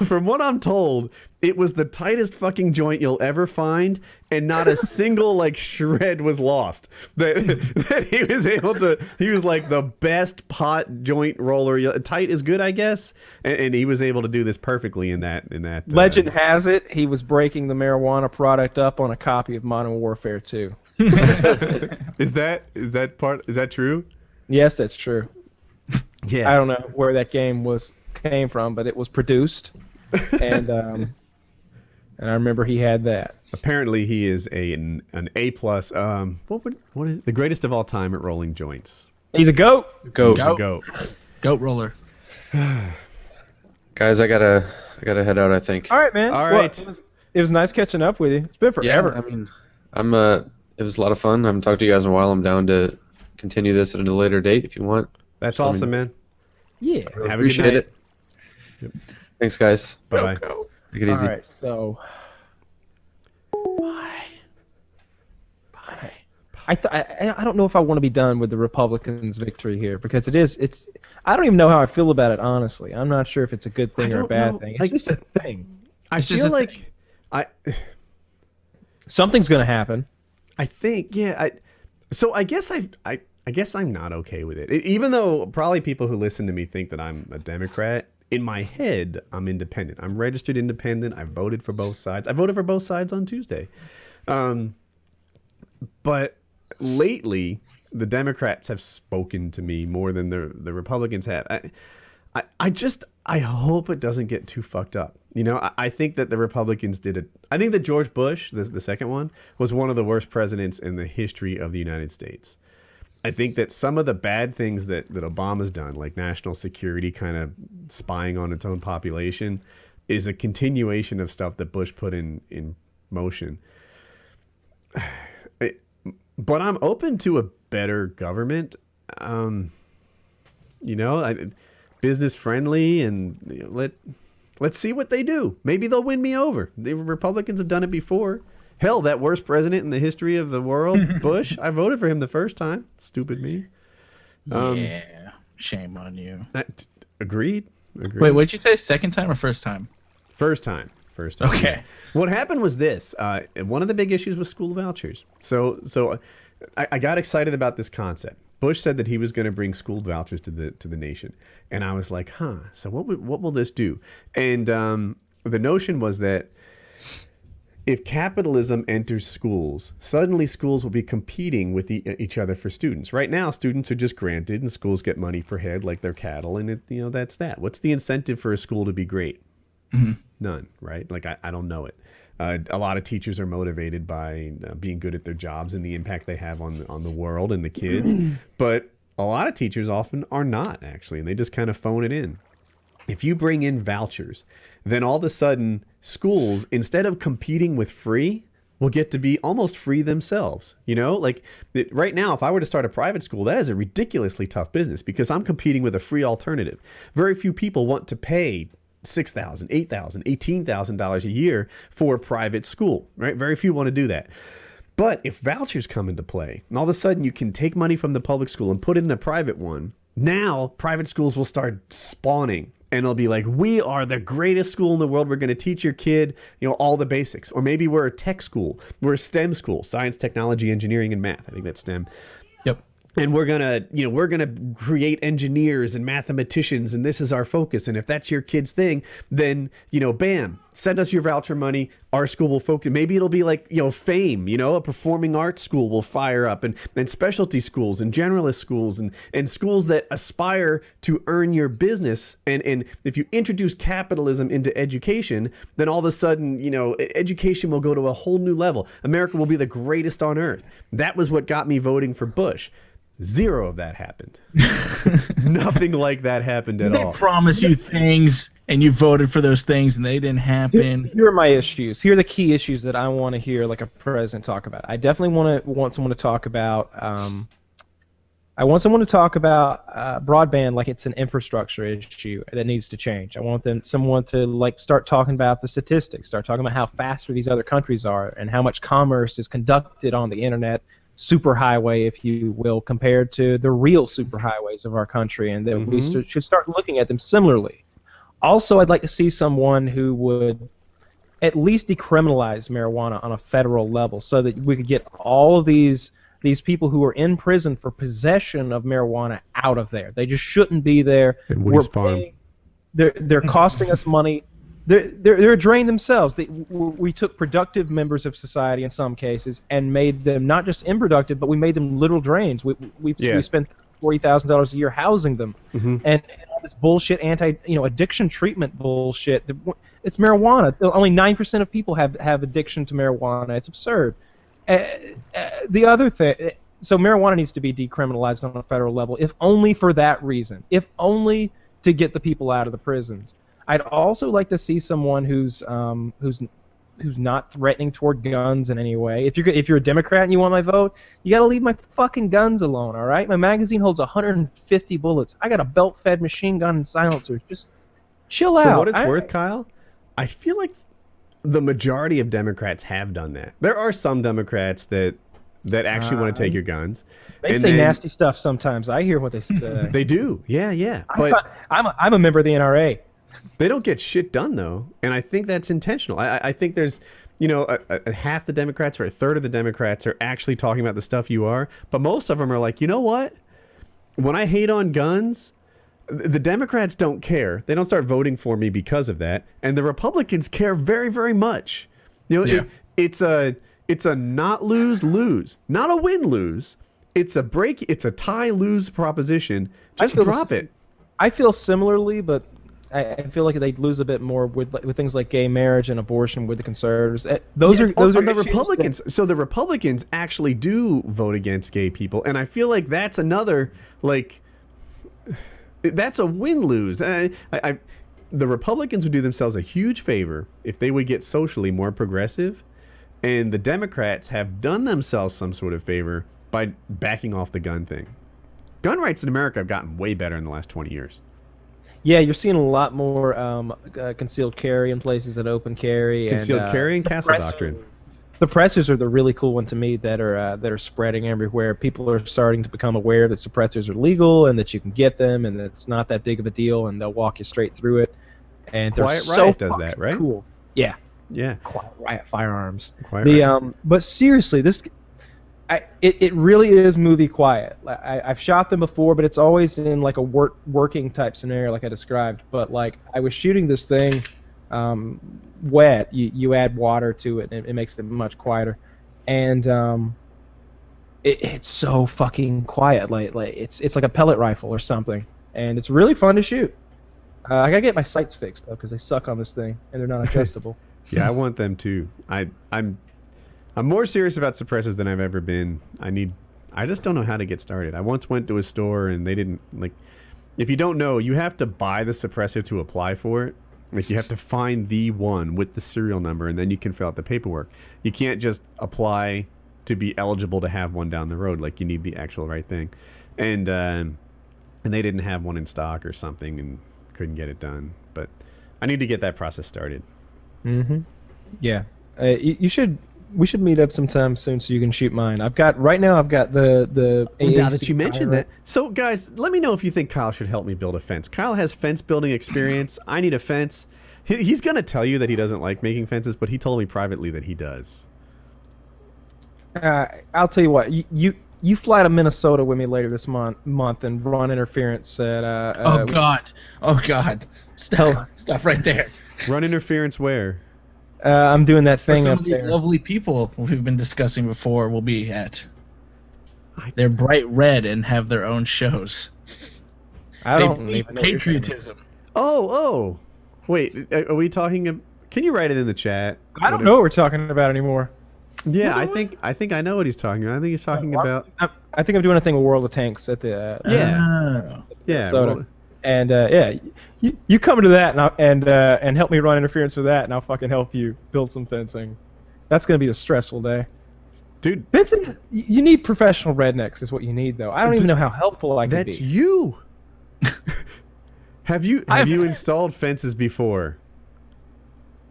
From what I'm told, it was the tightest fucking joint you'll ever find, and not a single like shred was lost. That he was able to. He was like the best pot joint roller. Tight is good, I guess, and he was able to do this perfectly in that. Legend has it he was breaking the marijuana product up on a copy of Modern Warfare 2. Is that true? Yes, that's true. Yeah. I don't know where that game came from, but it was produced, and I remember he had that. Apparently, he is an A+. What is the greatest of all time at rolling joints? He's a goat. Goat roller. Guys, I gotta head out, I think. All right, man. All right. Well, it was nice catching up with you. It's been forever. Yeah, I mean, it was a lot of fun. I haven't talked to you guys in a while. I'm down to continue this at a later date if you want. That's awesome, man. Yeah. Have a good night. It. Yep. Thanks, guys. Bye-bye. Take it easy. All right, so bye. I don't know if I want to be done with the Republicans' victory here, because it's. I don't even know how I feel about it, honestly. I'm not sure if it's a good thing or a bad thing. It's just a thing. I feel like something's going to happen. I think, yeah. So I guess I guess I'm not okay with it. Even though probably people who listen to me think that I'm a Democrat. In my head, I'm independent. I'm registered independent. I voted for both sides. I voted for both sides on Tuesday. But lately, the Democrats have spoken to me more than the Republicans have. I hope it doesn't get too fucked up. I think that the Republicans did it. I think that George Bush, the second one, was one of the worst presidents in the history of the United States. I think that some of the bad things that Obama's done, like national security kind of spying on its own population, is a continuation of stuff that Bush put in motion. But I'm open to a better government, business friendly, and let's see what they do. Maybe they'll win me over. The Republicans have done it before. Hell, that worst president in the history of the world, Bush, I voted for him the first time. Stupid me. Yeah, shame on you. Agreed. Wait, what did you say? Second time or first time? First time. Okay. What happened was this. One of the big issues was school vouchers. So I got excited about this concept. Bush said that he was going to bring school vouchers to the nation, and I was like, huh. So what will this do? And the notion was that if capitalism enters schools, suddenly schools will be competing with each other for students. Right now, students are just granted, and schools get money per head like they're cattle, and that's that. What's the incentive for a school to be great? Mm-hmm. None, right? Like I don't know it. A lot of teachers are motivated by being good at their jobs and the impact they have on the world and the kids, but a lot of teachers often are not actually, and they just kind of phone it in. If you bring in vouchers, then all of a sudden schools, instead of competing with free, will get to be almost free themselves. Like right now, if I were to start a private school, that is a ridiculously tough business because I'm competing with a free alternative. Very few people want to pay $6,000, $8,000, $18,000 a year for a private school, right? Very few want to do that. But if vouchers come into play, and all of a sudden you can take money from the public school and put it in a private one, now private schools will start spawning. And they'll be like, we are the greatest school in the world. We're going to teach your kid, all the basics. Or maybe we're a tech school. We're a STEM school, science, technology, engineering, and math. I think that's STEM. Yep. And we're gonna create engineers and mathematicians, and this is our focus. And if that's your kid's thing, then bam, send us your voucher money. Our school will focus. Maybe it'll be like FAME, a performing arts school will fire up, and specialty schools and generalist schools and schools that aspire to earn your business. And if you introduce capitalism into education, then all of a sudden education will go to a whole new level. America will be the greatest on earth. That was what got me voting for Bush. Zero of that happened. Nothing like that happened at all. They promise you things, and you voted for those things, and they didn't happen. Here are my issues. Here are the key issues that I want to hear, like a president, talk about. I definitely want someone to talk about. I want someone to talk about broadband like it's an infrastructure issue that needs to change. I want someone to start talking about the statistics, start talking about how faster these other countries are, and how much commerce is conducted on the internet. Superhighway, if you will, compared to the real superhighways of our country, and that we should start looking at them similarly. Also, I'd like to see someone who would at least decriminalize marijuana on a federal level so that we could get all of these people who are in prison for possession of marijuana out of there. They just shouldn't be there. And Woody's Farm. They're costing us money. They're a drain themselves. We took productive members of society in some cases and made them not just unproductive, but we made them literal drains. We spent $40,000 a year housing them, and all this bullshit addiction treatment bullshit. It's marijuana. Only 9% of people have addiction to marijuana. It's absurd. The other thing, so marijuana needs to be decriminalized on a federal level, if only for that reason, if only to get the people out of the prisons. I'd also like to see someone who's not threatening toward guns in any way. If you're a Democrat and you want my vote, you got to leave my fucking guns alone, all right? My magazine holds 150 bullets. I got a belt-fed machine gun and silencers. Just chill out. For what it's worth, Kyle, I feel like the majority of Democrats have done that. There are some Democrats that actually want to take your guns. They say nasty stuff sometimes. I hear what they say. They do. Yeah. But I'm a member of the NRA. They don't get shit done, though, and I think that's intentional. I think there's, half the Democrats or a third of the Democrats are actually talking about the stuff you are, but most of them are like, you know what? When I hate on guns, the Democrats don't care. They don't start voting for me because of that, and the Republicans care very, very much. It's a not lose, not a win-lose. It's a tie-lose proposition. Just drop it. I feel similarly, but I feel like they'd lose a bit more with things like gay marriage and abortion with the conservatives. Those are the Republicans. So the Republicans actually do vote against gay people, and I feel like that's another that's a win-lose. The Republicans would do themselves a huge favor if they would get socially more progressive, and the Democrats have done themselves some sort of favor by backing off the gun thing. Gun rights in America have gotten way better in the last 20 years. Yeah, you're seeing a lot more concealed carry in places that open carry. Concealed carry and castle doctrine. Suppressors are the really cool one to me that are spreading everywhere. People are starting to become aware that suppressors are legal and that you can get them and that it's not that big of a deal and they'll walk you straight through it. And Quiet Riot does that, right? Cool. Yeah. Yeah. Quiet Riot firearms. Quiet Riot. But seriously, It really is movie quiet. I've shot them before, but it's always in like a working type scenario, like I described. But like I was shooting this thing wet. You add water to it, and it makes it much quieter. And it's so fucking quiet. Like it's like a pellet rifle or something, and it's really fun to shoot. I gotta get my sights fixed though, because they suck on this thing, and they're not adjustable. Yeah, I want them too. I'm more serious about suppressors than I've ever been. I just don't know how to get started. I once went to a store and they didn't like. If you don't know, you have to buy the suppressor to apply for it. Like you have to find the one with the serial number, and then you can fill out the paperwork. You can't just apply to be eligible to have one down the road. Like you need the actual right thing, and they didn't have one in stock or something, and couldn't get it done. But I need to get that process started. Mm-hmm. Yeah. You should. We should meet up sometime soon so you can shoot mine. I've got the AAC now that you mentioned that. So guys, let me know if you think Kyle should help me build a fence. Kyle has fence building experience. I need a fence. He's going to tell you that he doesn't like making fences, but he told me privately that he does. I'll tell you what. You fly to Minnesota with me later this month and run interference at Oh God. Stop right there. Run interference where? I'm doing that thing Some up of these there. lovely people we've been discussing before will be at. They're bright red and have their own shows. I They don't believe even know what you're talking about. patriotism. Oh. Wait, are we talking? Can you write it in the chat? I don't know what we're talking about anymore. Yeah, I think I know what he's talking about. I think he's talking about. I think I'm doing a thing with World of Tanks at the Yeah. Yeah. Minnesota. well, And yeah, you come to that and help me run interference with that, and I'll fucking help you build some fencing. That's gonna be a stressful day. dude, Fencing, you need professional rednecks, is what you need, though. I don't even know how helpful I could be. that's you. Have you installed fences before?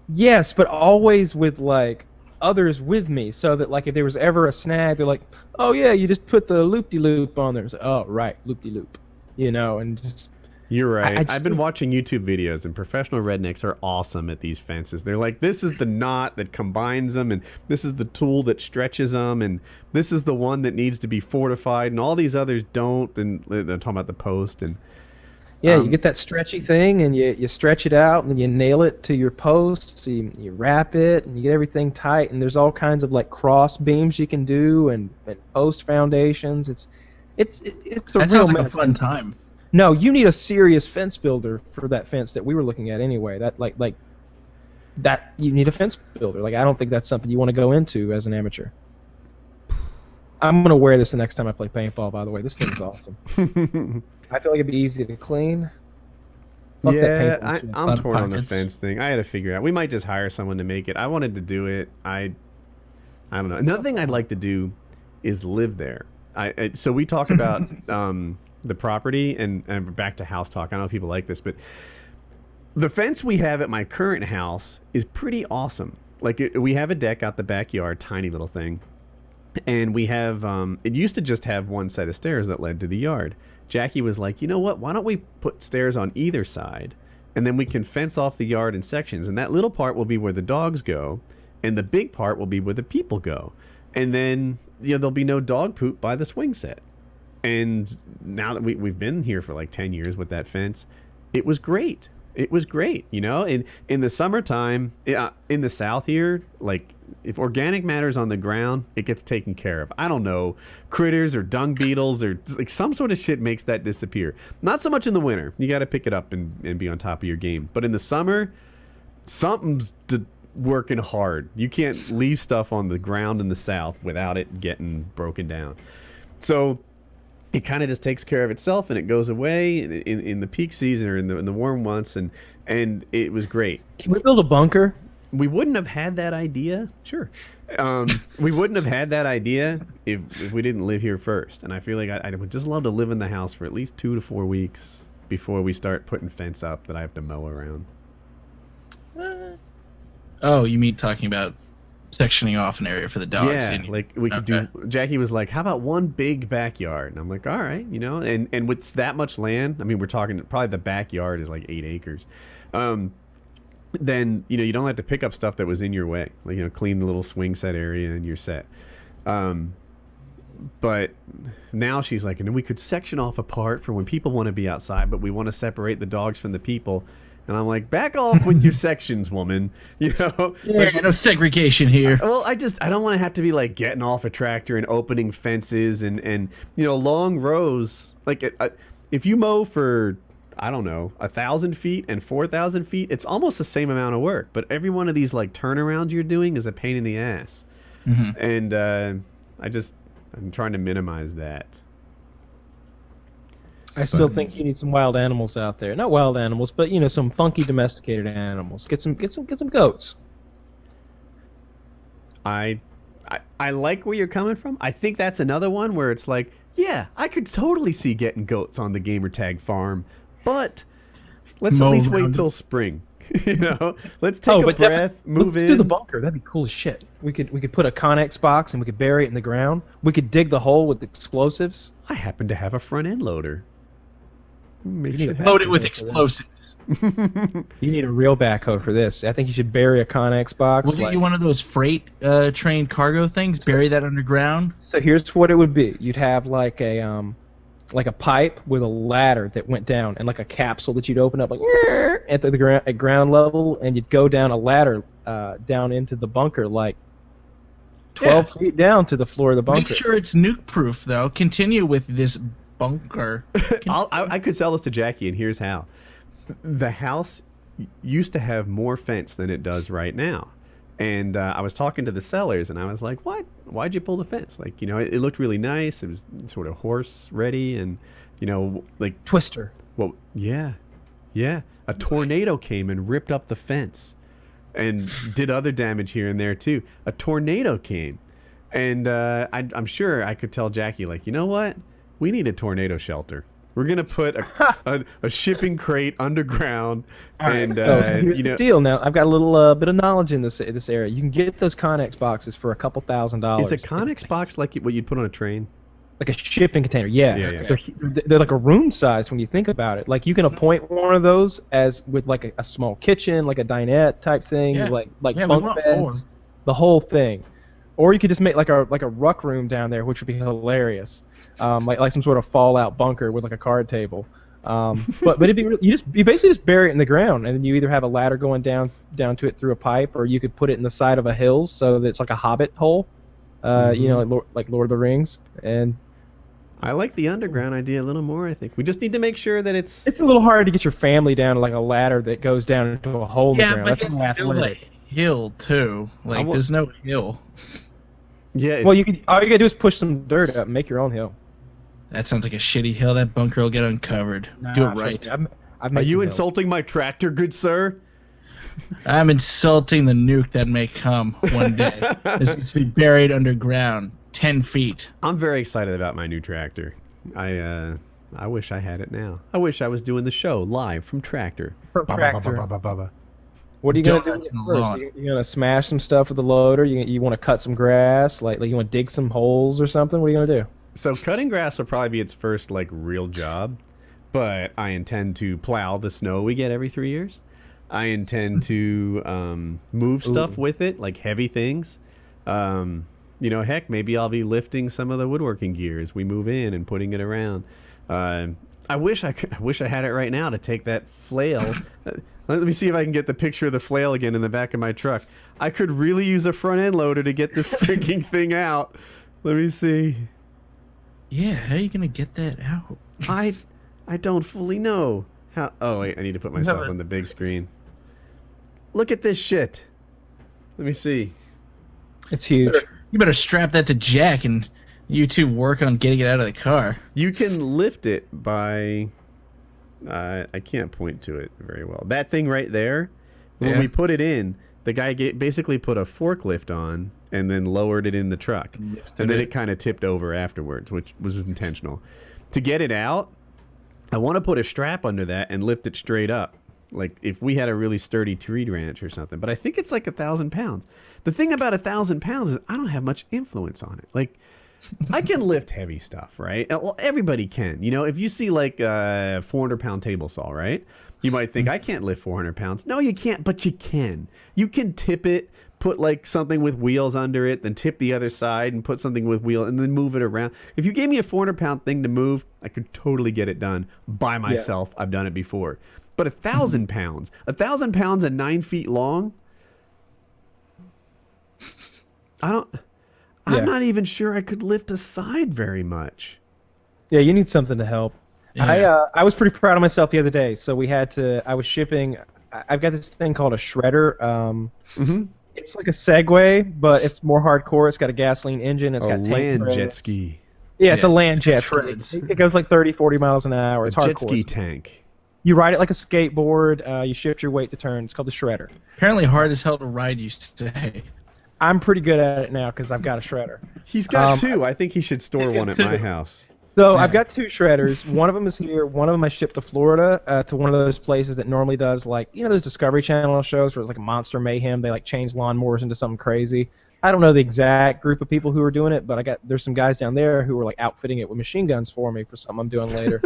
Yes, but always with like others with me, so that like if there was ever a snag, they're like, oh yeah, you just put the loop-de-loop on there. It's like, oh right, loop-de-loop, and just. You're right. just I've been watching YouTube videos, and professional rednecks are awesome at these fences. They're like, this is the knot that combines them, and this is the tool that stretches them, and this is the one that needs to be fortified, and all these others don't. And they're talking about the post. And Yeah, you get that stretchy thing, and you stretch it out, and then you nail it to your posts. You wrap it, and you get everything tight. And there's all kinds of like cross beams you can do, and post foundations. It's a That real sounds like a mess. fun time. No, you need a serious fence builder for that fence that we were looking at anyway. That like that you need a fence builder. Like I don't think that's something you want to go into as an amateur. I'm gonna wear this the next time I play paintball. By the way, this thing's awesome. I feel like it'd be easy to clean. Fuck that yeah, paintball shit. I'm Fun torn on the pockets. fence thing. I had to figure out. We might just hire someone to make it. I wanted to do it. I don't know. Another thing I'd like to do is live there. So we talk about the property and back to house talk. I don't know if people like this, but the fence we have at my current house is pretty awesome. Like we have a deck out the backyard, tiny little thing, and we have it used to just have one set of stairs that led to the yard. Jackie was like, you know what? Why don't we put stairs on either side, and then we can fence off the yard in sections, and that little part will be where the dogs go, and the big part will be where the people go, and then there'll be no dog poop by the swing set. And now that we've been here for like 10 years with that fence, it was great. It was great, And in the summertime, in the South here, like if organic matter's on the ground, it gets taken care of. I don't know, critters or dung beetles or like some sort of shit makes that disappear. Not so much in the winter. You got to pick it up and be on top of your game. But in the summer, something's working hard. You can't leave stuff on the ground in the South without it getting broken down. So it kind of just takes care of itself, and it goes away in the peak season or in the warm months, and it was great. Can we build a bunker? We wouldn't have had that idea. Sure. We wouldn't have had that idea if we didn't live here first. And I feel like I would just love to live in the house for at least 2 to 4 weeks before we start putting fence up that I have to mow around. Oh, you mean talking about sectioning off an area for the dogs? Yeah, like we could do. Jackie was like, "How about one big backyard?" And I'm like, "All right, And with that much land, I mean, we're talking probably the backyard is like 8 acres. Then you don't have to pick up stuff that was in your way, like clean the little swing set area and you're set. But now she's like, and we could section off a part for when people want to be outside, but we want to separate the dogs from the people. And I'm like, back off with your sections, woman. You know, Yeah, like, no segregation here. well, I don't want to have to be like getting off a tractor and opening fences and long rows. Like if you mow for, I don't know, 1,000 feet and 4,000 feet, it's almost the same amount of work. But every one of these like turnarounds you're doing is a pain in the ass. Mm-hmm. And I'm trying to minimize that. I still think you need some wild animals out there. Not wild animals, but some funky domesticated animals. Get some goats. I like where you're coming from. I think that's another one where it's like, yeah, I could totally see getting goats on the Gamertag farm, but let's at least wait till spring. Let's take a breath, move in. Let's do the bunker. That'd be cool as shit. We could put a Connex box and we could bury it in the ground. We could dig the hole with explosives. I happen to have a front end loader. Load it with explosives. You need a real backhoe for this. I think you should bury a Connex box. We'll get you one of those freight train cargo things. Bury that underground. So here's what it would be. You'd have like a pipe with a ladder that went down, and like a capsule that you'd open up like at the ground level, and you'd go down a ladder down into the bunker like 12 feet down to the floor of the bunker. Make sure it's nuke proof though. Continue with this bunker. I could sell this to Jackie, and here's how. The house used to have more fence than it does right now. And I was talking to the sellers, and I was like, "What? Why'd you pull the fence? Like, it looked really nice. It was sort of horse ready, and like Twister." Well, yeah. A tornado came and ripped up the fence, and did other damage here and there too. A tornado came, and I'm sure I could tell Jackie, like, you know what? We need a tornado shelter. We're gonna put a shipping crate underground, and here's the deal. Now I've got a little bit of knowledge in this area. You can get those Connex boxes for a couple $1,000s. Is a Connex box like what you'd put on a train? Like a shipping container? Yeah. They're like a room size when you think about it. Like you can appoint one of those as with like a small kitchen, like a dinette type thing, like bunk beds, the whole thing. Or you could just make like a ruck room down there, which would be hilarious. Like some sort of fallout bunker with like a card table, but it'd be you basically just bury it in the ground, and then you either have a ladder going down to it through a pipe, or you could put it in the side of a hill so that it's like a hobbit hole, like Lord of the Rings. And I like the underground idea a little more. I think we just need to make sure that it's a little hard to get your family down like a ladder that goes down into a hole in the ground. That's a hill too. Like there's no hill. Yeah. Well, all you gotta do is push some dirt up and make your own hill. That sounds like a shitty hill. That bunker will get uncovered. Do it right. Are you insulting my tractor, good sir? I'm insulting the nuke that may come one day. It's going to be buried underground, 10 feet. I'm very excited about my new tractor. I wish I had it now. I wish I was doing the show live from tractor. What are you gonna do first? You gonna smash some stuff with the loader? You want to cut some grass? Like you want to dig some holes or something? What are you gonna do? So cutting grass will probably be its first like real job, but I intend to plow the snow we get every 3 years. I intend to move stuff with it, like heavy things. Heck, maybe I'll be lifting some of the woodworking gear as we move in and putting it around. I wish I had it right now to take that flail. Let me see if I can get the picture of the flail again in the back of my truck. I could really use a front end loader to get this freaking thing out. Let me see. Yeah, how are you gonna get that out? I don't fully know. How? Oh wait, I need to put myself on the big screen. Look at this shit. Let me see. It's huge. You better strap that to Jack, and you two work on getting it out of the car. You can lift it by. I can't point to it very well. That thing right there. When we put it in, the guy basically put a forklift on and then lowered it in the truck. And then it kind of tipped over afterwards, which was intentional. To get it out, I want to put a strap under that and lift it straight up. Like if we had a really sturdy tree ranch or something. But I think it's like 1,000 pounds. The thing about 1,000 pounds is I don't have much influence on it. Like I can lift heavy stuff, right? Well, everybody can. You know, if you see like a 400-pound table saw, right? You might think, I can't lift 400 pounds. No, you can't, but you can. You can tip it, put like something with wheels under it, then tip the other side and put something with wheel and then move it around. If you gave me a 400-pound thing to move, I could totally get it done by myself. Yeah. I've done it before. But 1,000 pounds, 1,000 pounds and 9 feet long, I'm not even sure I could lift a side very much. Yeah, you need something to help. Yeah. I was pretty proud of myself the other day. So I was shipping. I've got this thing called a shredder. It's like a Segway, but it's more hardcore. It's got a gasoline engine. It's got land jet ski. Yeah, it's a land jet ski. It goes like 30, 40 miles an hour. It's hardcore. Jet ski tank. You ride it like a skateboard. You shift your weight to turn. It's called the shredder. Apparently hard as hell to ride, you say. I'm pretty good at it now because I've got a shredder. He's got two. I think he should store one at my house. So I've got 2 shredders. One of them is here. One of them I shipped to Florida to one of those places that normally does like, you know, those Discovery Channel shows where it's like a monster mayhem. They like change lawnmowers into something crazy. I don't know the exact group of people who are doing it, but there's some guys down there who are like outfitting it with machine guns for me for something I'm doing later.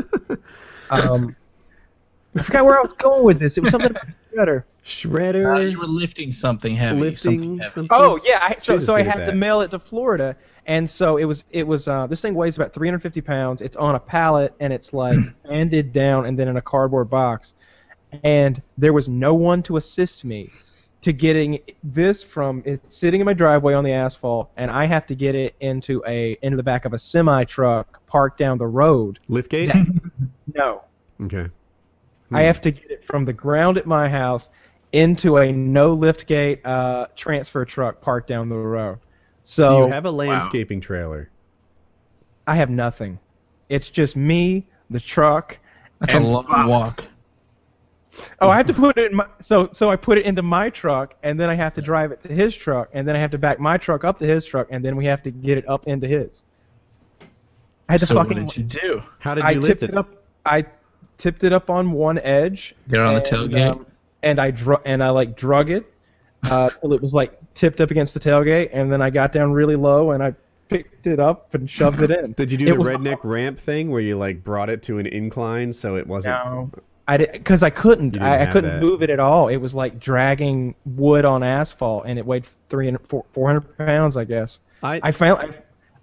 I forgot where I was going with this. It was something about shredder. Shredder. You were lifting something heavy. Something heavy. Oh yeah. So I had to mail it to Florida, and so it was. This thing weighs about 350 pounds. It's on a pallet, and it's like banded down, and then in a cardboard box. And there was no one to assist me to getting this from. It's sitting in my driveway on the asphalt, and I have to get it into the back of a semi truck parked down the road. Liftgate? No. Okay. I have to get it from the ground at my house into a no liftgate transfer truck parked down the road. So do you have a landscaping trailer? I have nothing. It's just me, the truck. That's a long walk. Oh, I have to put it in my so I put it into my truck, and then I have to drive it to his truck, and then I have to back my truck up to his truck, and then we have to get it up into his. I had to what did you do? How did you lift it? I tipped it up on one edge. Get it on the tailgate. And I drug it till it was like tipped up against the tailgate, and then I got down really low and I picked it up and shoved it in. Did you do the redneck ramp thing where you like brought it to an incline so it wasn't? No, I did because I couldn't. I couldn't move it at all. It was like dragging wood on asphalt, and it weighed 400 pounds, I guess.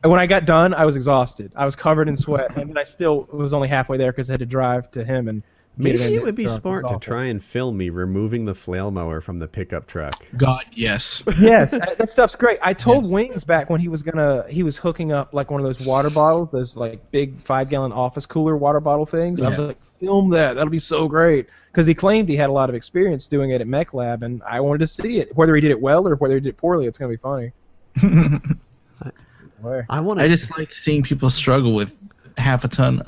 When I got done, I was exhausted. I was covered in sweat, and then I still was only halfway there because I had to drive to him. And maybe it would be smart to try and film me removing the flail mower from the pickup truck. God, yes. Yes, that stuff's great. I told Wings back when he was hooking up like one of those water bottles, those like big 5-gallon office cooler water bottle things. Yeah. I was like, film that. That'll be so great. Because he claimed he had a lot of experience doing it at Mech Lab, and I wanted to see it. Whether he did it well or whether he did it poorly, it's going to be funny. I just like seeing people struggle with half a ton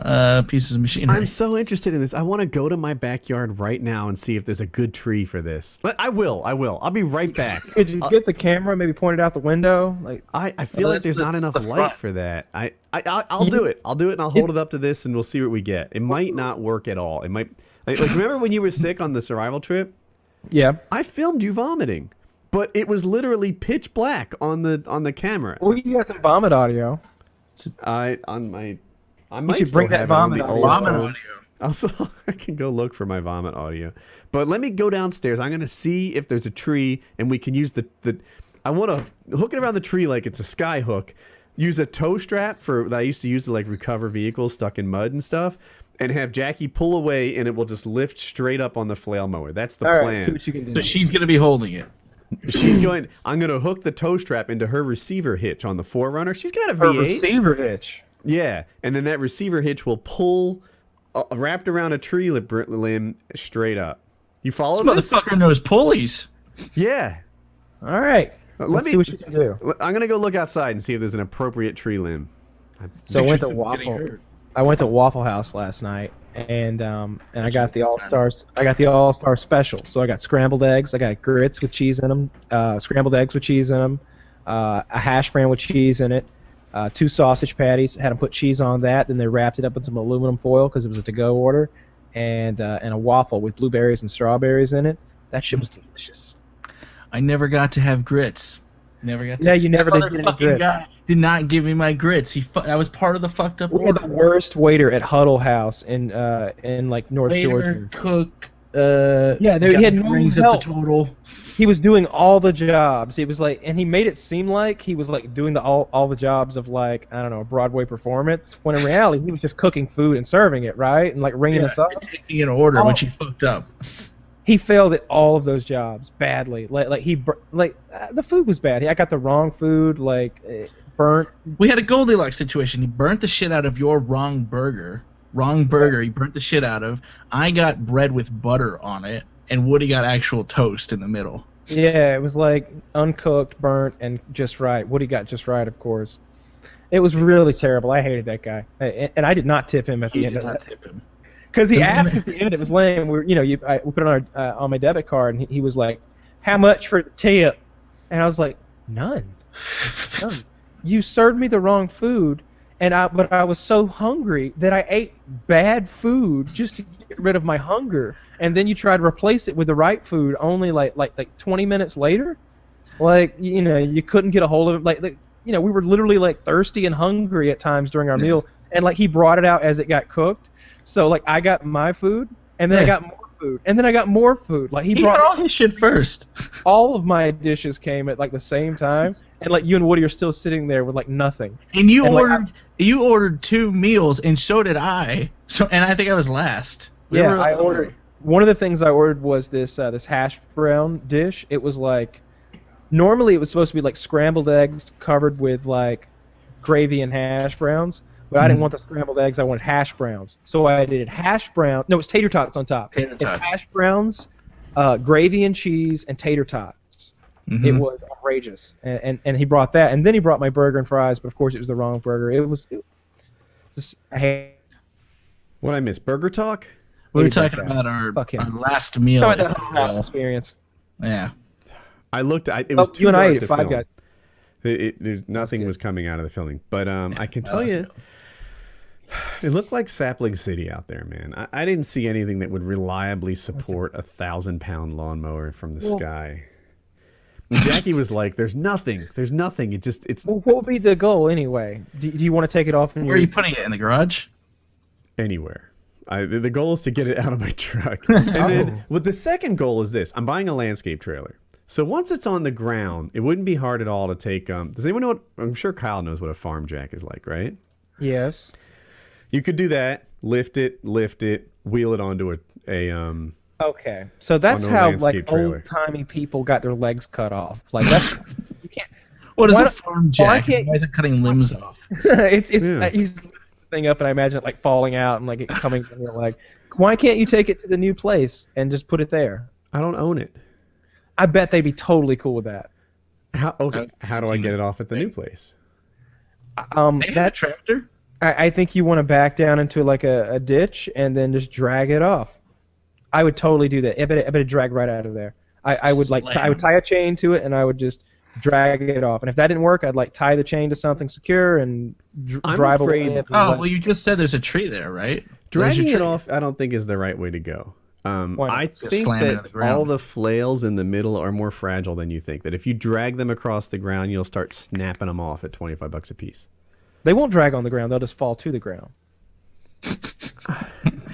pieces of machinery. I'm so interested in this. I want to go to my backyard right now and see if there's a good tree for this. I will. I'll be right back. Could you get the camera, maybe point it out the window? Like I feel like there's not enough light for that. I'll do it. I'll do it and I'll hold it up to this and we'll see what we get. It might not work at all. It might like remember when you were sick on the survival trip? Yeah. I filmed you vomiting. But it was literally pitch black on the camera. Well, you got some vomit audio. I might should bring that vomit audio. Also, I can go look for my vomit audio. But let me go downstairs. I'm gonna see if there's a tree, and we can use the. I want to hook it around the tree like it's a sky hook. Use a tow strap that I used to use to like recover vehicles stuck in mud and stuff, and have Jackie pull away, and it will just lift straight up on the flail mower. That's the plan. See what you can do. So she's gonna be holding it. I'm going to hook the tow strap into her receiver hitch on the 4Runner. She's got a V8. Her receiver hitch. Yeah, and then that receiver hitch will pull wrapped around a tree limb straight up. You follow this? This motherfucker knows pulleys. Yeah. All right. Let's see what you can do. I'm going to go look outside and see if there's an appropriate tree limb. So I went to Waffle House last night, and I got the All-Stars. I got the All-Star special. So I got scrambled eggs. I got grits with cheese in them. Scrambled eggs with cheese in them. A hash brown with cheese in it. 2 sausage patties. Had them put cheese on that. Then they wrapped it up in some aluminum foil because it was a to-go order. And a waffle with blueberries and strawberries in it. That shit was delicious. I never got to have grits. Never got to. Yeah, you never did get any grits. did not give me my grits. That was part of the fucked up We had the order. worst waiter at Huddle House in like North Waiter, Georgia. cook, Yeah, he had no rings help. at the total. He was doing all the jobs. He was like, and he made it seem like he was like doing all the jobs of like, I don't know, a Broadway performance. When in reality, he was just cooking food and serving it, right, and like ringing us up. Taking an order, which he fucked up. He failed at all of those jobs badly. The food was bad. I got the wrong food, burnt. We had a Goldilocks situation. He burnt the shit out of your wrong burger. He burnt the shit out of. I got bread with butter on it, and Woody got actual toast in the middle. Yeah, it was like uncooked, burnt, and just right. Woody got just right, of course. It was really terrible. I hated that guy, and I did not tip him at the end of that. Tip him. Because he asked at the end, it was lame. We put it on my debit card, and he was like, "How much for the tip?" And I was like, "None. None. You served me the wrong food, but I was so hungry that I ate bad food just to get rid of my hunger. And then you tried to replace it with the right food only like 20 minutes later. You couldn't get a hold of it. We were literally like thirsty and hungry at times during our meal, and like he brought it out as it got cooked. So like I got my food, and then I got more food, and then I got more food. Like he brought got all his shit first. All of my dishes came at like the same time, and like you and Woody are still sitting there with like nothing. And you ordered 2 meals, and so did I. And I think I was last. I ordered. One of the things I ordered was this hash brown dish. It was like, normally it was supposed to be like scrambled eggs covered with like gravy and hash browns. But I didn't want the scrambled eggs. I wanted hash browns. So I did hash brown. No, it was tater tots on top. Tater tots. It's hash browns, gravy and cheese, and tater tots. Mm-hmm. It was outrageous. And he brought that. And then he brought my burger and fries, but of course it was the wrong burger. It was just, I hate. What I miss? Burger Talk? We were talking about our last meal. Talking about that house experience. Yeah. I looked at it. Was too you and I dark ate to at Five film. Guys. There's nothing was coming out of the filming, but I can tell you, it looked like Sapling City out there, man. I didn't see anything that would reliably support a 1,000-pound lawnmower from the sky. And Jackie was like, "There's nothing. There's nothing. It's." Well, what would be the goal anyway? Do you want to take it off? Where are you putting it, in the garage? Anywhere. The goal is to get it out of my truck, and then the second goal is this: I'm buying a landscape trailer. So once it's on the ground, it wouldn't be hard at all to take. Does anyone know what? I'm sure Kyle knows what a farm jack is like, right? Yes. You could do that. Lift it, wheel it onto a Okay, so that's how like trailer. old-timey people got their legs cut off. Like that's you can't. What is a farm jack? Why is it cutting limbs off? He's lifting the thing up, and I imagine it like falling out and like it coming from your leg. Why can't you take it to the new place and just put it there? I don't own it. I bet they'd be totally cool with that. How do I get it off at the new place? That tractor? I think you want to back down into like a ditch and then just drag it off. I would totally do that. I bet it'd drag right out of there. I would tie a chain to it and I would just drag it off. And if that didn't work, I'd like tie the chain to something secure and drive away. Well, you just said there's a tree there, right? Dragging it off, I don't think is the right way to go. I think that all the flails in the middle are more fragile than you think. That if you drag them across the ground, you'll start snapping them off at $25 a piece. They won't drag on the ground. They'll just fall to the ground.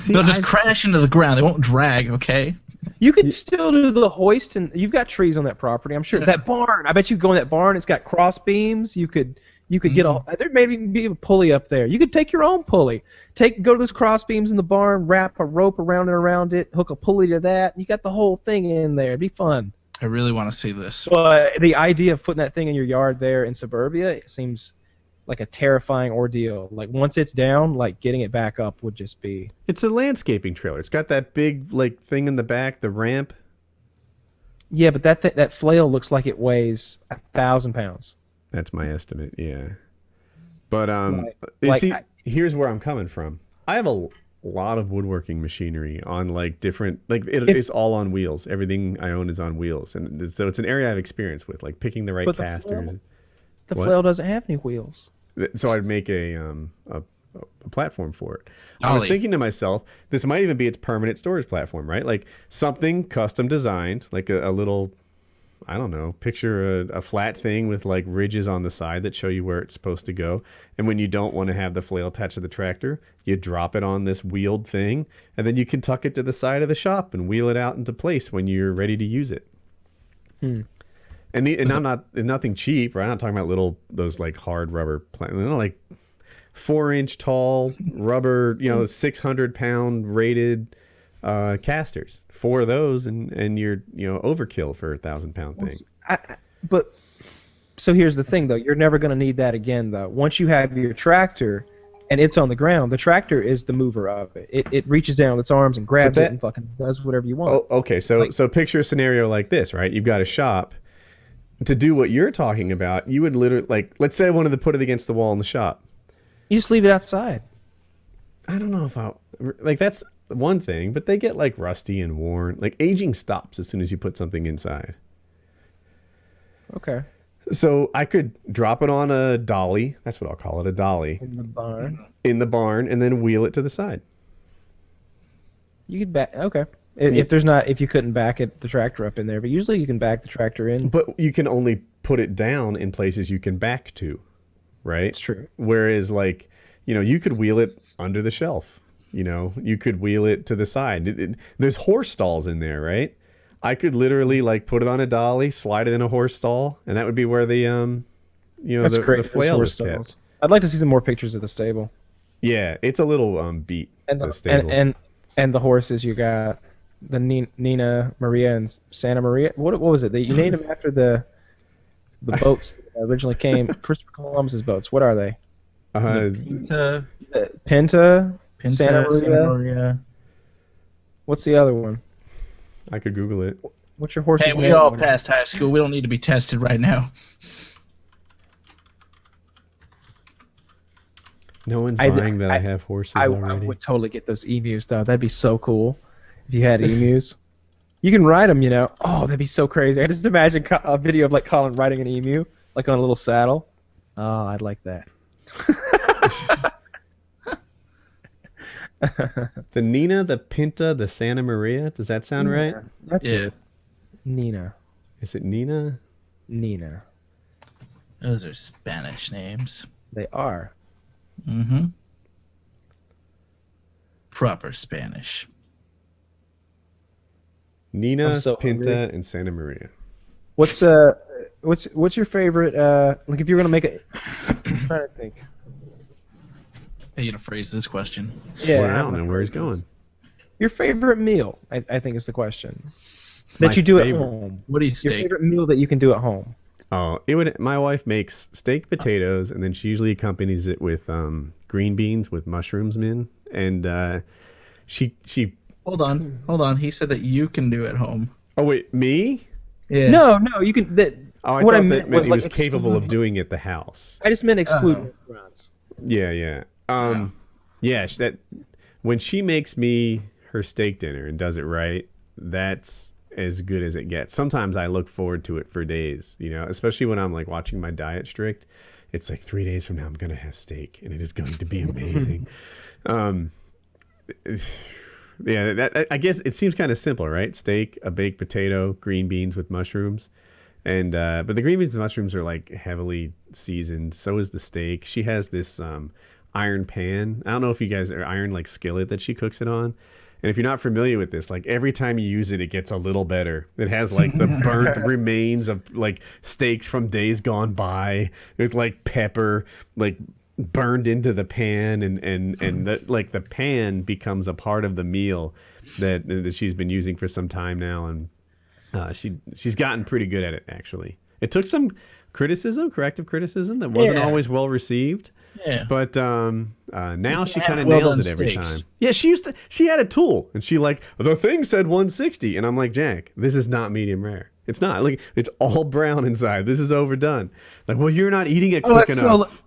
They'll just crash into the ground. They won't drag, okay? You could still do the hoist, and you've got trees on that property, I'm sure. Yeah. That barn, I bet you go in that barn. It's got cross beams. You could get there may even be a pulley up there. You could take your own pulley. Go to those cross beams in the barn, wrap a rope around it, hook a pulley to that. You got the whole thing in there. It'd be fun. I really want to see this. But the idea of putting that thing in your yard there in suburbia, it seems like a terrifying ordeal. Like once it's down, like getting it back up would just be. It's a landscaping trailer. It's got that big like thing in the back, the ramp. Yeah, but that flail looks like it weighs 1,000 pounds. That's my estimate, yeah. But here's where I'm coming from. I have a lot of woodworking machinery on like different, like it's all on wheels. Everything I own is on wheels, and so it's an area I've experience with, like picking the right casters. The flail doesn't have any wheels. So I'd make a platform for it. I was thinking to myself, this might even be its permanent storage platform, right? Like something custom designed, like a little I don't know, picture a flat thing with like ridges on the side that show you where it's supposed to go. And when you don't want to have the flail attached to the tractor, you drop it on this wheeled thing, and then you can tuck it to the side of the shop and wheel it out into place when you're ready to use it. And nothing cheap, right? I'm not talking about those like hard rubber, like 4-inch tall rubber, 600-pound rated casters. 4 of those, and you're overkill for a 1,000-pound thing. But so here's the thing, though. You're never going to need that again, though. Once you have your tractor and it's on the ground, the tractor is the mover of it. It reaches down with its arms and grabs it and fucking does whatever you want. Oh, okay. So picture a scenario like this, right? You've got a shop. To do what you're talking about, you would literally, like, let's say I wanted to put it against the wall in the shop. You just leave it outside. I don't know if that's one thing, but they get like rusty and worn. Like aging stops as soon as you put something inside. Okay. So I could drop it on a dolly. That's what I'll call it, a dolly. In the barn. In the barn, and then wheel it to the side. You could back. Okay. If you couldn't back the tractor up in there, but usually you can back the tractor in. But you can only put it down in places you can back to, right? It's true. Whereas, like, you could wheel it under the shelf. You could wheel it to the side. There's horse stalls in there, right? I could literally like put it on a dolly, slide it in a horse stall, and that would be where the the flail was kept. I'd like to see some more pictures of the stable. Yeah, it's a little beat. The stable. And the horses you got. The Nina, Maria, and Santa Maria. What was it? You named them after the boats that originally came. Christopher Columbus's boats. What are they? Pinta, Santa Maria. What's the other one? I could Google it. What's your horse's name? Hey, we all passed high school. We don't need to be tested right now. No one's buying that I have horses already. I would totally get those emus, though. That'd be so cool. If you had emus, you can ride them, Oh, that'd be so crazy. I just imagine a video of like Colin riding an emu, like on a little saddle. Oh, I'd like that. The Nina, the Pinta, the Santa Maria. Does that sound right? That's it. Nina. Is it Nina? Nina. Those are Spanish names. They are. Mm-hmm. Proper Spanish. Nina, Pinta, and Santa Maria. What's your favorite? Like if you're gonna make it, I'm trying to think. How you gonna phrase this question? Yeah, well, I don't know where he's going. Your favorite meal, I think, is the question. That you do at home. What do you steak? Your favorite meal that you can do at home. Oh, my wife makes steak potatoes, and then she usually accompanies it with green beans with mushrooms in, and she. Hold on. He said that you can do at home. Oh wait, me? Yeah. No, you can. I thought that meant he was capable of doing it at the house. I just meant excluding restaurants. Yeah. That when she makes me her steak dinner and does it right, that's as good as it gets. Sometimes I look forward to it for days, especially when I'm like watching my diet strict. It's like 3 days from now I'm gonna have steak and it is going to be amazing. Yeah, I guess it seems kind of simple, right? Steak, a baked potato, green beans with mushrooms, and but the green beans and mushrooms are like heavily seasoned. So is the steak. She has this iron pan. I don't know if you guys are iron like skillet that she cooks it on. And if you're not familiar with this, like every time you use it, it gets a little better. It has like the burnt remains of like steaks from days gone by with like pepper, like burned into the pan, and the pan becomes a part of the meal that she's been using for some time now, and she's gotten pretty good at it actually. It took some corrective criticism that wasn't always well received. Yeah. But now she kind of nails it every time. Yeah, she had a tool and she like, the thing said 160, and I'm like, Jack, this is not medium rare. It's not. Like, it's all brown inside. This is overdone. Like, well, you're not eating it quick enough.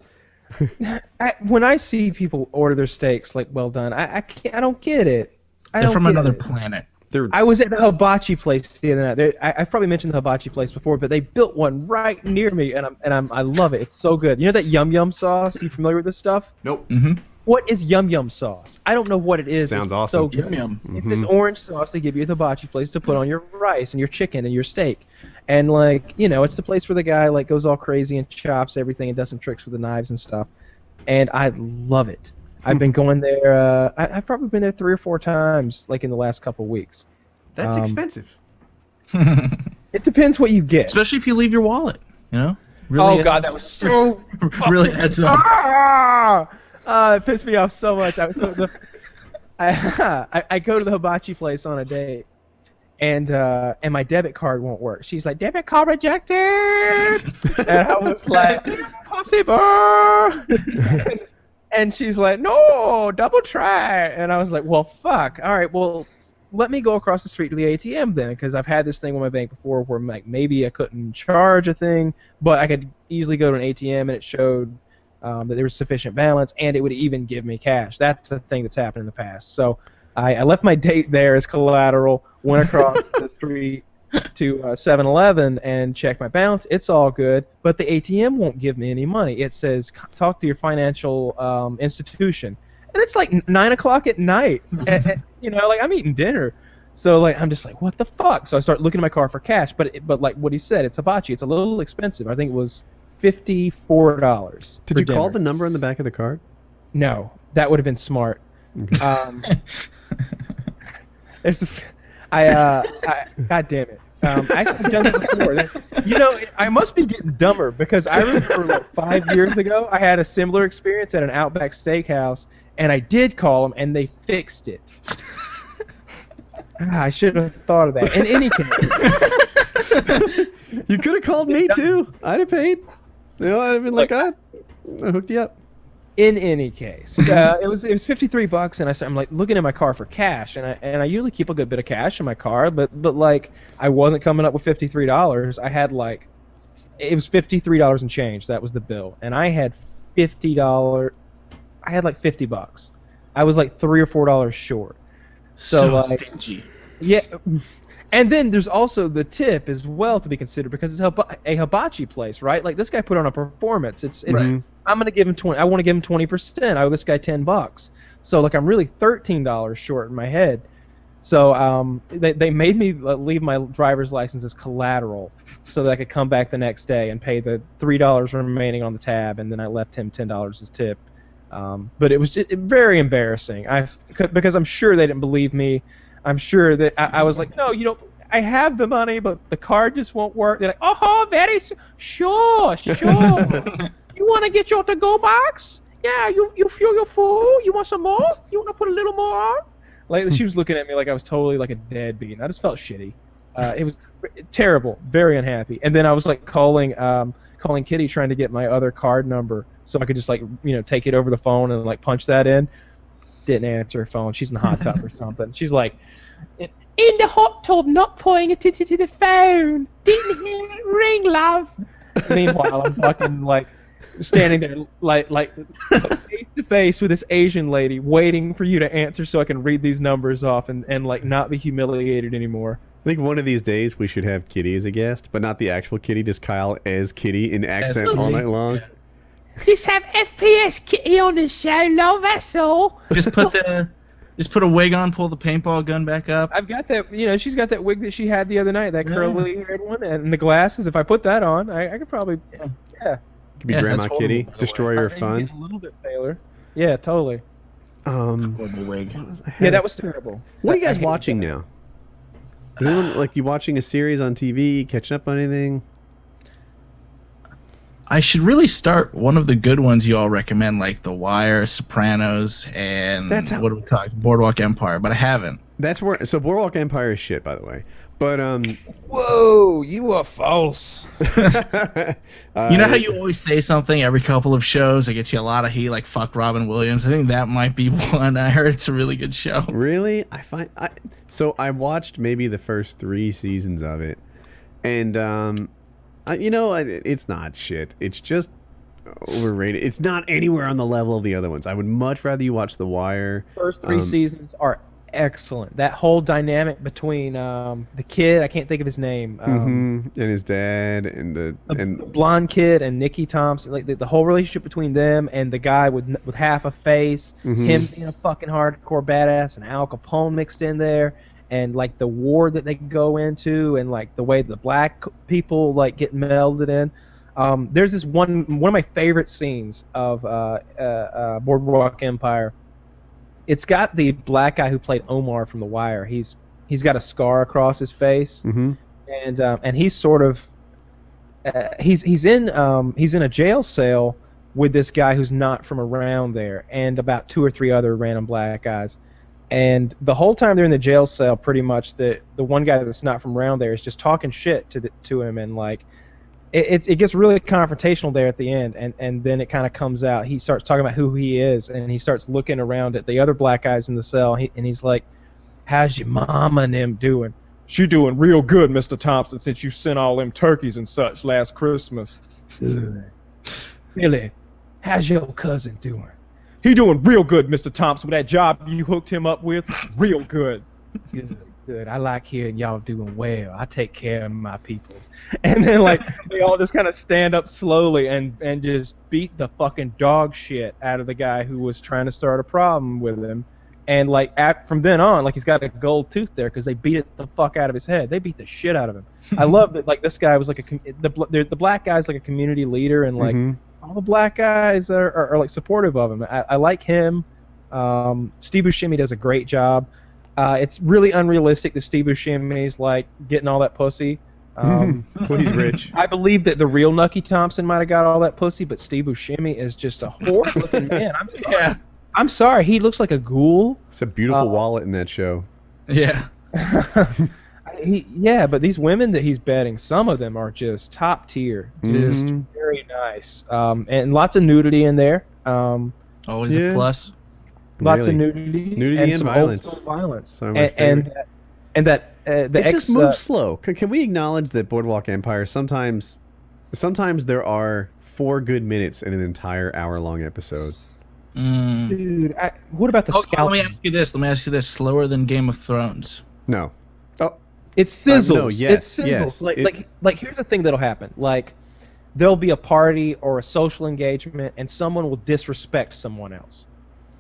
When I see people order their steaks like well done, I don't get it. They're from another planet. I was at the hibachi place the other night. I've probably mentioned the hibachi place before, but they built one right near me, and I love it. It's so good. You know that yum yum sauce? You familiar with this stuff? Nope. Mm-hmm. What is yum yum sauce? I don't know what it is. Sounds awesome. So yum yum. It's this orange sauce they give you at the hibachi place to put on your rice and your chicken and your steak. And like, you know, it's the place where the guy like goes all crazy and chops everything and does some tricks with the knives and stuff. And I love it. I've been going there. I've probably been there 3 or 4 times, like in the last couple weeks. That's expensive. It depends what you get. Especially if you leave your wallet, you know? Really, oh God, that was so really adds up. It pissed me off so much. I go to the hibachi place on a date, and my debit card won't work. She's like, debit card rejected, and I was like, impossible. And she's like, no, double try. And I was like, well, fuck. All right, well, let me go across the street to the ATM then, because I've had this thing with my bank before where like maybe I couldn't charge a thing, but I could easily go to an ATM and it showed that there was sufficient balance, and it would even give me cash. That's a thing that's happened in the past. So I left my date there as collateral, went across the street to 7-Eleven and checked my balance. It's all good, but the ATM won't give me any money. It says, talk to your financial institution. And it's like 9 o'clock at night. And, you know, like I'm eating dinner. So like I'm just like, what the fuck? So I start looking at my car for cash. But like what he said, it's hibachi. It's a little expensive. I think it was $54. Did you call the number on the back of the card? No, that would have been smart. Okay. God damn it. I've done that before. You know, I must be getting dumber because I remember like 5 years ago I had a similar experience at an Outback Steakhouse, and I did call them, and they fixed it. I should have thought of that. In any case, you could have called me too. I'd have paid. You know, I'd have been like, I hooked you up. In any case, it was $53, and I'm like looking at my car for cash, and I usually keep a good bit of cash in my car, but like I wasn't coming up with $53. I had like it was $53 and change. That was the bill, and I had $50. I had like $50. I was like $3 or $4 short. So like, stingy. Yeah. And then there's also the tip as well to be considered because it's a hibachi place, right? Like this guy put on a performance. It's Right. I'm gonna give him 20. I want to give him 20%. I owe this guy $10. So like I'm really $13 short in my head. So they made me leave my driver's license as collateral so that I could come back the next day and pay the $3 remaining on the tab, and then I left him $10 as tip. But it was very embarrassing. Because I'm sure they didn't believe me. I'm sure that I was like, no, you know, I have the money, but the card just won't work. They're like, oh, very sure. You want to get your to-go box? Yeah, you feel your full. You want some more? You want to put a little more on? Like she was looking at me like I was totally like a deadbeat, and I just felt shitty. It was terrible, very unhappy. And then I was like calling Kitty trying to get my other card number so I could just like, you know, take it over the phone and like punch that in. Didn't answer her phone. She's in the hot tub or something. She's like, in the hot tub, not paying attention to the phone. Didn't hear it ring, love. Meanwhile, I'm fucking like standing there like face to face with this Asian lady waiting for you to answer so I can read these numbers off and like not be humiliated anymore. I think one of these days we should have Kitty as a guest, but not the actual Kitty, just Kyle as Kitty in accent all night long. Yeah. Just have FPS Kitty on the show, love, that's all. Just put a wig on, pull the paintball gun back up. I've got that, you know, she's got that wig that she had the other night, that curly haired one, and the glasses. If I put that on, I could probably, yeah. Could be Grandma Kitty, destroy her fun. A little bit paler. Yeah, totally. Wig. Yeah, that was terrible. What are you guys watching now? Is anyone, like, you watching a series on TV, catching up on anything? I should really start one of the good ones you all recommend, like The Wire, Sopranos, and what are we talking? Boardwalk Empire, but I haven't. That's where. So Boardwalk Empire is shit, by the way. But whoa, you are false. You know how you always say something every couple of shows that gets you a lot of heat, like fuck Robin Williams? I think that might be one. I heard it's a really good show. Really? So I watched maybe the first 3 seasons of it, and you know, it's not shit. It's just overrated. It's not anywhere on the level of the other ones. I would much rather you watch The Wire. First 3 seasons are excellent. That whole dynamic between the kid, I can't think of his name, and his dad, and the blonde kid and Nikki Thompson, like the whole relationship between them and the guy with half a face, him being a fucking hardcore badass, and Al Capone mixed in there, and like the war that they go into, and like the way the black people like get melded in. There's this one of my favorite scenes of Boardwalk Empire. It's got the black guy who played Omar from The Wire. He's got a scar across his face, and he's sort of he's in a jail cell with this guy who's not from around there, and about 2 or 3 other random black guys. And the whole time they're in the jail cell, pretty much the one guy that's not from around there is just talking shit to him, and like it gets really confrontational there at the end, and then it kind of comes out. He starts talking about who he is, and he starts looking around at the other black guys in the cell, and he's like, "How's your mama and them doing?" "She doing real good, Mr. Thompson, since you sent all them turkeys and such last Christmas." "Really? How's your cousin doing?" "He doing real good, Mr. Thompson, with that job you hooked him up with. Real good." Good. I like hearing y'all doing well. I take care of my people. And then like they all just kind of stand up slowly and just beat the fucking dog shit out of the guy who was trying to start a problem with him. And like from then on, like he's got a gold tooth there because they beat it the fuck out of his head. They beat the shit out of him. I love that. Like this guy was like the black guy's like a community leader, and like all the black guys are like supportive of him. I like him. Steve Buscemi does a great job. It's really unrealistic that Steve Buscemi's like getting all that pussy. Well, he's rich. I believe that the real Nucky Thompson might have got all that pussy, but Steve Buscemi is just a horrible-looking man. I'm sorry. He looks like a ghoul. It's a beautiful wallet in that show. Yeah. But these women that he's betting, some of them are just top tier, just very nice, and lots of nudity in there. Always a plus. Lots of nudity and some violence. Old school violence. The it just moves slow. Can we acknowledge that Boardwalk Empire sometimes there are 4 good minutes in an entire hour-long episode? Dude, what about the scalp? Let me ask you this. Slower than Game of Thrones? No. Oh, it fizzles. No, yes, it fizzles. Like here's the thing that'll happen. Like there'll be a party or a social engagement, and someone will disrespect someone else.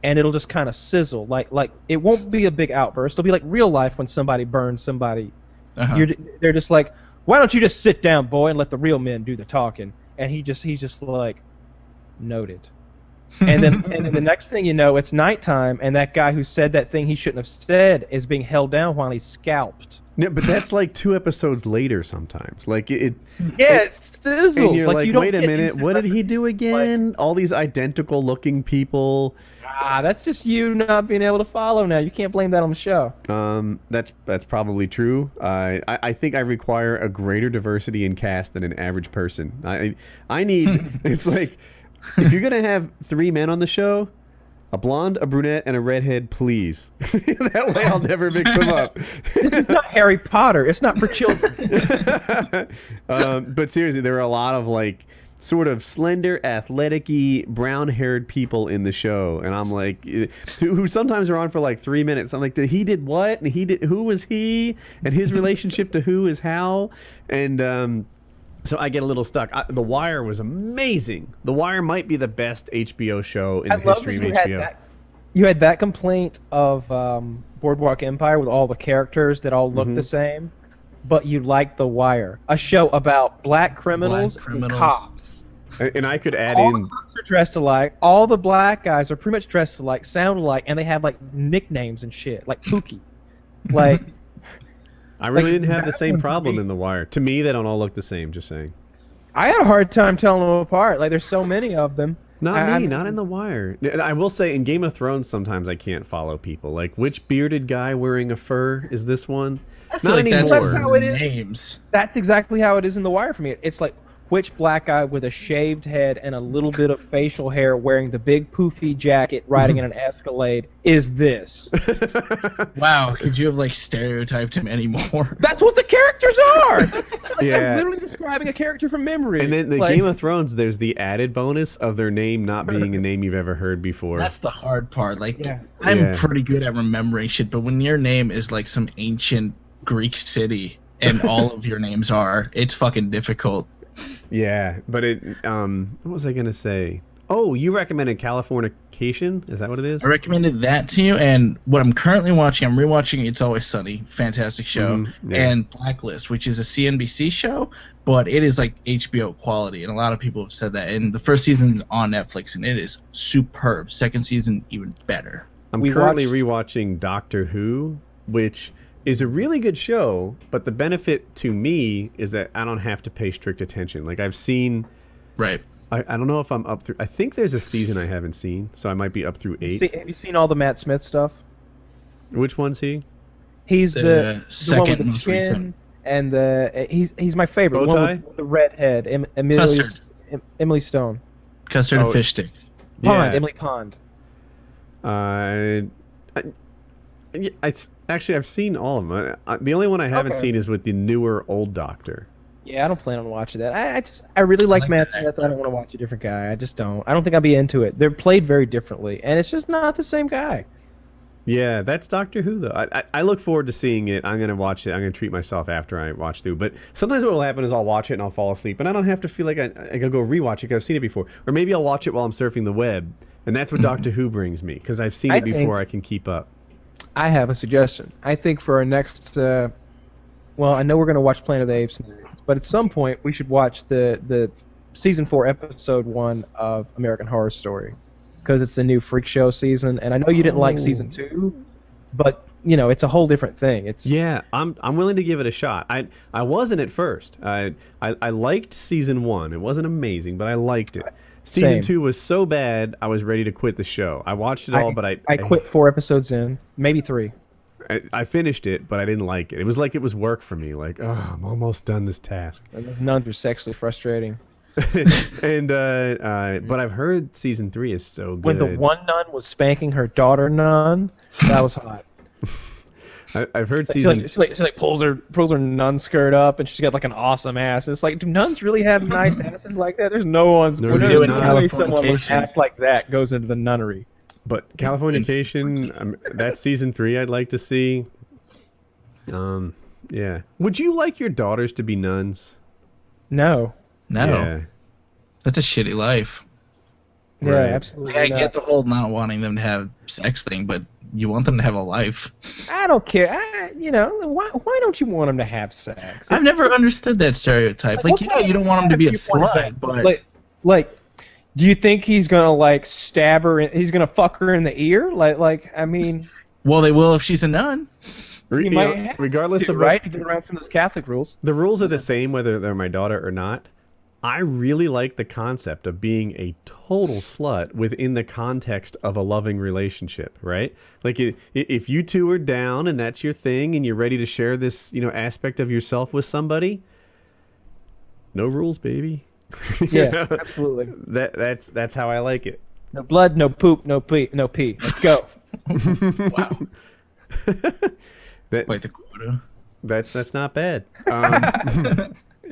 And it'll just kind of sizzle, like it won't be a big outburst. It'll be like real life when somebody burns somebody. They're just like, "Why don't you just sit down, boy, and let the real men do the talking?" And he's just like, "Noted." And then the next thing you know, it's nighttime, and that guy who said that thing he shouldn't have said is being held down while he's scalped. Yeah, but that's like 2 episodes later sometimes. Like it sizzles. And you're like, you don't wait a minute, what did he do again? Like, all these identical looking people. That's just you not being able to follow now. You can't blame that on the show. That's probably true. I think I require a greater diversity in cast than an average person. I need it's like if you're gonna have 3 men on the show, a blonde, a brunette, and a redhead, please. That way I'll never mix them up. It's not Harry Potter. It's not for children. But seriously, there are a lot of like sort of slender, athletic-y, brown-haired people in the show, and I'm like, who sometimes are on for like 3 minutes. I'm like, he did what? And who was he? And his relationship to who is how? And so I get a little stuck. The Wire was amazing. The Wire might be the best HBO show in the history of HBO. You had that complaint of Boardwalk Empire with all the characters that all look the same, but you like The Wire, a show about black criminals and cops. And I could add all the cops are dressed alike. All the black guys are pretty much dressed alike, sound alike, and they have like nicknames and shit, like Pookie. Like, I really didn't have the same problem in The Wire. To me, they don't all look the same. Just saying. I had a hard time telling them apart. Like, there's so many of them. Not in The Wire. I will say, in Game of Thrones, sometimes I can't follow people. Like, which bearded guy wearing a fur is this one? Not anymore. That's how it is. Names. That's exactly how it is in The Wire for me. It's like, which black guy with a shaved head and a little bit of facial hair wearing the big poofy jacket riding in an Escalade is this? Wow, could you have like stereotyped him anymore? That's what the characters are! I'm literally describing a character from memory. And then the Game of Thrones, there's the added bonus of their name not being a name you've ever heard before. That's the hard part. Like, I'm pretty good at remembering shit, but when your name is like some ancient Greek city and all of your names are, it's fucking difficult. Yeah, but what was I gonna say? Oh, you recommended Californication? Is that what it is? I recommended that to you, and what I'm currently watching, I'm rewatching It's Always Sunny, fantastic show, and Blacklist, which is a CNBC show, but it is like HBO quality, and a lot of people have said that. And the first season's on Netflix, and it is superb. Second season, even better. I'm currently rewatching Doctor Who, which is a really good show, but the benefit to me is that I don't have to pay strict attention. Like I've seen... Right. I don't know if I'm up through... I think there's a season I haven't seen, so I might be up through 8. Have you seen all the Matt Smith stuff? Which one's he? He's the one with the most chin, recent. and he's my favorite. Bow The one tie? with the red head. Emily Stone. Custard and fish sticks. Pond. Emily Pond. Actually, I've seen all of them. The only one I haven't seen is with the newer old Doctor. Yeah, I don't plan on watching that. I really like Matt Smith. I don't want to watch a different guy. I just don't. I don't think I'd be into it. They're played very differently, and it's just not the same guy. Yeah, that's Doctor Who, though. I look forward to seeing it. I'm going to watch it. I'm going to treat myself after I watch through. But sometimes what will happen is I'll watch it and I'll fall asleep. And I don't have to feel like I go rewatch it because I've seen it before. Or maybe I'll watch it while I'm surfing the web. And that's what Doctor Who brings me, because I've seen it before. I can keep up. I have a suggestion. I think for our next... well, I know we're going to watch Planet of the Apes next, but at some point we should watch the Season 4, Episode 1 of American Horror Story. Because it's the new Freak Show season, and I know you didn't like Season 2, but, you know, it's a whole different thing. Yeah, I'm willing to give it a shot. I wasn't at first. I liked Season 1. It wasn't amazing, but I liked it. Season 2 was so bad, I was ready to quit the show. I watched it all, but I quit 4 episodes in, maybe 3. I finished it, but I didn't like it. It was like it was work for me. Like, oh, I'm almost done this task. And those nuns are sexually frustrating. And but I've heard Season 3 is so good. When the one nun was spanking her daughter nun, that was hot. I've heard she pulls her nun skirt up, and she's got like an awesome ass. It's like, do nuns really have nice asses like that? There's no way someone with an ass like that goes into the nunnery. But Californication, that's Season 3 I'd like to see. Yeah. Would you like your daughters to be nuns? No. Yeah. That's a shitty life. Yeah, right. Absolutely. I get the whole not wanting them to have sex thing, but you want them to have a life. I don't care. Why don't you want them to have sex? I've never understood that stereotype. Like, you don't want them to be a slut, but like, do you think he's gonna like stab her? He's gonna fuck her in the ear? I mean. Well, they will if she's a nun. Regardless of to get around some of those Catholic rules. The rules are the same whether they're my daughter or not. I really like the concept of being a total slut within the context of a loving relationship, right? Like if you two are down and that's your thing and you're ready to share this, aspect of yourself with somebody, no rules, baby. Yeah, absolutely. That's how I like it. No blood, no poop, no pee. Let's go. Wow. Quite the quota. That's not bad.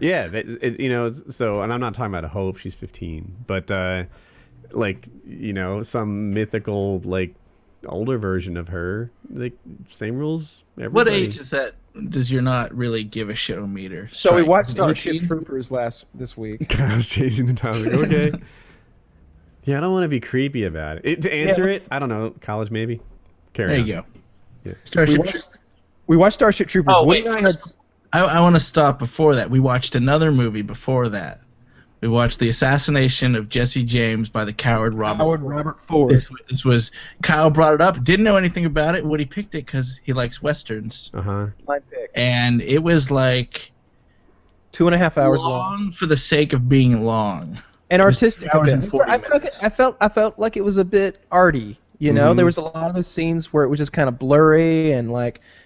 Yeah, so, and I'm not talking about Hope, she's 15, but, some mythical, older version of her, same rules, everybody. What age is that? Does your not really give a shit on meter? So we watched Starship Troopers this week. I was changing the topic, okay. Yeah, I don't want to be creepy about it. To answer it, I don't know, college maybe? There you go. Yeah. Starship we watched Starship Troopers. Oh, wait. I want to stop before that. We watched another movie before that. We watched The Assassination of Jesse James by the coward Robert Ford. This was Kyle brought it up. Didn't know anything about it. Woody picked it because he likes westerns. Uh-huh. My pick. And it was like 2.5 hours long for the sake of being long. And artistic. I felt like it was a bit arty. There was a lot of those scenes where it was just kind of blurry and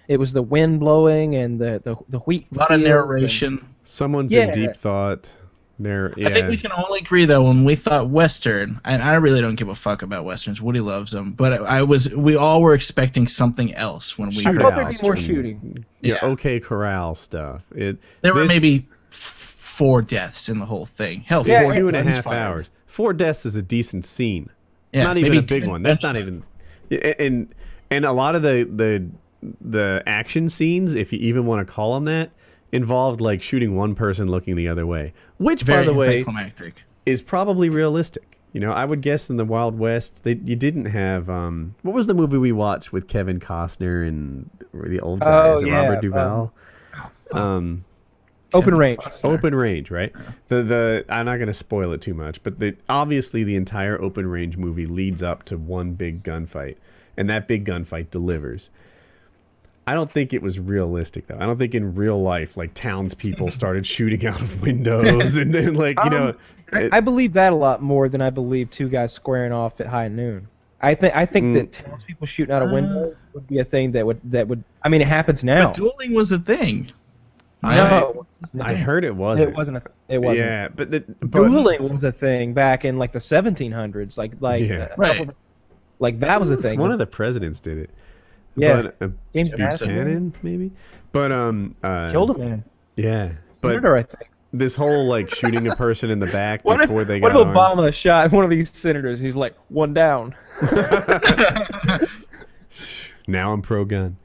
it was the wind blowing and the wheat. A lot of narration. Someone's in deep thought. I think we can all agree though when we thought Western, and I really don't give a fuck about Westerns. Woody loves them, but we all were expecting something else when we heard. I thought there'd be more shooting. Yeah, OK Corral stuff. There were maybe 4 deaths in the whole thing. Hell, 2.5 hours. 4 deaths is a decent scene. Yeah, not even a big one. That's not even. And a lot of the action scenes, if you even want to call them that, involved shooting one person looking the other way, which by the way is probably realistic. You know, I would guess in the Wild West, you didn't have what was the movie we watched with Kevin Costner and the old guy? Is it Robert Duvall? Open Range. Open Range, right? The I'm not going to spoil it too much, but obviously the entire Open Range movie leads up to one big gunfight, and that big gunfight delivers. I don't think it was realistic though. I don't think in real life like townspeople started shooting out of windows and like you know. I believe that a lot more than I believe two guys squaring off at high noon. I think that townspeople shooting out of windows would be a thing that would. I mean, it happens now. But dueling was a thing. I heard it wasn't. It wasn't. It wasn't. Yeah, but dueling was a thing back in like the 1700s. Like right. Like that was a thing. One of the presidents did it. Yeah, but, James Buchanan maybe. But killed a man. Yeah, but Senator, I think. This whole like shooting a person in the back before they what got if Obama shot one of these senators? He's like, one down. Now I'm pro-gun.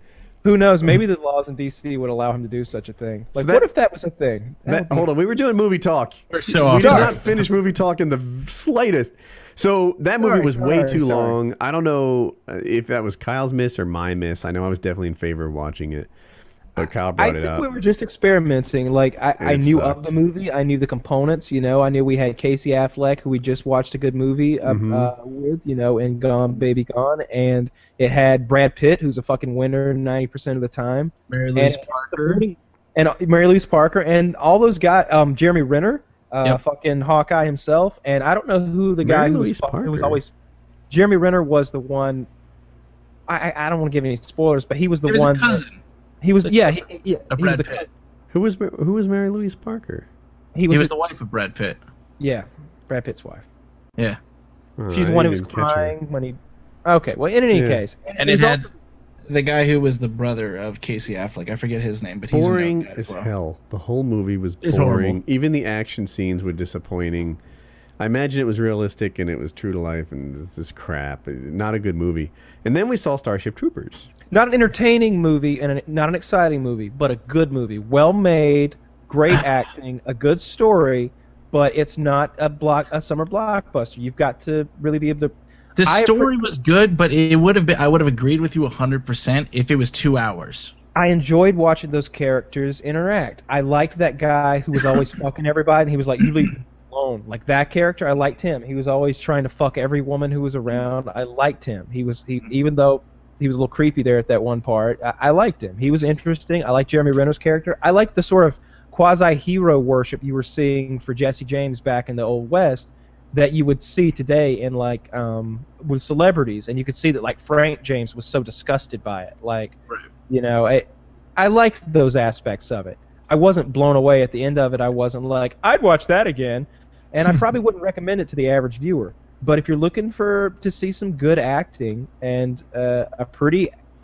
Who knows? Maybe the laws in D.C. would allow him to do such a thing. Like, what if that was a thing? Hold on, we were doing movie talk. We're so we off did track. not finish movie talk in the slightest. So that movie was way too long. I don't know if that was Kyle's miss or my miss. I know I was definitely in favor of watching it, but Kyle brought it up. I think we were just experimenting. Like I knew of the movie. I knew the components. You know, I knew we had Casey Affleck, who we just watched a good movie with. You know, in Gone Baby Gone, and it had Brad Pitt, who's a fucking winner 90% of the time. Mary Louise Parker. And Mary Louise Parker and all those guys. Jeremy Renner. Fucking Hawkeye himself, and I don't know who the guy who was always. Jeremy Renner was the one. I don't want to give any spoilers, but he was the one. He was Brad Pitt. Who was Mary Louise Parker? He was the wife of Brad Pitt. Yeah, Brad Pitt's wife. Yeah, she's the one who was crying when he. Okay, well, in any case, and it had the guy who was the brother of Casey Affleck. I forget his name, but he's boring as hell. The whole movie was boring. Horrible. Even the action scenes were disappointing. I imagine it was realistic and it was true to life, and it's just crap. Not a good movie. And then we saw Starship Troopers. Not an entertaining movie and not an exciting movie, but a good movie. Well made, great acting, a good story, but it's not a summer blockbuster. You've got to really be able to. The story was good, but it would have been. I would have agreed with you 100% if it was 2 hours. I enjoyed watching those characters interact. I liked that guy who was always fucking everybody, and he was like, "You leave me alone." Like that character, I liked him. He was always trying to fuck every woman who was around. I liked him. Even though he was a little creepy there at that one part, I liked him. He was interesting. I liked Jeremy Renner's character. I liked the sort of quasi-hero worship you were seeing for Jesse James back in the Old West that you would see today in like with celebrities, and you could see that like Frank James was so disgusted by it. Like, you know, I liked those aspects of it. I wasn't blown away at the end of it. I wasn't like, I'd watch that again, and I probably wouldn't recommend it to the average viewer. But if you're looking to see some good acting and a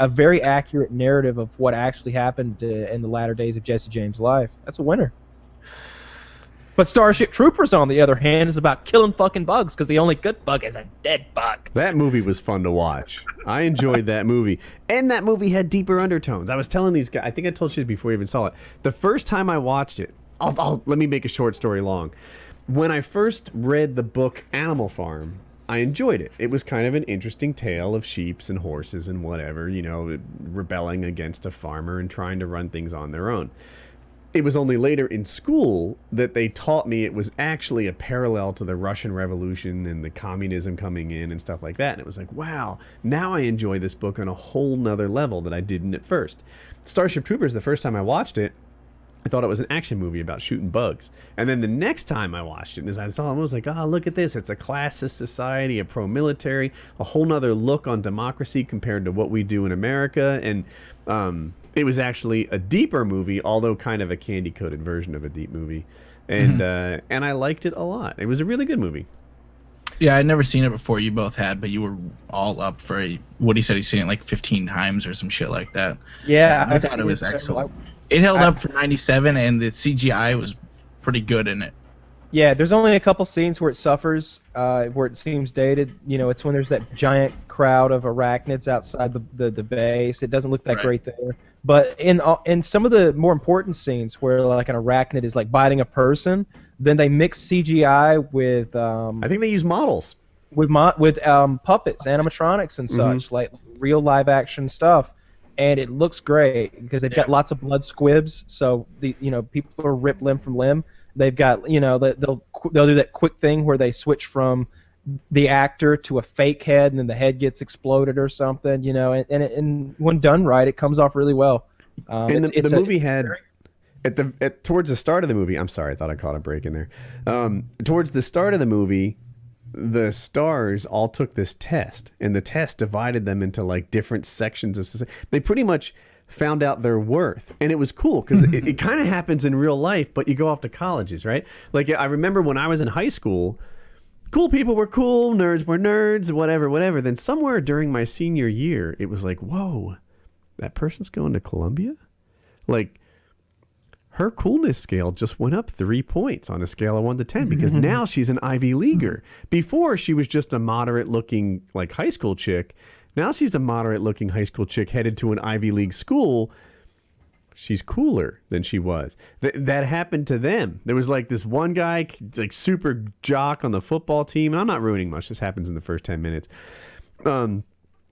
very accurate narrative of what actually happened in the latter days of Jesse James' life, that's a winner. But Starship Troopers, on the other hand, is about killing fucking bugs because the only good bug is a dead bug. That movie was fun to watch. I enjoyed that movie. And that movie had deeper undertones. I was telling these guys, I think I told you this before you even saw it. The first time I watched it, let me make a short story long. When I first read the book Animal Farm, I enjoyed it. It was kind of an interesting tale of sheeps and horses and whatever, you know, rebelling against a farmer and trying to run things on their own. It was only later in school that they taught me it was actually a parallel to the Russian Revolution and the communism coming in and stuff like that. And it was like, wow, now I enjoy this book on a whole nother level that I didn't at first. Starship Troopers, the first time I watched it, I thought it was an action movie about shooting bugs. And then the next time I watched it, as I saw it, I was like, oh, look at this. It's a classist society, a pro-military, a whole nother look on democracy compared to what we do in America. And it was actually a deeper movie, although kind of a candy-coated version of a deep movie. And and I liked it a lot. It was a really good movie. Yeah, I'd never seen it before. You both had, but you were all up for it. Woody said he's seen it like 15 times or some shit like that. Yeah, I thought it was excellent. It held up for 97, and the CGI was pretty good in it. Yeah, there's only a couple scenes where it suffers, where it seems dated. You know, it's when there's that giant crowd of arachnids outside the base. It doesn't look that great there. But in some of the more important scenes where like an arachnid is like biting a person, then they mix CGI with I think they use models. with puppets, animatronics, and such, like real live action stuff, and it looks great because they've got lots of blood squibs. So people are ripped limb from limb. They've got they'll do that quick thing where they switch from the actor to a fake head, and then the head gets exploded or something. And when done right, it comes off really well. And the movie had towards the start of the movie. I'm sorry, I thought I caught a break in there. Towards the start of the movie, the stars all took this test, and the test divided them into like different sections of society. They pretty much found out their worth, and it was cool because it kind of happens in real life, but you go off to colleges, right? Like I remember when I was in high school, cool people were cool, nerds were nerds, whatever. Then somewhere during my senior year, it was like, whoa, that person's going to Columbia? Like, her coolness scale just went up 3 points on a scale of 1 to 10 because now she's an Ivy Leaguer. Before, she was just a moderate-looking like high school chick. Now she's a moderate-looking high school chick headed to an Ivy League school. She's cooler than she was. That happened to them. There was like this one guy, like super jock on the football team, and I'm not ruining much. This happens in the first 10 minutes.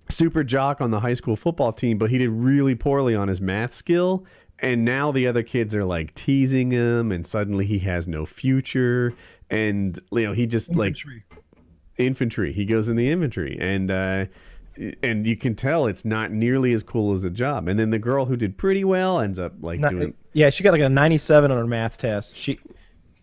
Super jock on the high school football team, but he did really poorly on his math skill. And now the other kids are like teasing him, and suddenly he has no future. And he just infantry. He goes in the infantry, and you can tell it's not nearly as cool as a job. And then the girl who did pretty well ends up doing. Yeah, she got like a 97 on her math test.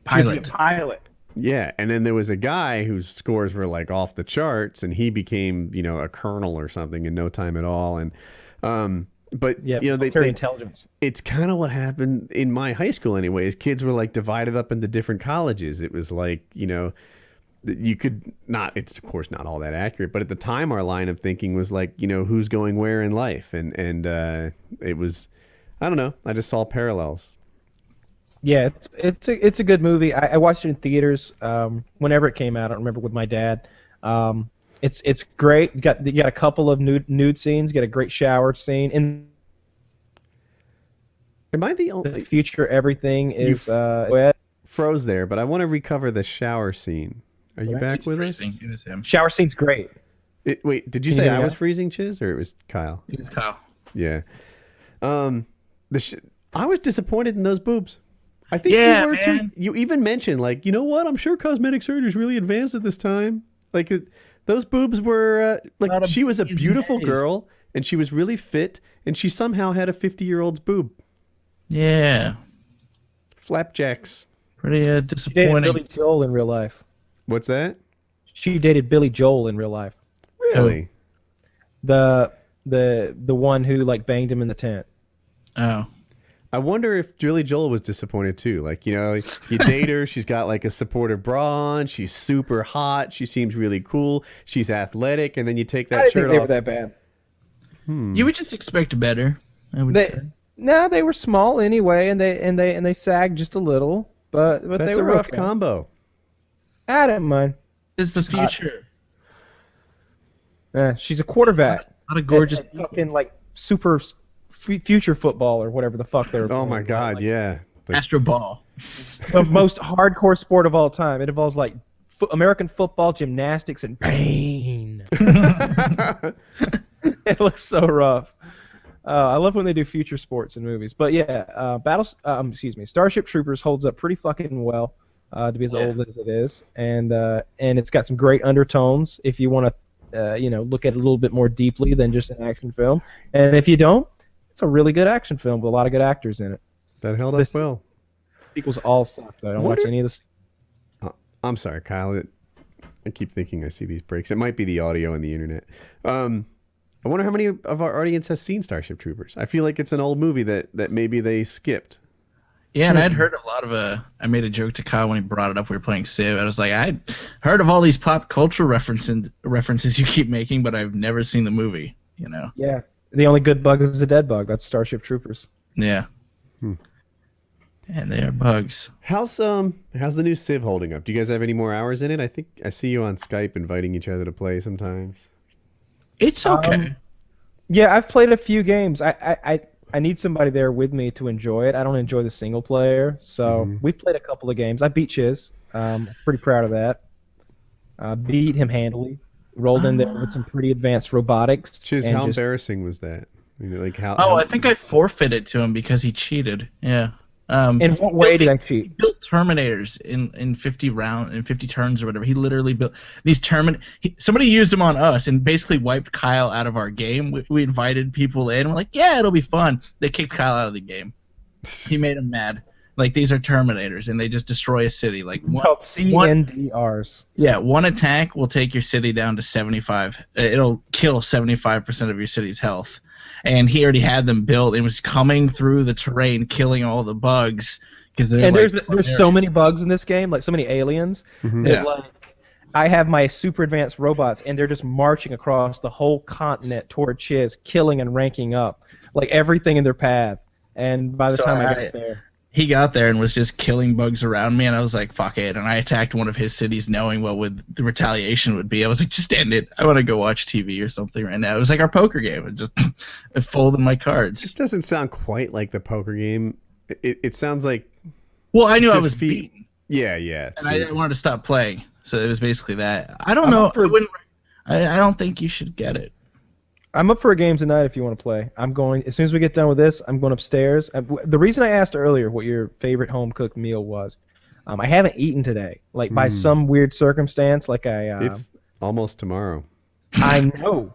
Pilot. Yeah, and then there was a guy whose scores were like off the charts, and he became a colonel or something in no time at all. And but military intelligence. It's kind of what happened in my high school, anyways. Kids were like divided up into different colleges. It was like you could not. It's of course not all that accurate, but at the time, our line of thinking was like who's going where in life, and it was, I don't know. I just saw parallels. Yeah, it's a good movie. I watched it in theaters whenever it came out. I don't remember, with my dad. It's great. You got a couple of nude scenes. You got a great shower scene. In Am I the only future? Everything is wet. Froze there, but I want to recover the shower scene. Are you back with us? It was him. Shower scene's great. Wait, did you say I was freezing, Chiz, or it was Kyle? It was Kyle. Yeah. I was disappointed in those boobs. I think you were too. You even mentioned like, what? I'm sure cosmetic surgery is really advanced at this time. Like those boobs were she was a beautiful girl, and she was really fit, and she somehow had a 50-year-old's boob. Yeah. Flapjacks. Pretty disappointing. She dated Billy Joel in real life. What's that? She dated Billy Joel in real life. Really? The one who like banged him in the tent. Oh. I wonder if Billy Joel was disappointed too. Like, you date her, she's got like a supportive bra on, she's super hot, she seems really cool, she's athletic, and then you take that shirt off. They were that bad. You would just expect better, I would say. No, they were small anyway, and they sagged just a little, but that's they were a rough okay. combo. I don't mind. Is the future? She's a quarterback. Not a gorgeous, fucking like super future football or whatever the fuck they're. Oh my god, yeah. Astro Ball. The most hardcore sport of all time. It involves like American football, gymnastics, and pain. It looks so rough. I love when they do future sports in movies. But yeah, Starship Troopers holds up pretty fucking well to be as old as it is, and it's got some great undertones if you want to look at it a little bit more deeply than just an action film. And if you don't, it's a really good action film with a lot of good actors in it. That held up well. Sequels all suck, though. I don't watch any of the. I'm sorry, Kyle. I keep thinking I see these breaks. It might be the audio and the internet. I wonder how many of our audience has seen Starship Troopers. I feel like it's an old movie that maybe they skipped. Yeah, and I'd heard a lot of I made a joke to Kyle when he brought it up. We were playing Civ. I was like, I'd heard of all these pop culture references you keep making, but I've never seen the movie. Yeah, the only good bug is a dead bug. That's Starship Troopers. Yeah. And they are bugs. How's the new Civ holding up? Do you guys have any more hours in it? I think I see you on Skype inviting each other to play sometimes. It's okay. Yeah, I've played a few games. I I need somebody there with me to enjoy it. I don't enjoy the single player, so we played a couple of games. I beat Chiz. Pretty proud of that. Beat him handily. Rolled in there with some pretty advanced robotics. Chiz, how embarrassing was that? Like I think I forfeited to him because he cheated. Yeah. In what way did I cheat? He built Terminators in 50 turns or whatever. He literally built these somebody used them on us and basically wiped Kyle out of our game. We invited people in. We're like, yeah, it'll be fun. They kicked Kyle out of the game. He made him mad. Like, these are Terminators, and they just destroy a city. Like, called CNDRs. Yeah, one attack will take your city down to 75. It'll kill 75% of your city's health. And he already had them built. It was coming through the terrain, killing all the bugs. There's so many bugs in this game, like so many aliens. That, like, I have my super advanced robots, and they're just marching across the whole continent toward Chiz, killing and ranking up, like, everything in their path. And by the time I got there... He got there and was just killing bugs around me, and I was like, fuck it. And I attacked one of his cities knowing what the retaliation would be. I was like, just end it. I want to go watch TV or something right now. It was like our poker game. It just folded my cards. This doesn't sound quite like the poker game. It sounds like... Well, I knew I was beaten. Yeah. And I wanted to stop playing. So it was basically that. I don't know. I don't think you should get it. I'm up for a game tonight if you want to play. I'm going, as soon as we get done with this, I'm going upstairs. The reason I asked earlier what your favorite home-cooked meal was, I haven't eaten today. Like, by some weird circumstance, like it's almost tomorrow. I know.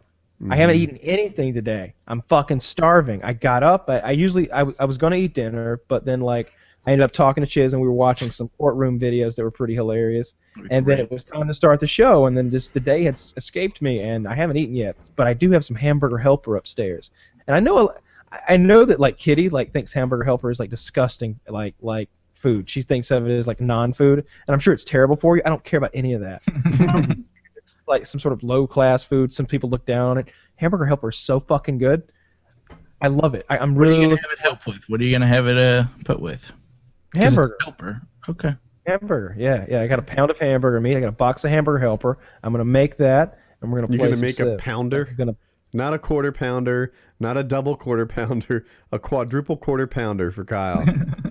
I haven't eaten anything today. I'm fucking starving. I got up. I was going to eat dinner, but then, like, I ended up talking to Chiz, and we were watching some courtroom videos that were pretty hilarious. And then it was time to start the show, and then just the day had escaped me, and I haven't eaten yet. But I do have some hamburger helper upstairs, and I know that, like, Kitty, like, thinks hamburger helper is, like, disgusting, like food. She thinks of it as, like, non-food, and I'm sure it's terrible for you. I don't care about any of that. Like some sort of low-class food. Some people look down on it. Hamburger helper is so fucking good. I love it. I'm really. What are you gonna have it help with? What are you gonna have it put with? Hamburger. Helper. Okay. Hamburger, yeah. I got a pound of hamburger meat. I got a box of hamburger helper. I'm gonna make that, and we're gonna play. You're gonna make a pounder? Not a quarter pounder, not a double quarter pounder, a quadruple quarter pounder for Kyle.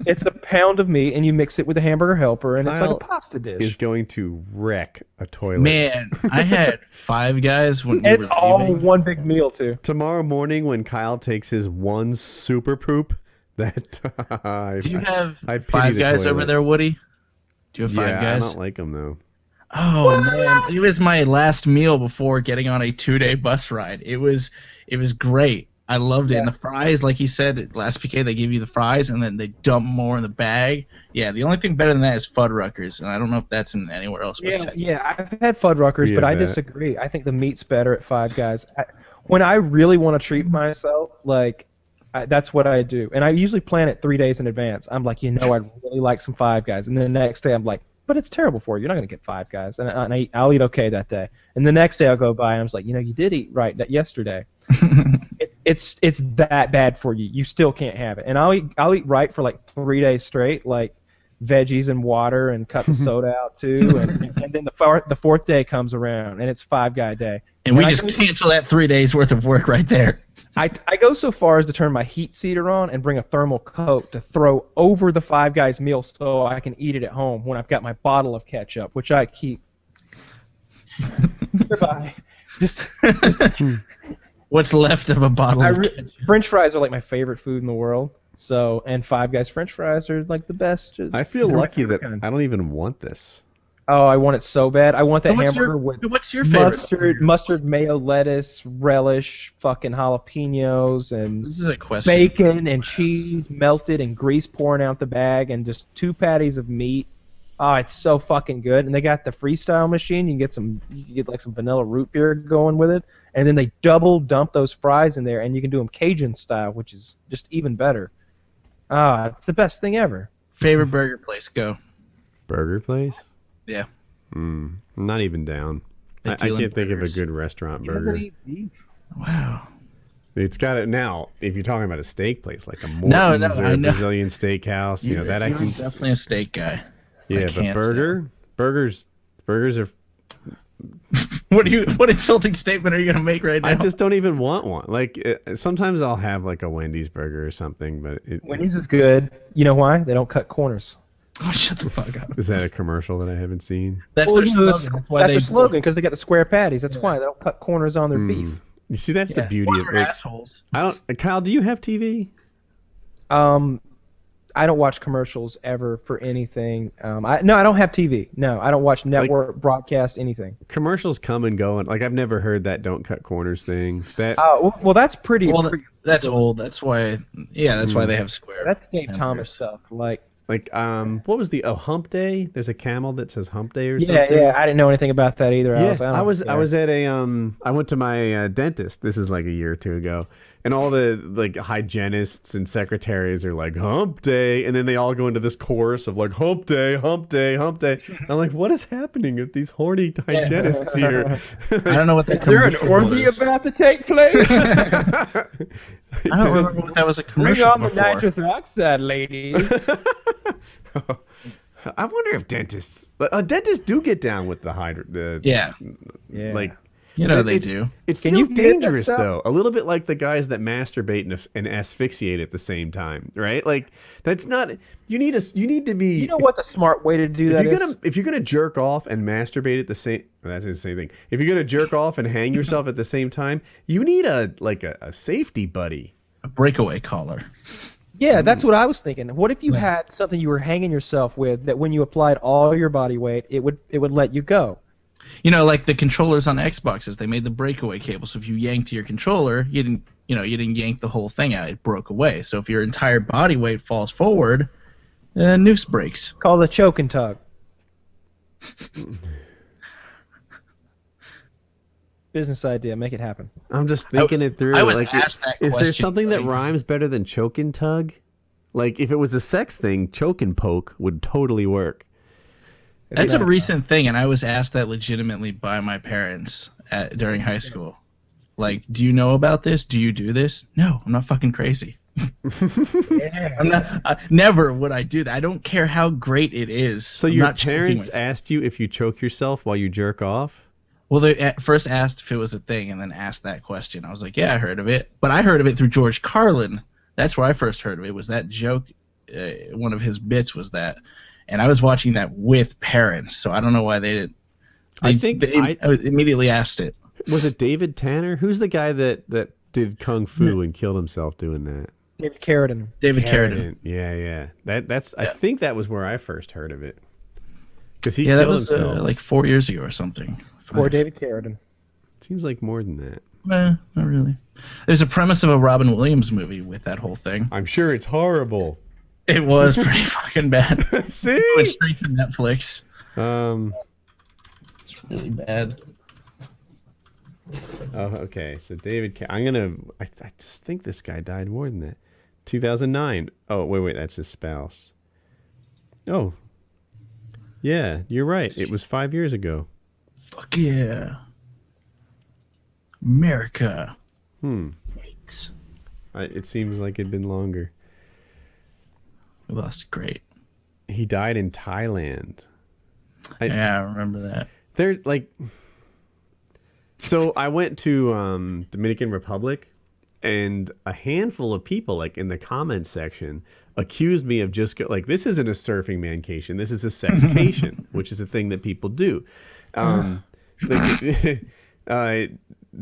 It's a pound of meat, and you mix it with a hamburger helper, and it's like a pasta dish. Is going to wreck a toilet. Man, I had Five Guys when it's all one big meal too. Tomorrow morning, when Kyle takes his one super poop. Do you have Five Guys over there, Woody? Do you have Five Guys? I don't like them though. Oh man, it was my last meal before getting on a 2-day bus ride. It was great. I loved it. And the fries, like you said, last PK they give you the fries and then they dump more in the bag. Yeah, the only thing better than that is Fuddruckers, and I don't know if that's in anywhere else. Yeah, I've had Fuddruckers, but I disagree. I think the meat's better at Five Guys. When I really want to treat myself, like. That's what I do, and I usually plan it 3 days in advance. I'm like, I'd really like some Five Guys, and then the next day I'm like, but it's terrible for you. You're not gonna get Five Guys, and I'll eat okay that day. And the next day I'll go by and I'm like, you did eat right yesterday. It's that bad for you. You still can't have it. And I'll eat right for like 3 days straight, like veggies and water, and cut the soda out too. And then the fourth day comes around, and it's Five Guy day. And we just cancel that 3 days worth of work right there. I go so far as to turn my heat seater on and bring a thermal coat to throw over the Five Guys meal so I can eat it at home when I've got my bottle of ketchup, which I keep. Goodbye. Just What's left of a bottle of ketchup? French fries are like my favorite food in the world. So, and Five Guys French fries are like the best. I feel lucky that I don't even want this. Oh, I want it so bad. I want that hamburger with what's your favorite? Mustard, mayo, lettuce, relish, fucking jalapenos, and this is a question. Bacon and cheese melted and grease pouring out the bag, and just 2 patties of meat. Oh, it's so fucking good. And they got the freestyle machine. You can get like some vanilla root beer going with it, and then they double dump those fries in there, and you can do them Cajun style, which is just even better. Ah, it's the best thing ever. Favorite burger place? Go. Burger place? Yeah. Not even down. I can't think of a good restaurant burger. Wow. It's got it now. If you're talking about a steak place, like a Morton's or a Brazilian steakhouse, that I can. Definitely a steak guy. Yeah, but burgers are What insulting statement are you gonna make right now? I just don't even want one. Like sometimes I'll have like a Wendy's burger or something, but Wendy's is good. You know why? They don't cut corners. Oh, shut the fuck up. Is that a commercial that I haven't seen? That's their slogan. That's their slogan because they got the square patties. That's why they don't cut corners on their beef. You see, that's the beauty of it. Assholes. I don't. Kyle, do you have TV? I don't watch commercials ever for anything. I don't have TV. No, I don't watch network broadcast anything. Commercials come and go, and like I've never heard that "don't cut corners" thing. That well, that's pretty. Well, that's old. That's why. Yeah, that's why they have square. That's Dave Thomas stuff. Like what was the Hump Day? There's a camel that says Hump Day or something. Yeah. I didn't know anything about that either. Yeah, I was at a I went to my dentist. This is like a year or two ago, and all the like hygienists and secretaries are like Hump Day, and then they all go into this chorus of like Hump Day, Hump Day, Hump Day. I'm like, what is happening with these horny hygienists here? I don't know what that. Is there an orgy about to take place? I don't remember what that was a commercial. Bring on the before. nitrous oxide, ladies. I wonder if dentists do get down with the Yeah. like they do. It Can feels you get that dangerous stuff? though, a little bit like the guys that masturbate and asphyxiate at the same time, right? Like that's not you need to be. You know what the smart way to do that is? If you're gonna jerk off and masturbate at the same, that's the same thing. If you're gonna jerk off and hang yourself at the same time, you need a safety buddy. A breakaway collar. Yeah, that's what I was thinking. What if you had something you were hanging yourself with that when you applied all your body weight, it would let you go? You know, like the controllers on Xboxes, they made the breakaway cable. So if you yanked your controller, you didn't yank the whole thing out. It broke away. So if your entire body weight falls forward, noose breaks. Called a choke and tug. Business idea, make it happen. I'm just thinking it through. I was like, asked that is there question, something that like- rhymes better than choke and tug? Like if it was a sex thing, choke and poke would totally work. That's a recent thing, and I was asked that legitimately by my parents during high school. Like, do you know about this? Do you do this? No, I'm not fucking crazy. I'm not. Never would I do that. I don't care how great it is. So I'm your not choking parents myself. asked you if you choke yourself while you jerk off? Well, they at first asked if it was a thing, and then asked that question. I was like, yeah, I heard of it, but I heard of it through George Carlin. That's where I first heard of it. Was that joke? One of his bits was that, and I was watching that with parents, so I don't know why they didn't. I immediately asked it. Was it David Tanner? Who's the guy that did kung fu and killed himself doing that? David Carradine. David Carradine. Yeah. That's. I think that was where I first heard of it. Because he that killed was himself. like 4 years ago or something. Or David Carradine. Seems like more than that. Not really. There's a premise of a Robin Williams movie with that whole thing. I'm sure it's horrible. It was pretty fucking bad. See? It went straight to Netflix. It's really bad. Oh, okay. So David, I just think this guy died more than that. 2009. Oh, wait, that's his spouse. Oh, yeah, you're right. It was 5 years ago. Fuck yeah. America. Thanks. It seems like it'd been longer. Well, that's great. He died in Thailand. Yeah, I remember that. They're like. So I went to Dominican Republic, and a handful of people, like in the comments section, accused me of just this isn't a surfing mancation, this is a sexcation, which is a thing that people do.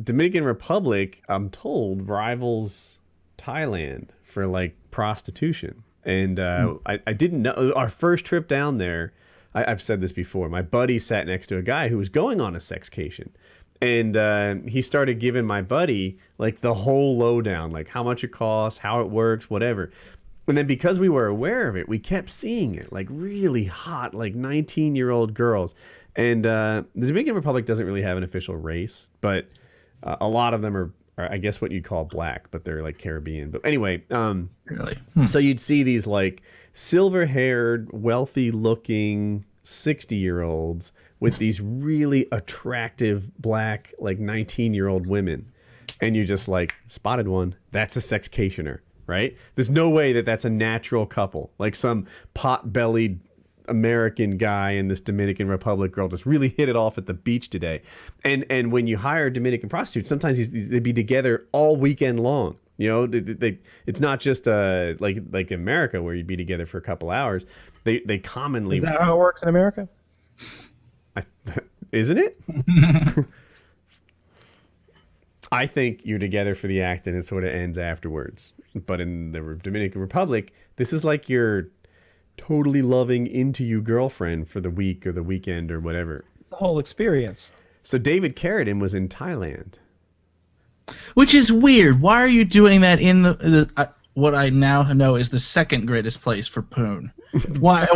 Dominican Republic, I'm told, rivals Thailand for like prostitution, and I didn't know. Our first trip down there, I've said this before. My buddy sat next to a guy who was going on a sexcation. And he started giving my buddy like the whole lowdown, like how much it costs, how it works, whatever. And then because we were aware of it, we kept seeing it, like really hot, like 19-year-old girls. And the Dominican Republic doesn't really have an official race, but a lot of them are I guess what you'd call black, but they're like Caribbean. But anyway, Really? So you'd see these like silver-haired, wealthy-looking 60-year-olds with these really attractive black like 19-year-old women, and you just like spotted one. That's a sexcationer, right? There's no way that that's a natural couple, like some pot-bellied American guy and this Dominican Republic girl just really hit it off at the beach today. And when you hire Dominican prostitutes, sometimes they'd be together all weekend long. You know, it's not just like America where you'd be together for a couple hours. They commonly. Is that how it works in America? Isn't it? I think you're together for the act and it sort of ends afterwards. But in the Dominican Republic, this is like your totally loving into you girlfriend for the week or the weekend or whatever. It's a whole experience. So David Carradine was in Thailand. Which is weird. Why are you doing that in the what I now know is the second greatest place for poon? Why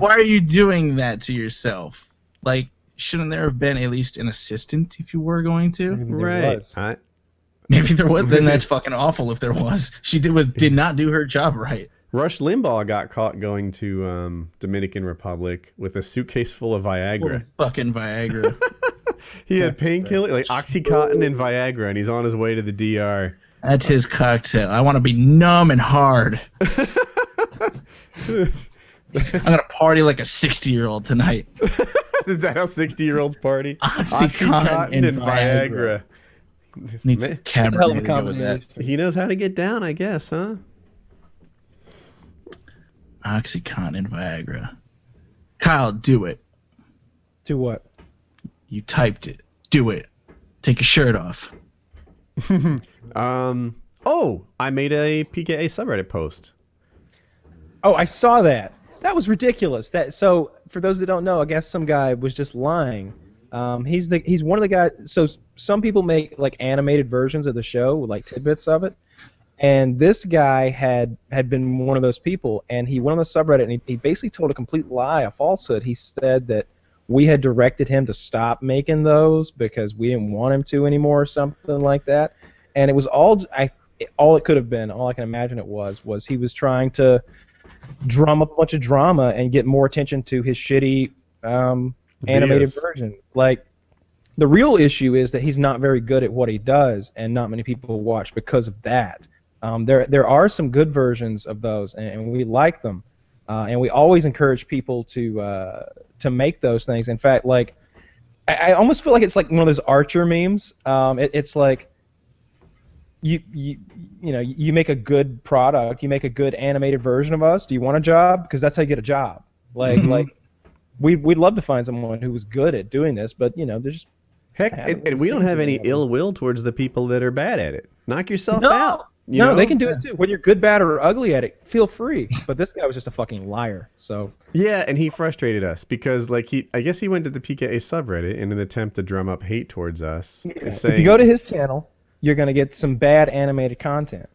are you doing that to yourself? Like, shouldn't there have been at least an assistant if you were going to? Right. Maybe there was. Then that's fucking awful if there was. She did not do her job right. Rush Limbaugh got caught going to Dominican Republic with a suitcase full of Viagra. Fucking Viagra. He had painkiller, like Oxycontin and Viagra, and he's on his way to the DR. That's his cocktail. I want to be numb and hard. I'm gonna party like a 60-year-old tonight. Is that how 60-year-olds party? Oxycontin and Viagra. Needs a cabaret to go with that. He knows how to get down, I guess, huh? Oxycontin and Viagra. Kyle, do it. Do what? You typed it. Do it. Take your shirt off. I made a PKA subreddit post. Oh, I saw that. That was ridiculous. So for those that don't know, I guess some guy was just lying. He's one of the guys. So some people make like animated versions of the show with like tidbits of it, and this guy had been one of those people, and he went on the subreddit and he basically told a complete lie, a falsehood. He said that we had directed him to stop making those because we didn't want him to anymore, or something like that. And it was all it could have been. All I can imagine it was he was trying to drum up a bunch of drama and get more attention to his shitty animated version. Like, the real issue is that he's not very good at what he does, and not many people watch because of that. There are some good versions of those, and we like them, and we always encourage people to make those things. In fact, like, I almost feel like it's like one of those Archer memes. It's like you make a good product, you make a good animated version of us. Do you want a job? Because that's how you get a job. Like we'd love to find someone who was good at doing this, but there's just and we don't have any ill will towards the people that are bad at it. Knock yourself out. No, they can do it too. Whether you're good, bad, or ugly at it, feel free. But this guy was just a fucking liar. So yeah, and he frustrated us because I guess he went to the PKA subreddit in an attempt to drum up hate towards us. Yeah. Saying, if you go to his channel, you're gonna get some bad animated content.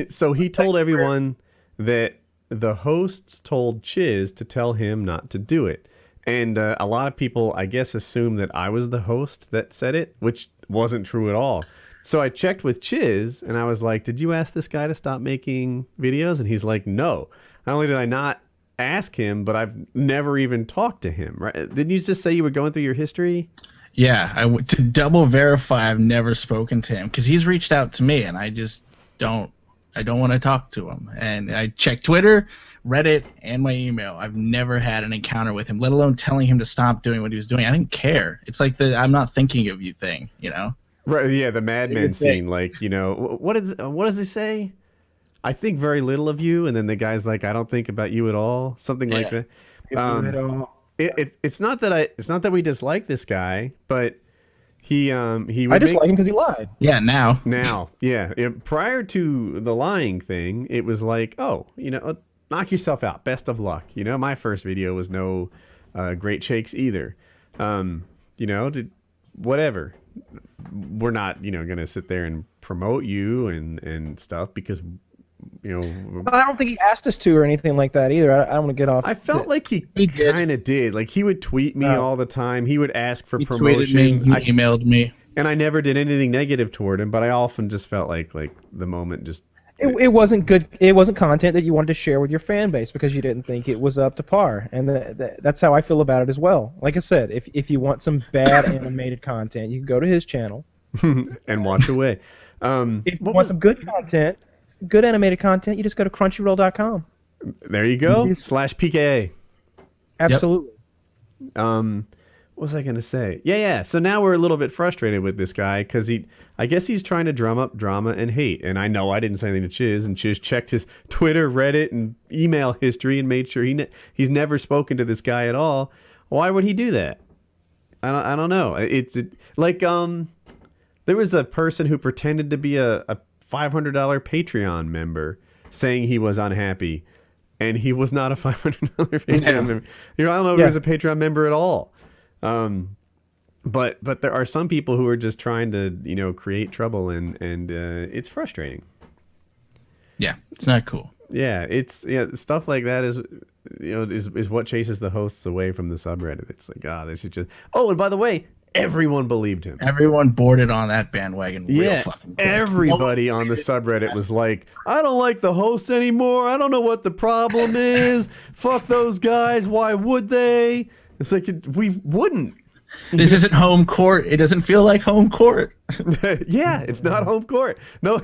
So he told everyone that the hosts told Chiz to tell him not to do it. And a lot of people, I guess, assume that I was the host that said it, which wasn't true at all. So I checked with Chiz, and I was like, did you ask this guy to stop making videos? And he's like, no. Not only did I not ask him, but I've never even talked to him. Right? Didn't you just say you were going through your history? Yeah, to double verify, I've never spoken to him because he's reached out to me, and I just don't want to talk to him. And I checked Twitter, Reddit, and my email. I've never had an encounter with him, let alone telling him to stop doing what he was doing. I didn't care. It's like the I'm not thinking of you thing, Right, yeah, the Mad Men scene. Like, what does he say? I think very little of you, and then the guy's like, I don't think about you at all. Something like that. It's not that we dislike this guy, but he I dislike him because he lied. Yeah, now. Yeah. Prior to the lying thing, it was like, knock yourself out. Best of luck. My first video was no great shakes either. Whatever. We're not, going to sit there and promote you and stuff because, I don't think he asked us to or anything like that either. I don't want to get off. I felt like he kind of did. Like, he would tweet me all the time. He would ask for promotion. Tweeted me, he emailed me. And I never did anything negative toward him, but I often just felt like the moment just... It wasn't good. It wasn't content that you wanted to share with your fan base because you didn't think it was up to par, and that's how I feel about it as well. Like I said, if you want some bad animated content, you can go to his channel and watch away. If you want some good content, good animated content, you just go to Crunchyroll.com. There you go. /PKA. Absolutely. What was I going to say? Yeah. So now we're a little bit frustrated with this guy because I guess he's trying to drum up drama and hate. And I know I didn't say anything to Chiz, and Chiz checked his Twitter, Reddit, and email history and made sure he's never spoken to this guy at all. Why would he do that? I don't know. There was a person who pretended to be a $500 Patreon member saying he was unhappy, and he was not a $500 Patreon member. I don't know if he was a Patreon member at all. But there are some people who are just trying to create trouble, and it's frustrating. Yeah, it's not cool. Yeah, stuff like that is what chases the hosts away from the subreddit. It's like, this is just. Oh, and by the way, everyone believed him. Everyone boarded on that bandwagon. Real fucking quick. Everybody on the subreddit was like, I don't like the hosts anymore. I don't know what the problem is. Fuck those guys. Why would they? It's like, we wouldn't. This isn't home court. It doesn't feel like home court. Yeah, it's not home court. No,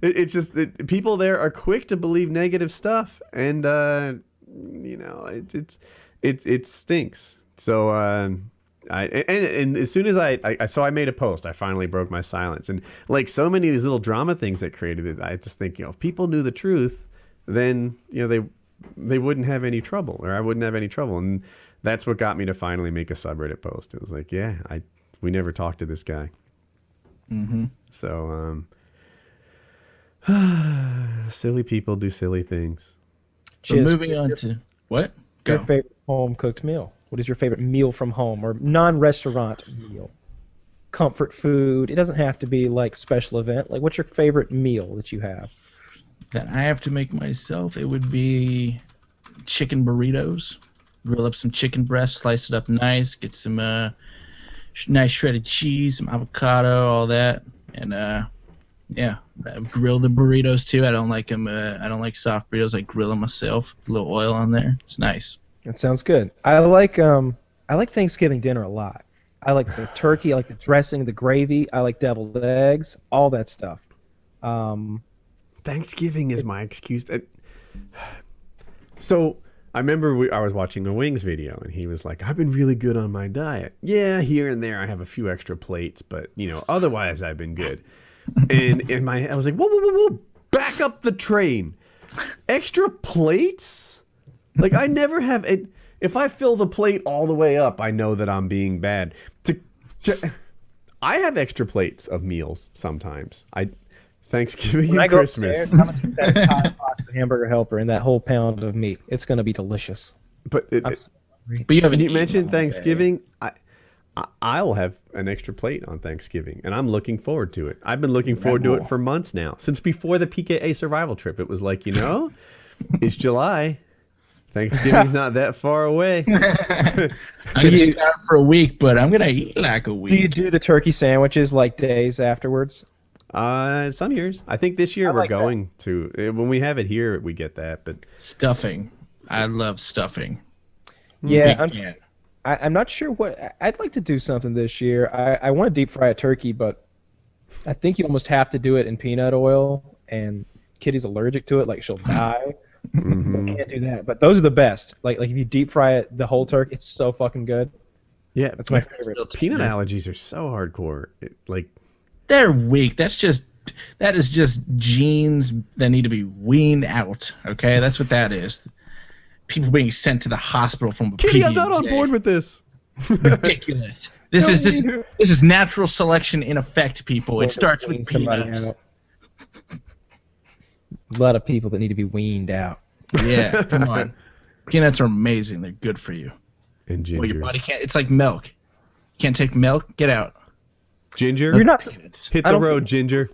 it's just that people there are quick to believe negative stuff, and it stinks. So and as soon as I made a post, I finally broke my silence, and like so many of these little drama things that created it, I just think if people knew the truth, then they wouldn't have any trouble, or I wouldn't have any trouble, and that's what got me to finally make a subreddit post. It was like, we never talked to this guy. Mm-hmm. So, silly people do silly things. So moving on to what? Go. Your favorite home cooked meal. What is your favorite meal from home or non-restaurant meal? Comfort food. It doesn't have to be like special event. Like, what's your favorite meal that you have? That I have to make myself. It would be chicken burritos. Grill up some chicken breast, slice it up nice, get some nice shredded cheese, some avocado, all that, and grill the burritos too. I don't like them. I don't like soft burritos. I grill them myself. A little oil on there. It's nice. That sounds good. I like Thanksgiving dinner a lot. I like the turkey. I like the dressing, the gravy. I like deviled eggs, all that stuff. Thanksgiving is my excuse. So I remember I was watching a Wings video, and he was like, I've been really good on my diet. Yeah, here and there I have a few extra plates, but, otherwise I've been good. And in my head, I was like, whoa, back up the train. Extra plates? Like, I never have it. If I fill the plate all the way up, I know that I'm being bad. I have extra plates of meals sometimes. Thanksgiving and Christmas. I'm gonna put that entire box of Hamburger Helper and that whole pound of meat. It's gonna be delicious. But you mentioned Thanksgiving. I'll have an extra plate on Thanksgiving, and I'm looking forward to it. I've been looking forward to it for months now, since before the PKA survival trip. It was like, it's July. Thanksgiving's not that far away. I'm gonna start for a week, but I'm gonna eat like a week. Do you do the turkey sandwiches like days afterwards? Some years. I think this year we're going to. When we have it here, we get that. But stuffing, I love stuffing. Yeah, I'm not sure what. I'd like to do something this year. I want to deep fry a turkey, but I think you almost have to do it in peanut oil, and Kitty's allergic to it. Like, she'll die. Mm-hmm. I can't do that. But those are the best. Like if you deep fry it, the whole turkey, it's so fucking good. Yeah, that's my favorite. Peanut allergies are so hardcore. They're weak. That is just genes that need to be weaned out. Okay, that's what that is. People being sent to the hospital from Kitty, I'm not on board with this. Ridiculous. This is natural selection in effect, people. It starts with peanuts. A lot of people that need to be weaned out. Yeah, come on. Peanuts are amazing. They're good for you. And gingers. Well, your body can't. It's like milk. You can't take milk. Get out. Ginger? You're not. Hit the road, Ginger.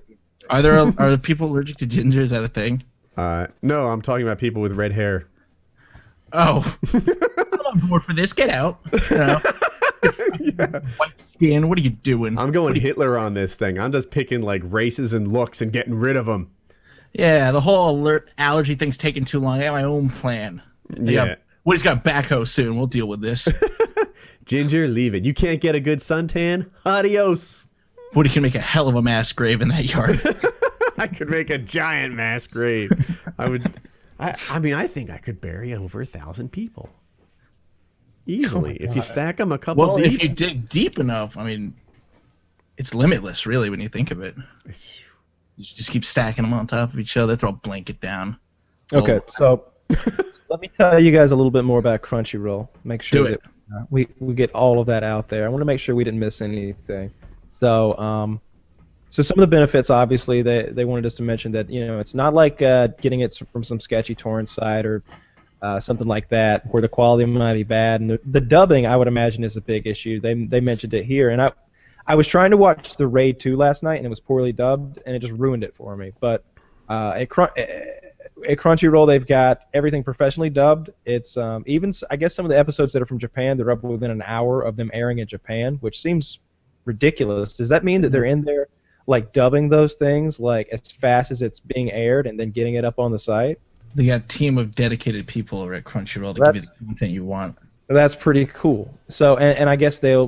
Are there people allergic to ginger? Is that a thing? No, I'm talking about people with red hair. Oh. I'm on board for this. Get out. Yeah. White skin. What are you doing? I'm going Hitler on this thing. I'm just picking like races and looks and getting rid of them. Yeah, the whole allergy thing's taking too long. I got my own plan. Woody's got backhoe soon. We'll deal with this. Ginger, leave it. You can't get a good suntan? Adios. Woody can make a hell of a mass grave in that yard. I could make a giant mass grave. I think I could bury over 1,000 people. easily. If you stack them a couple Well, deep. if you dig deep enough, I mean, it's limitless, really, when you think of it. You just keep stacking them on top of each other, throw a blanket down. Okay, so let me tell you guys a little bit more about Crunchyroll. Make sure that we get all of that out there. I want to make sure we didn't miss anything. So, so some of the benefits, obviously, they wanted us to mention that it's not like getting it from some sketchy torrent site or something like that where the quality might be bad. And the dubbing, I would imagine, is a big issue. They mentioned it here, and I was trying to watch the Raid 2 last night, and it was poorly dubbed, and it just ruined it for me. But at Crunchyroll, they've got everything professionally dubbed. It's even, I guess, some of the episodes that are from Japan, they're up within an hour of them airing in Japan, which seems ridiculous. Does that mean that they're in there, like, dubbing those things, like, as fast as it's being aired and then getting it up on the site? They got a team of dedicated people over at Crunchyroll to give you the content you want. That's pretty cool. So, and I guess they'll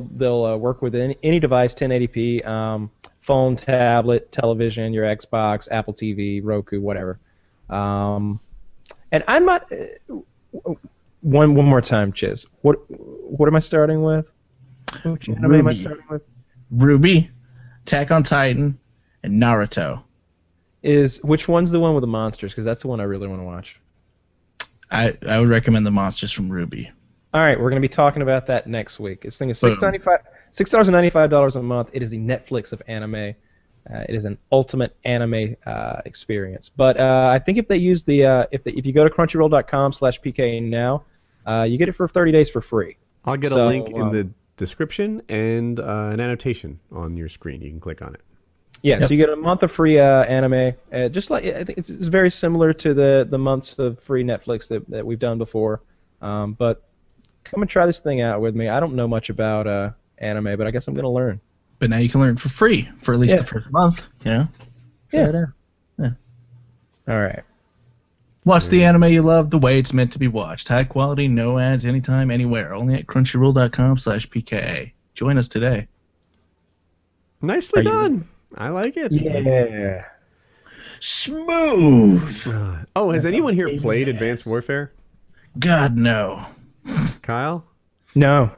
work with any device, 1080p, phone, tablet, television, your Xbox, Apple TV, Roku, whatever. And I'm not. One more time, Chiz. What am I starting with? Which anime am I starting with? Ruby, Attack on Titan, and Naruto. Which one's the one with the monsters? Because that's the one I really want to watch. I would recommend the monsters from Ruby. All right, we're going to be talking about that next week. This thing is $6.95 a month. It is the Netflix of anime. It is an ultimate anime experience. But I think if they use if you go to crunchyroll.com/pka now, you get it for 30 days for free. I'll get a link in the description and an annotation on your screen. You can click on it. Yeah, so you get a month of free anime. Just like I think it's very similar to the months of free Netflix that we've done before. But come and try this thing out with me. I don't know much about anime, but I guess I'm going to learn. But now you can learn for free for at least the first month. Yeah. All right. Watch the anime you love the way it's meant to be watched. High quality, no ads, anytime, anywhere. Only at crunchyroll.com/pka. Join us today. Nicely done. I like it. Yeah. Smooth. Oh, has anyone here played Advanced Warfare? God, no. Kyle? No.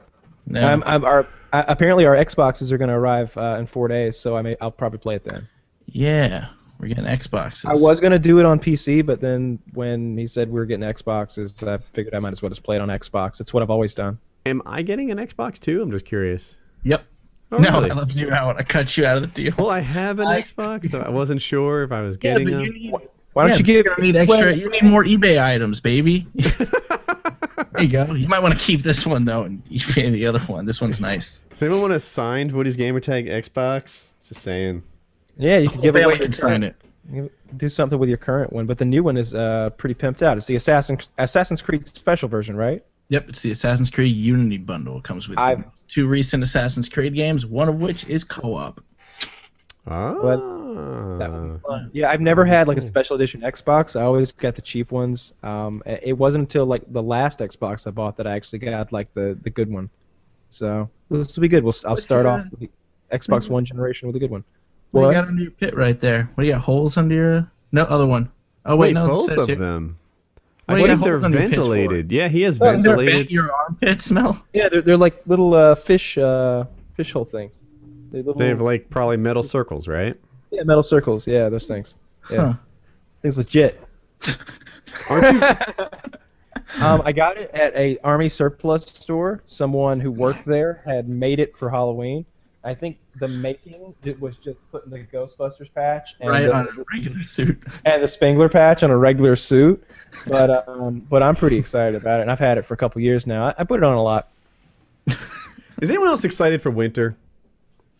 Apparently our Xboxes are going to arrive in 4 days, so I'll probably play it then. Yeah, we're getting Xboxes. I was going to do it on PC, but then when he said we were getting Xboxes, I figured I might as well just play it on Xbox. It's what I've always done. Am I getting an Xbox too? I'm just curious. Yep. Oh, no, really? I left you out. I cut you out of the deal. Well, I have an Xbox, so I wasn't sure if I was getting them. Why don't you give? You need extra. You need more eBay items, baby. There you go. You might want to keep this one though, and you pay the other one. This one's nice. Does anyone want a signed Woody'sGamertag Xbox? Just saying. Yeah, you can give away your sign it. Do something with your current one, but the new one is pretty pimped out. It's the Assassin's Creed special version, right? Yep, it's the Assassin's Creed Unity bundle. It comes with 2 recent Assassin's Creed games, one of which is co-op. Yeah, I've never had like a special edition Xbox. I always got the cheap ones. It wasn't until like the last Xbox I bought that I actually got like the good one. So this will be good. I'll start off with the Xbox One generation with a good one. What do you got under your pit right there? What do you got? Holes under your? No, other one. Oh wait, no, both of them. I think they're ventilated. Yeah, he has ventilated. Your armpit smell? Yeah, they're like little fish hole things. They have like probably metal circles, right? Yeah, metal circles. Yeah, those things. Yeah, things legit. Aren't you? I got it at a Army surplus store. Someone who worked there had made it for Halloween. I think the making it was just putting the Ghostbusters patch and on a regular suit and the Spengler patch on a regular suit. But I'm pretty excited about it, and I've had it for a couple years now. I put it on a lot. Is anyone else excited for winter?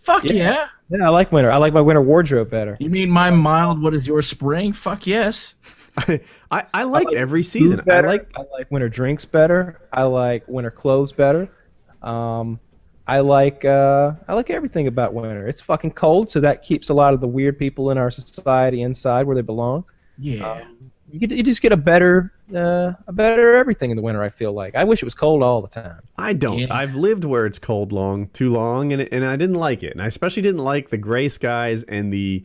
Fuck yeah. Yeah, I like winter. I like my winter wardrobe better. You mean my mild? What is your spring? Fuck yes. I like every season. I like winter drinks better. I like winter clothes better. I like everything about winter. It's fucking cold, so that keeps a lot of the weird people in our society inside where they belong. Yeah. You just get a better everything in the winter. I feel like I wish it was cold all the time. I don't. Yeah. I've lived where it's cold too long, and I didn't like it. And I especially didn't like the gray skies and the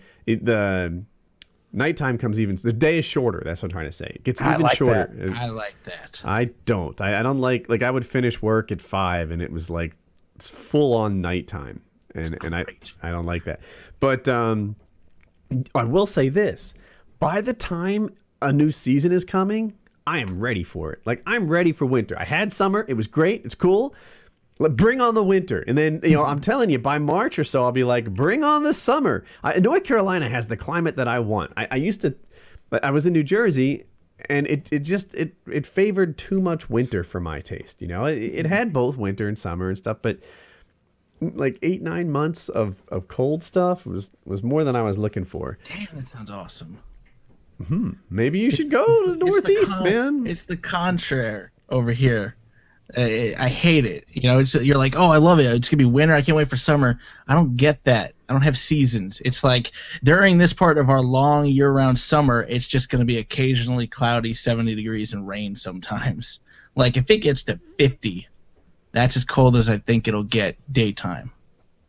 Nighttime comes even. The day is shorter. That's what I'm trying to say. It gets even like shorter. I like that. I don't. I don't like I would finish work at 5 and it was like it's full on nighttime, and I don't like that. But I will say this: by the time a new season is coming, I am ready for it. Like I'm ready for winter. I had summer. It was great. It's cool. Bring on the winter. And then, I'm telling you, by March or so, I'll be like, bring on the summer. North Carolina has the climate that I want. I was in New Jersey, and it favored too much winter for my taste. It had both winter and summer and stuff, but like 8-9 months of cold stuff was more than I was looking for. Damn, that sounds awesome. Maybe you should go to the Northeast, man. It's the contrary over here. I hate it. You're like, oh, I love it. It's gonna be winter. I can't wait for summer. I don't get that. I don't have seasons. It's like during this part of our long year-round summer, it's just gonna be occasionally cloudy, 70 degrees, and rain sometimes. Like if it gets to 50, that's as cold as I think it'll get daytime.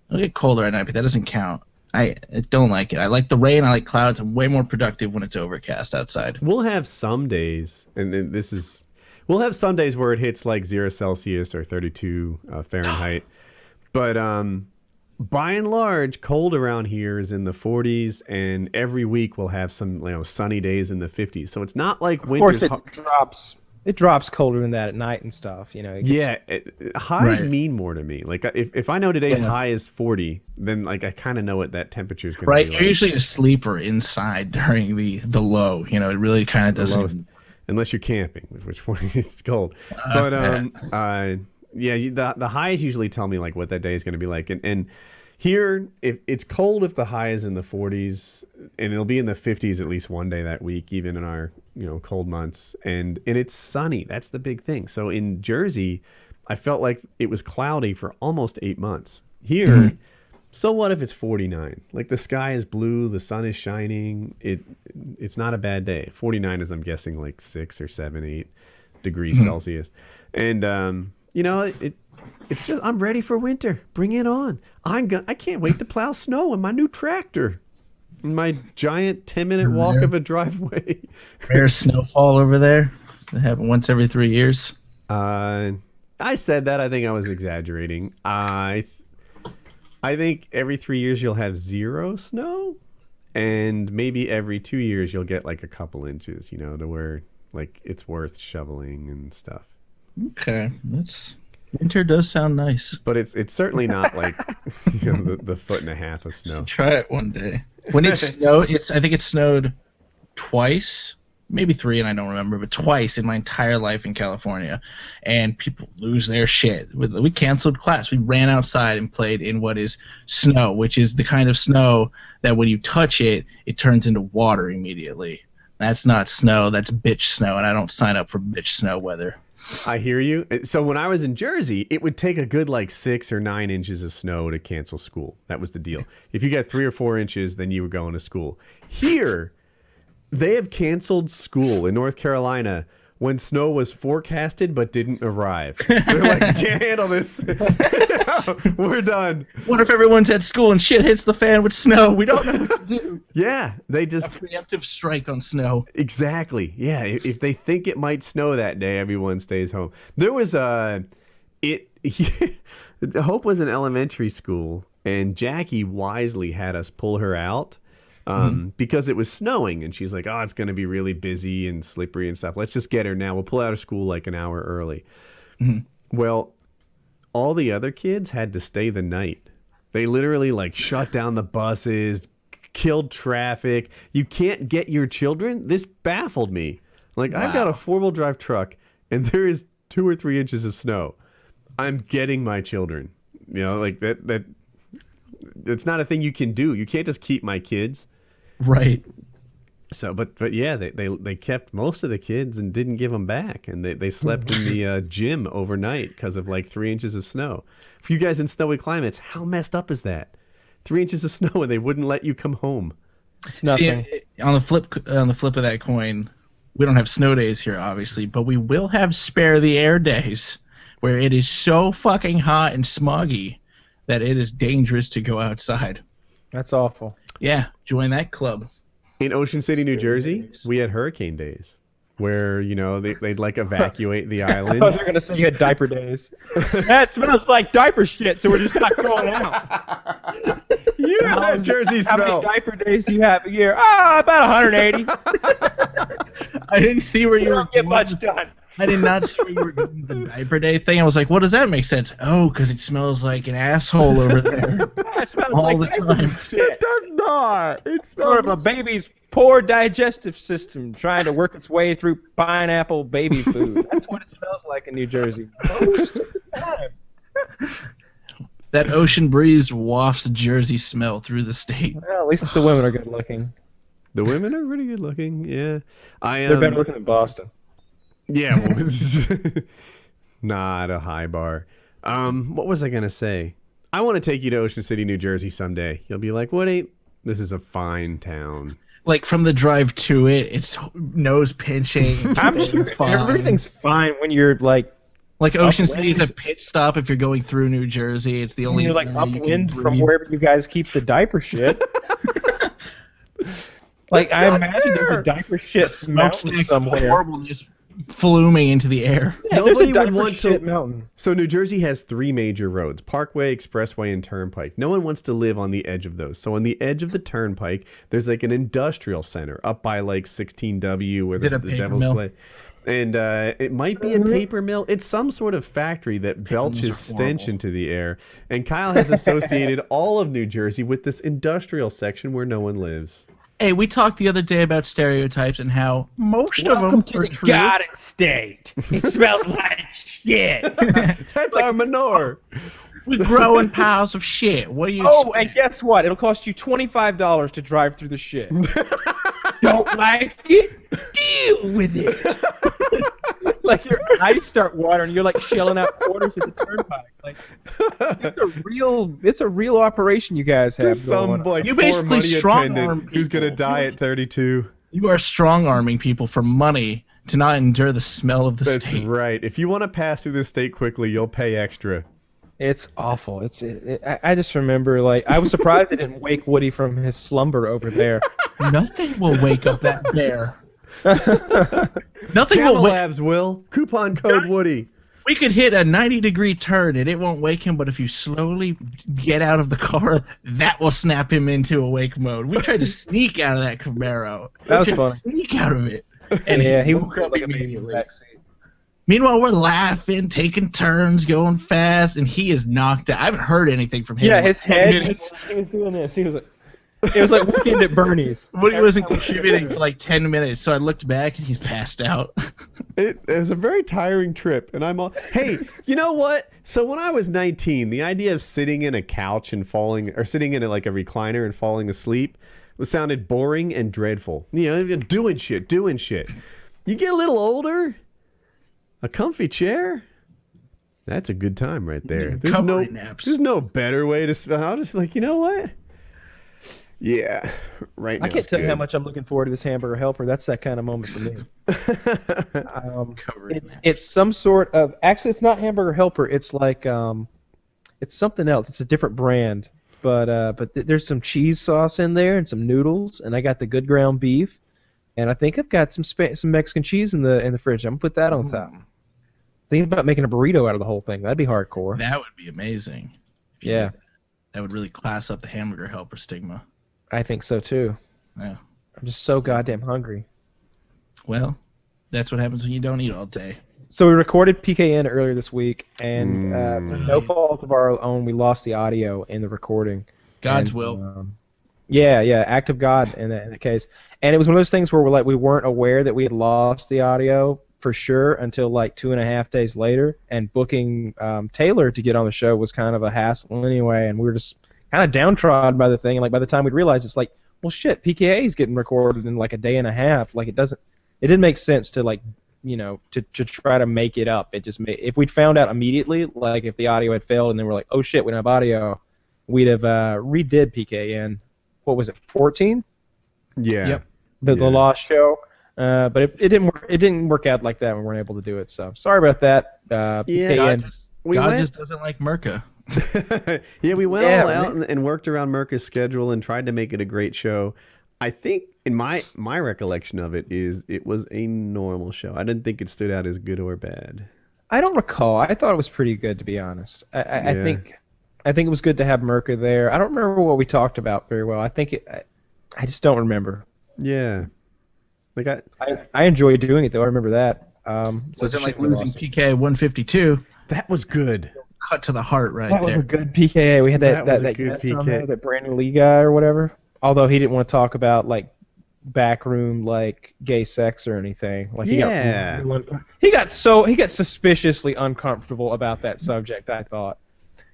It'll get colder at night, but that doesn't count. I don't like it. I like the rain. I like clouds. I'm way more productive when it's overcast outside. We'll have some days, and we'll have some days where it hits like 0 Celsius or 32 Fahrenheit. But by and large, cold around here is in the 40s, and every week we'll have some sunny days in the 50s. So it's not like winter's... Of course, it drops colder than that at night and stuff. Highs mean more to me. Like if I know today's high is 40, then like I kind of know what that temperature is going to be. Right, like. You're usually a sleeper inside during the low. It really kind of doesn't... Unless you're camping, which one it's cold. But the highs usually tell me like what that day is going to be like. And here, if it's cold, if the high is in the 40s, and it'll be in the 50s at least one day that week, even in our cold months. And it's sunny. That's the big thing. So in Jersey, I felt like it was cloudy for almost 8 months. Here. So what if it's 49? Like the sky is blue, the sun is shining. It's not a bad day. 49 is, I'm guessing, like 6 or 7, 8 degrees Celsius. And it's just I'm ready for winter. Bring it on. I can't wait to plow snow in my new tractor. My giant 10-minute walk of a driveway. Rare snowfall over there. They happen once every 3 years. I said that. I think I was exaggerating. I think every 3 years you'll have 0 snow, and maybe every 2 years you'll get like a couple inches, to where like it's worth shoveling and stuff. Okay, winter does sound nice, but it's certainly not like the foot and a half of snow. Try it one day. When it snowed, I think it snowed twice. Maybe 3, and I don't remember, but twice in my entire life in California, and people lose their shit. We canceled class. We ran outside and played in what is snow, which is the kind of snow that when you touch it, it turns into water immediately. That's not snow. That's bitch snow, and I don't sign up for bitch snow weather. I hear you. So when I was in Jersey, it would take a good like 6 or 9 inches of snow to cancel school. That was the deal. If you got 3 or 4 inches, then you were going to school. Here, they have canceled school in North Carolina when snow was forecasted but didn't arrive. They're like, you can't handle this. We're done. What if everyone's at school and shit hits the fan with snow? We don't know what to do. Yeah, they just... A preemptive strike on snow. Exactly. Yeah, if they think it might snow that day, everyone stays home. There was Hope was in elementary school, and Jackie wisely had us pull her out. Because it was snowing, and she's like, oh, it's going to be really busy and slippery and stuff. Let's just get her now. We'll pull out of school like an hour early. Well, all the other kids had to stay the night. They literally like shut down the buses, killed traffic. You can't get your children. This baffled me. Like, wow. I've got a 4-wheel drive truck, and there is 2 or 3 inches of snow. I'm getting my children. Like that. It's not a thing you can do. You can't just keep my kids. Right. So, but yeah, they kept most of the kids and didn't give them back, and they slept in the gym overnight because of like 3 inches of snow. For you guys in snowy climates, how messed up is that? 3 inches of snow and they wouldn't let you come home. It's nothing. See, on the flip of that coin, we don't have snow days here, obviously, but we will have spare the air days where it is so fucking hot and smoggy that it is dangerous to go outside. That's awful. Yeah, join that club. In Ocean City, New Jersey, we had hurricane days where, they'd like evacuate the island. I thought you were going to say you had diaper days. That smells like diaper shit, so we're just not going out. You have that Jersey How smell. many diaper days do you have a year? About 180. I didn't see where You you were don't get going. much done. I did not see where you were doing the diaper day thing. I was like, what does that make sense? Oh, because it smells like an asshole over there It smells all like the diaper time. shit. It does not. It Sort smells of a baby's poor digestive system trying to work its way through pineapple baby food. That's what it smells like in New Jersey. Most of the time. That ocean breeze wafts Jersey smell through the state. Well, at least the women are good looking. The women are pretty good looking. Yeah, They're better looking than Boston. Yeah, well, not a high bar. What was I gonna say? I want to take you to Ocean City, New Jersey someday. You'll be like, Woody, this is a fine town. Like from the drive to it, it's nose pinching. I'm sure everything's fine when you're like Ocean City is a upwind. pit stop if you're going through New Jersey. It's the only You're like area you can upwind from breathe. wherever you guys keep the diaper shit. Like I not imagine there's fair. a diaper shit mountain Smokestacks of somewhere. horribleness fluming into the air. Yeah, there's Nobody a would diaper want to- shit mountain. So New Jersey has 3 major roads: Parkway, Expressway, and Turnpike. No one wants to live on the edge of those. So on the edge of the Turnpike, there's like an industrial center up by like 16W where Is it a the paper Devils mill? play. And it might be a paper mill. It's some sort of factory that belches mills are stench horrible. into the air. And Kyle has associated all of New Jersey with this industrial section where no one lives. Hey, we talked the other day about stereotypes and how most Welcome of them to are the true. Garden State. It smells like shit. That's our manure. We're growing piles of shit. What do you Oh, expect? and guess what? It'll cost you $25 to drive through the shit. Don't like it? Deal with it. Like your eyes start watering, you're like shelling out quarters at the turnpike. Like it's a real operation you guys have Just going some on. like You poor basically money strong-arm attendant who's gonna people. die at 32. You are strong-arming people for money to not endure the smell of the That's state. right. If you want to pass through the state quickly, you'll pay extra. It's awful. I just remember like I was surprised it didn't wake Woody from his slumber over there. Nothing will wake up that bear. Nothing Gamma will wake. Labs will. Coupon code Woody. We could hit a 90-degree turn and it won't wake him, but if you slowly get out of the car, that will snap him into awake mode. We tried to sneak out of that Camaro. That was We tried to funny. Sneak out of it. And Yeah, he woke woke up up like a baby in the immediately. backseat. Meanwhile, we're laughing, taking turns, going fast, and he is knocked out. I haven't heard anything from him. Yeah, in his like 10 head. minutes. He was doing this. He was like, it was like Weekend at Bernie's. Woody wasn't contributing for like 10 minutes, so I looked back and he's passed out. It was a very tiring trip, and I'm all, hey, you know what? So when I was 19, the idea of sitting in a couch and falling, or sitting in like a recliner and falling asleep, sounded boring and dreadful. You know, doing shit. You get a little older, a comfy chair. That's a good time right there. Recovery naps. There's no better way to spend. I'm just like, you know what? Yeah, right now. I can't tell you how much I'm looking forward to this hamburger helper. That's that kind of moment for me. It's some sort of actually it's not hamburger helper. It's like it's something else. It's a different brand, but there's some cheese sauce in there and some noodles, and I got the good ground beef, and I think I've got some Mexican cheese in the fridge. I'm gonna put that on top. Thinking about making a burrito out of the whole thing. That'd be hardcore. That would be amazing. if you Yeah. did that. That would really class up the hamburger helper stigma. I think so too. Yeah. I'm just so goddamn hungry. Well, that's what happens when you don't eat all day. So we recorded PKN earlier this week, and through no fault of our own, we lost the audio in the recording. God's And, will. Yeah, act of God in that case. And it was one of those things where we weren't aware that we had lost the audio for sure until like 2.5 days later. And booking Taylor to get on the show was kind of a hassle anyway, and we were just kind of downtrodden by the thing. And like by the time we'd realized, it's like, well, shit, PKA is getting recorded in like a day and a half. Like it didn't make sense to like, you know, to try to make it up. It just if we'd found out immediately, like if the audio had failed and then we're like, oh shit, we don't have audio, we'd have redid PKN. What was it, 14? Yeah. Yep. The lost show. But it didn't work out like that. We weren't able to do it. So sorry about that. PKN. God just doesn't like Merca. Yeah, we went Yeah, all out and worked around Merca's schedule and tried to make it a great show. I think in my recollection of it is it was a normal show. I didn't think it stood out as good or bad. I don't recall. I thought it was pretty good, to be honest. I think it was good to have Merca there. I don't remember what we talked about very well. I just don't remember. Yeah. Like I enjoyed doing it though. I remember that. So was it like losing PK 152? that was good. Cut to the heart right That there. was a good PKA. We had That was a that good guest on PK. there, that Brandon Lee guy or whatever. Although he didn't want to talk about like backroom like gay sex or anything. Like he got suspiciously uncomfortable about that subject. I thought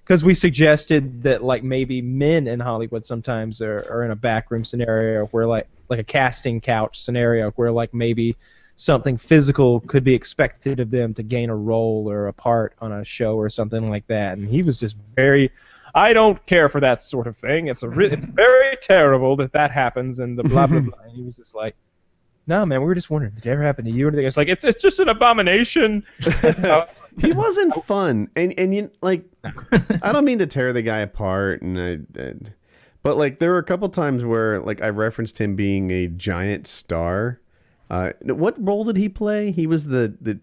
because we suggested that like maybe men in Hollywood sometimes are in a backroom scenario where like a casting couch scenario where like maybe something physical could be expected of them to gain a role or a part on a show or something like that, and he was just very, I don't care for that sort of thing. It's very terrible that happens, and the blah blah blah. And he was just like, no man, we were just wondering, did it ever happen to you? And it's like it's just an abomination. He wasn't fun, and you like, I don't mean to tear the guy apart, but like there were a couple times where like I referenced him being a giant star. What role did he play? He was the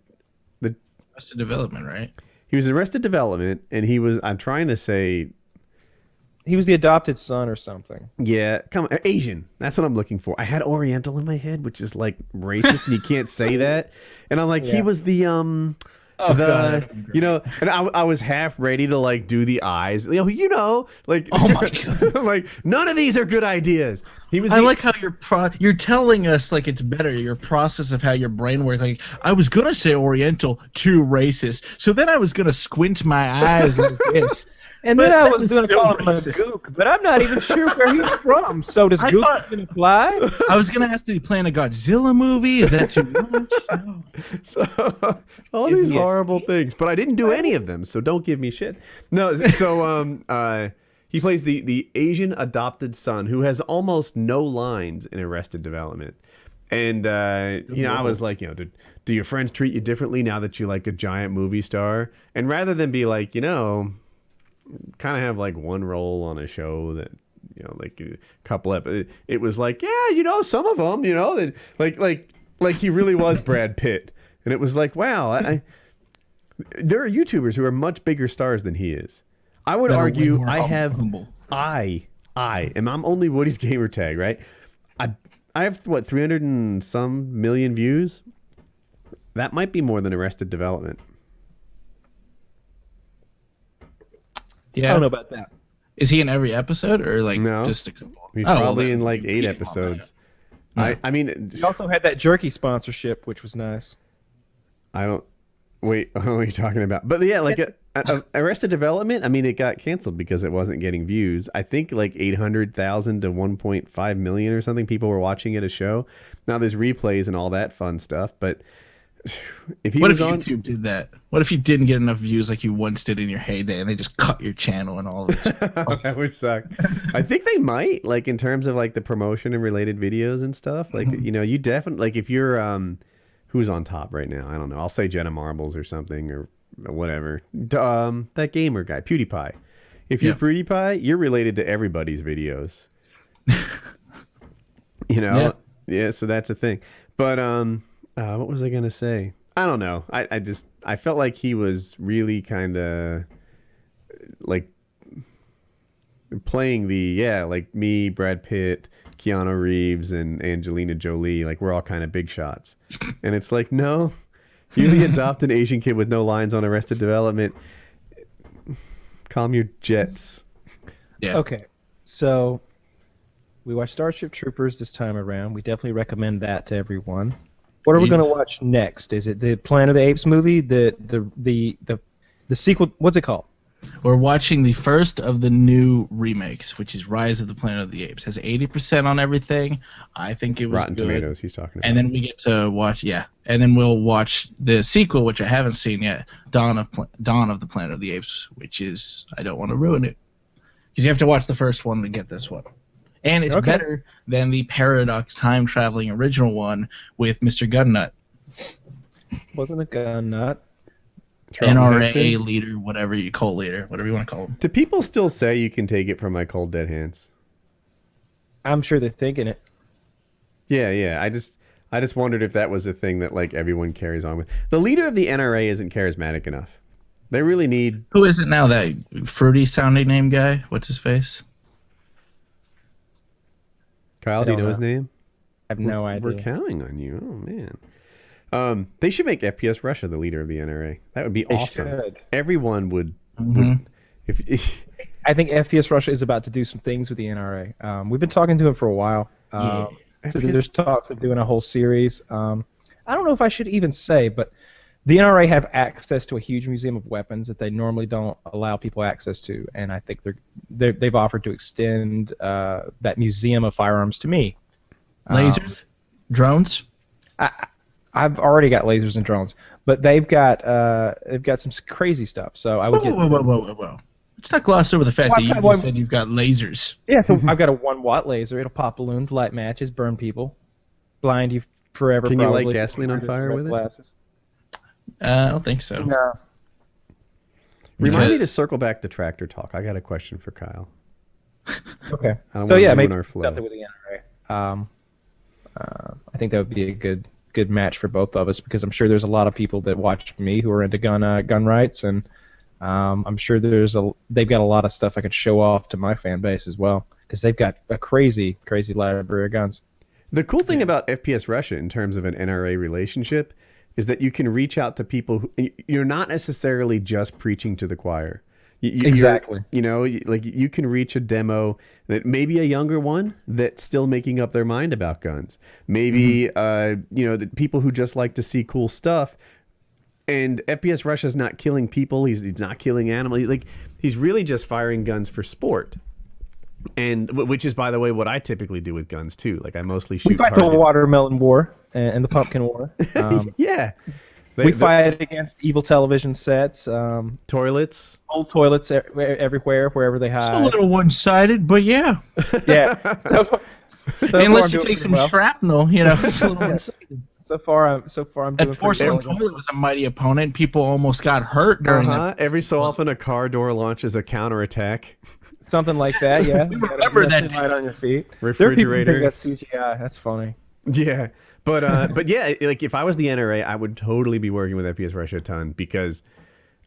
Arrested Development, right? He was Arrested Development, and he was. I'm trying to say. He was the adopted son or something. Yeah, come on, Asian. That's what I'm looking for. I had Oriental in my head, which is like racist, and you can't say that. And I'm like, he was the God. you know, and I was half ready to like do the eyes, you know, like Oh my God. like none of these are good ideas. He was. I like how you're telling us like it's better, your process of how your brain works. Like I was gonna say Oriental, too racist. So then I was gonna squint my eyes like this. And then I was going to still call him a racist. gook, but I'm not even sure where he's from. So does gook even apply? I was gonna ask, did he play in a Godzilla movie? Is that too much? No. So all Is these he a- horrible things, but I didn't do any of them, so don't give me shit. No, so he plays the Asian adopted son who has almost no lines in Arrested Development. And you know, I was like, you know, do your friends treat you differently now that you're like a giant movie star? And rather than be like, you know, kind of have like one role on a show that, you know, like a couple it was like, yeah, you know, some of them, you know, that like he really was Brad Pitt. And it was like, wow, there are YouTubers who are much bigger stars than he is. I would argue I'm only Woody's Gamertag, right? I have what, 300 and some million views? That might be more than Arrested Development. Yeah. I don't know about that. Is he in every episode or like No. just a couple? He's Oh, well, probably then in like you 8 keep him on episodes. that. I mean, He also had that jerky sponsorship, which was nice. I don't. Wait, what are you talking about? But yeah, like Arrested Development, I mean, it got canceled because it wasn't getting views. I think like 800,000 to 1.5 million or something people were watching it a show. Now there's replays and all that fun stuff, but if he What was if on, YouTube did that? What if you didn't get enough views like you once did in your heyday, and they just cut your channel and all of this? that would suck. I think they might, like in terms of like the promotion and related videos and stuff. Like you know, you definitely like if you're who's on top right now? I don't know. I'll say Jenna Marbles or something or whatever. That gamer guy, PewDiePie. If you're PewDiePie, you're related to everybody's videos. You know, yeah. So that's a thing. But what was I gonna say? I don't know. I felt like he was really kind of like playing like me, Brad Pitt, Keanu Reeves, and Angelina Jolie. Like we're all kind of big shots, and it's like, no, you're the adopted Asian kid with no lines on Arrested Development. Calm your jets. Yeah. Okay, so we watched Starship Troopers this time around. We definitely recommend that to everyone. What are we going to watch next? Is it the Planet of the Apes movie? The sequel? What's it called? We're watching the first of the new remakes, which is Rise of the Planet of the Apes. Has 80% on everything. I think it was Rotten good. Tomatoes. He's talking about. And then we get to watch, and then we'll watch the sequel, which I haven't seen yet, Dawn of the Planet of the Apes, which is, I don't want to ruin it, because you have to watch the first one to get this one. And it's better than the Paradox time-traveling original one with Mr. Gunnut. Wasn't a gun nut. NRA leader, whatever you want to call him. Do people still say you can take it from my cold dead hands? I'm sure they're thinking it. Yeah. I just wondered if that was a thing that like everyone carries on with. The leader of the NRA isn't charismatic enough. They really need. Who is it now? That fruity sounding name guy? What's his face? Kyle, do you know his name? I have no idea. We're counting on you. Oh man. They should make FPS Russia the leader of the NRA. That would be awesome. Should. Everyone would. If I think FPS Russia is about to do some things with the NRA. We've been talking to him for a while. So there's talks of doing a whole series. I don't know if I should even say, but the NRA have access to a huge museum of weapons that they normally don't allow people access to, and I think they've offered to extend that museum of firearms to me. Lasers, drones. I've already got lasers and drones, but they've got some crazy stuff. So I would Whoa. Let's not gloss over the fact that you just said you've got lasers. Yeah, so I've got a 1-watt laser. It'll pop balloons, light matches, burn people, blind you forever. Can you probably. light gasoline on fire with glasses. I don't think so. No. Remind me to circle back to tractor talk. I got a question for Kyle. Okay. I don't So want yeah, to maybe ruin our flow. something with the NRA. I think that would be a good match for both of us because I'm sure there's a lot of people that watch me who are into gun rights, and I'm sure they've got a lot of stuff I could show off to my fan base as well because they've got a crazy library of guns. The cool thing about FPS Russia in terms of an NRA relationship is that you can reach out to people who you're not necessarily just preaching to the choir. Exactly. You can reach a demo that maybe a younger one that's still making up their mind about guns. Maybe the people who just like to see cool stuff. And FPS Russia's not killing people. He's not killing animals. He's really just firing guns for sport. And which is, by the way, what I typically do with guns too. Like I mostly shoot. We fight targets. the watermelon war and the pumpkin war. Yeah. We fight against evil television sets, toilets, old toilets everywhere, wherever they hide. It's a little one-sided, but yeah. Yeah. So unless you take some shrapnel, it's a little one-sided. So far I'm doing that porcelain pretty well. toilet was a mighty opponent. People almost got hurt during that. Every so often, a car door launches a counterattack. Something like that, yeah. We remember that light on your feet. Refrigerator. There are people who think that's CGI. That's funny. Yeah, but yeah, like if I was the NRA, I would totally be working with FPS Russia a ton because,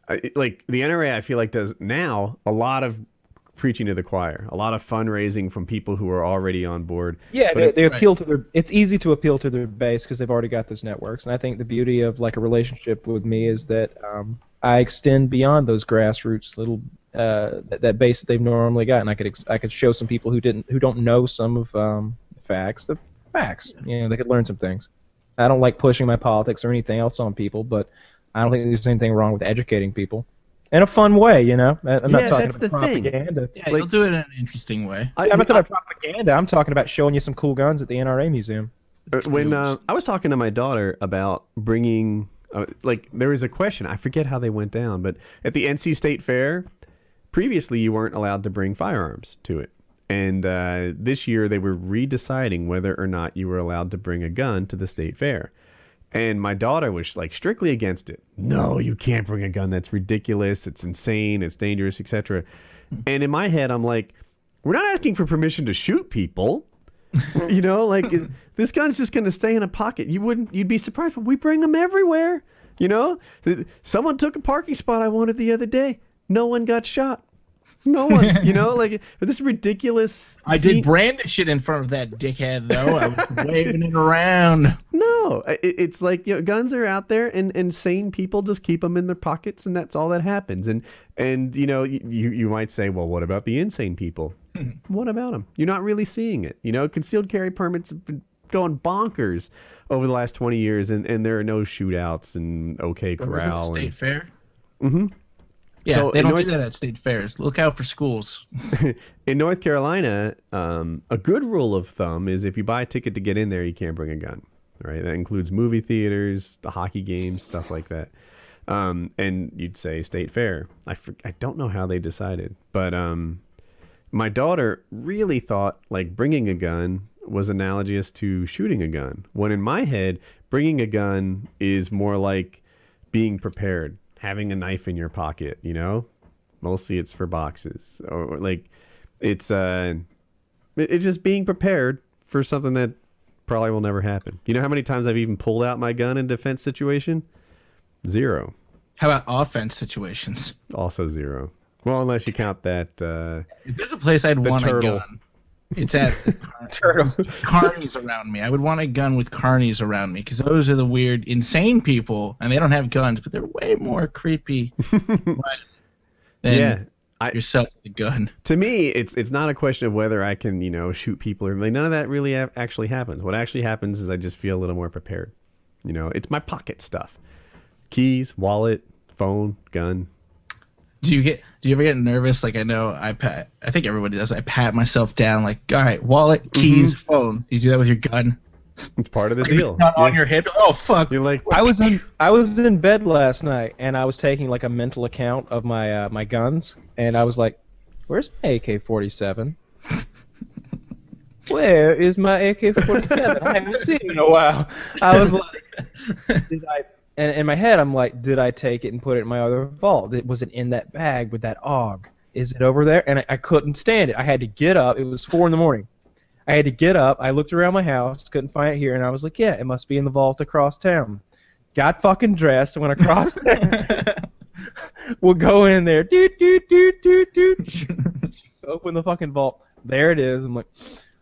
the NRA, I feel like does now a lot of preaching to the choir, a lot of fundraising from people who are already on board. Yeah, they appeal to their. It's easy to appeal to their base because they've already got those networks, and I think the beauty of like a relationship with me is that I extend beyond those grassroots little that base that they've normally got, and I could show some people who don't know some of the facts. They could learn some things. I don't like pushing my politics or anything else on people, but I don't think there's anything wrong with educating people. In a fun way, I'm not talking that's about the thing. propaganda. Yeah, you'll do it in an interesting way. I'm not talking about propaganda. I'm talking about showing you some cool guns at the NRA museum. When I was talking to my daughter about bringing, there was a question. I forget how they went down, but at the NC State Fair, previously you weren't allowed to bring firearms to it. And this year they were redeciding whether or not you were allowed to bring a gun to the state fair. And my daughter was strictly against it. No, you can't bring a gun. That's ridiculous. It's insane. It's dangerous, etc. And in my head, I'm like, we're not asking for permission to shoot people. This gun's just going to stay in a pocket. You'd be surprised, but we bring them everywhere. Someone took a parking spot I wanted the other day. No one got shot. No one, this ridiculous. I did brandish it in front of that dickhead, though. I was waving it around. No, it's like guns are out there, and sane people just keep them in their pockets, and that's all that happens. And you might say, well, what about the insane people? What about them? You're not really seeing it. Concealed carry permits have been going bonkers over the last 20 years, and there are no shootouts and OK Corral. State fair. Mm-hmm. Yeah, so they don't do that at state fairs. Look out for schools. In North Carolina, a good rule of thumb is if you buy a ticket to get in there, you can't bring a gun. Right? That includes movie theaters, the hockey games, stuff like that. And you'd say state fair. I don't know how they decided, but my daughter really thought like bringing a gun was analogous to shooting a gun. When in my head, bringing a gun is more like being prepared. Having a knife in your pocket, mostly it's for boxes, or it's just being prepared for something that probably will never happen. You know how many times I've even pulled out my gun in a defense situation? 0. How about offense situations? Also 0. Well, unless you count that. If there's a place I'd want turtle. a gun, it's at turtle carnies around me. I would want a gun with carnies around me because those are the weird, insane people, and they don't have guns, but they're way more creepy than yourself with a gun. To me, it's not a question of whether I can shoot people or none of that really actually happens. What actually happens is I just feel a little more prepared. It's my pocket stuff: keys, wallet, phone, gun. Do you ever get nervous? Like I know I think everybody does. I pat myself down like, all right, wallet, keys, phone. You do that with your gun. It's part of the deal. Not on your hip. Oh fuck! You're like, I was in bed last night and I was taking like a mental account of my my guns, and I was like, "Where's my AK-47? Where is my AK-47? I haven't seen it in a while." I was like, "Did I?" And in my head, I'm like, "Did I take it and put it in my other vault? Was it in that bag with that AUG? Is it over there?" And I couldn't stand it. I had to get up. It was 4 a.m. I had to get up. I looked around my house, couldn't find it here, and I was like, "Yeah, it must be in the vault across town." Got fucking dressed, went across town. We'll go in there. Doot, doot, doot, doot, doot. Open the fucking vault. There it is. I'm like,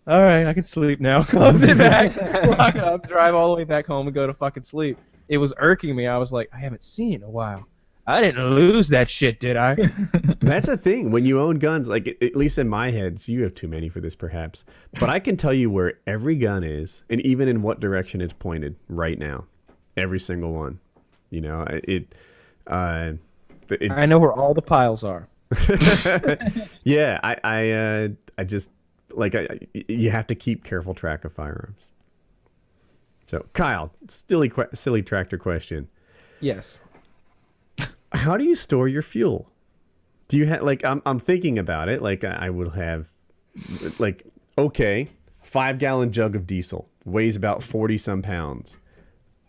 all right, I can sleep now. Close it back. Lock it up. Drive all the way back home and go to fucking sleep. It was irking me. I was like, I haven't seen it in a while. I didn't lose that shit, did I? That's the thing. When you own guns, like at least in my head, so you have too many for this perhaps, but I can tell you where every gun is and even in what direction it's pointed right now. Every single one. I know where all the piles are. Yeah, I just like you have to keep careful track of firearms. So, Kyle, silly tractor question. Yes. How do you store your fuel? Do you have I'm thinking about it. Like I would have, like, okay, 5-gallon jug of diesel weighs about 40 some pounds.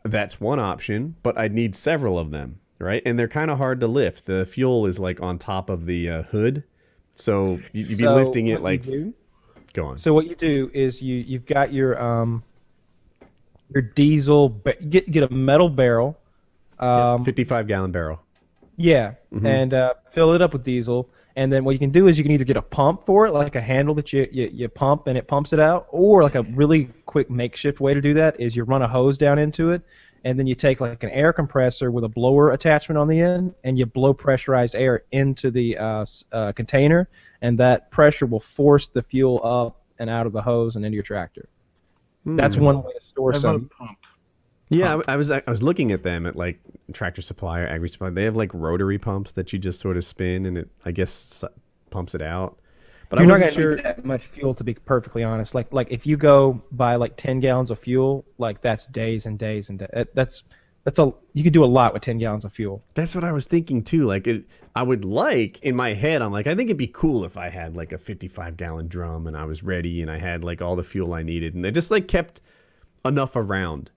That's one option, but I'd need several of them, right? And they're kind of hard to lift. The fuel is like on top of the hood, so you'd be lifting it like. Go on. So what you do is you've got your diesel. Get a metal barrel. 55-gallon barrel. Yeah, and fill it up with diesel. And then what you can do is you can either get a pump for it, like a handle that you pump and it pumps it out, or like a really quick makeshift way to do that is you run a hose down into it, and then you take like an air compressor with a blower attachment on the end, and you blow pressurized air into the container, and that pressure will force the fuel up and out of the hose and into your tractor. That's one way to store some. Yeah, I was looking at them at like Tractor Supply or Agri Supply. They have like rotary pumps that you just sort of spin and it, I guess, pumps it out. But You're not wasn't going to need that much fuel, to be perfectly honest. Like if you go buy like 10 gallons of fuel, like that's days and days and days. You could do a lot with 10 gallons of fuel. That's what I was thinking too. Like I would like in my head, I'm like, I think it'd be cool if I had like a 55-gallon drum and I was ready and I had like all the fuel I needed and I just like kept enough around.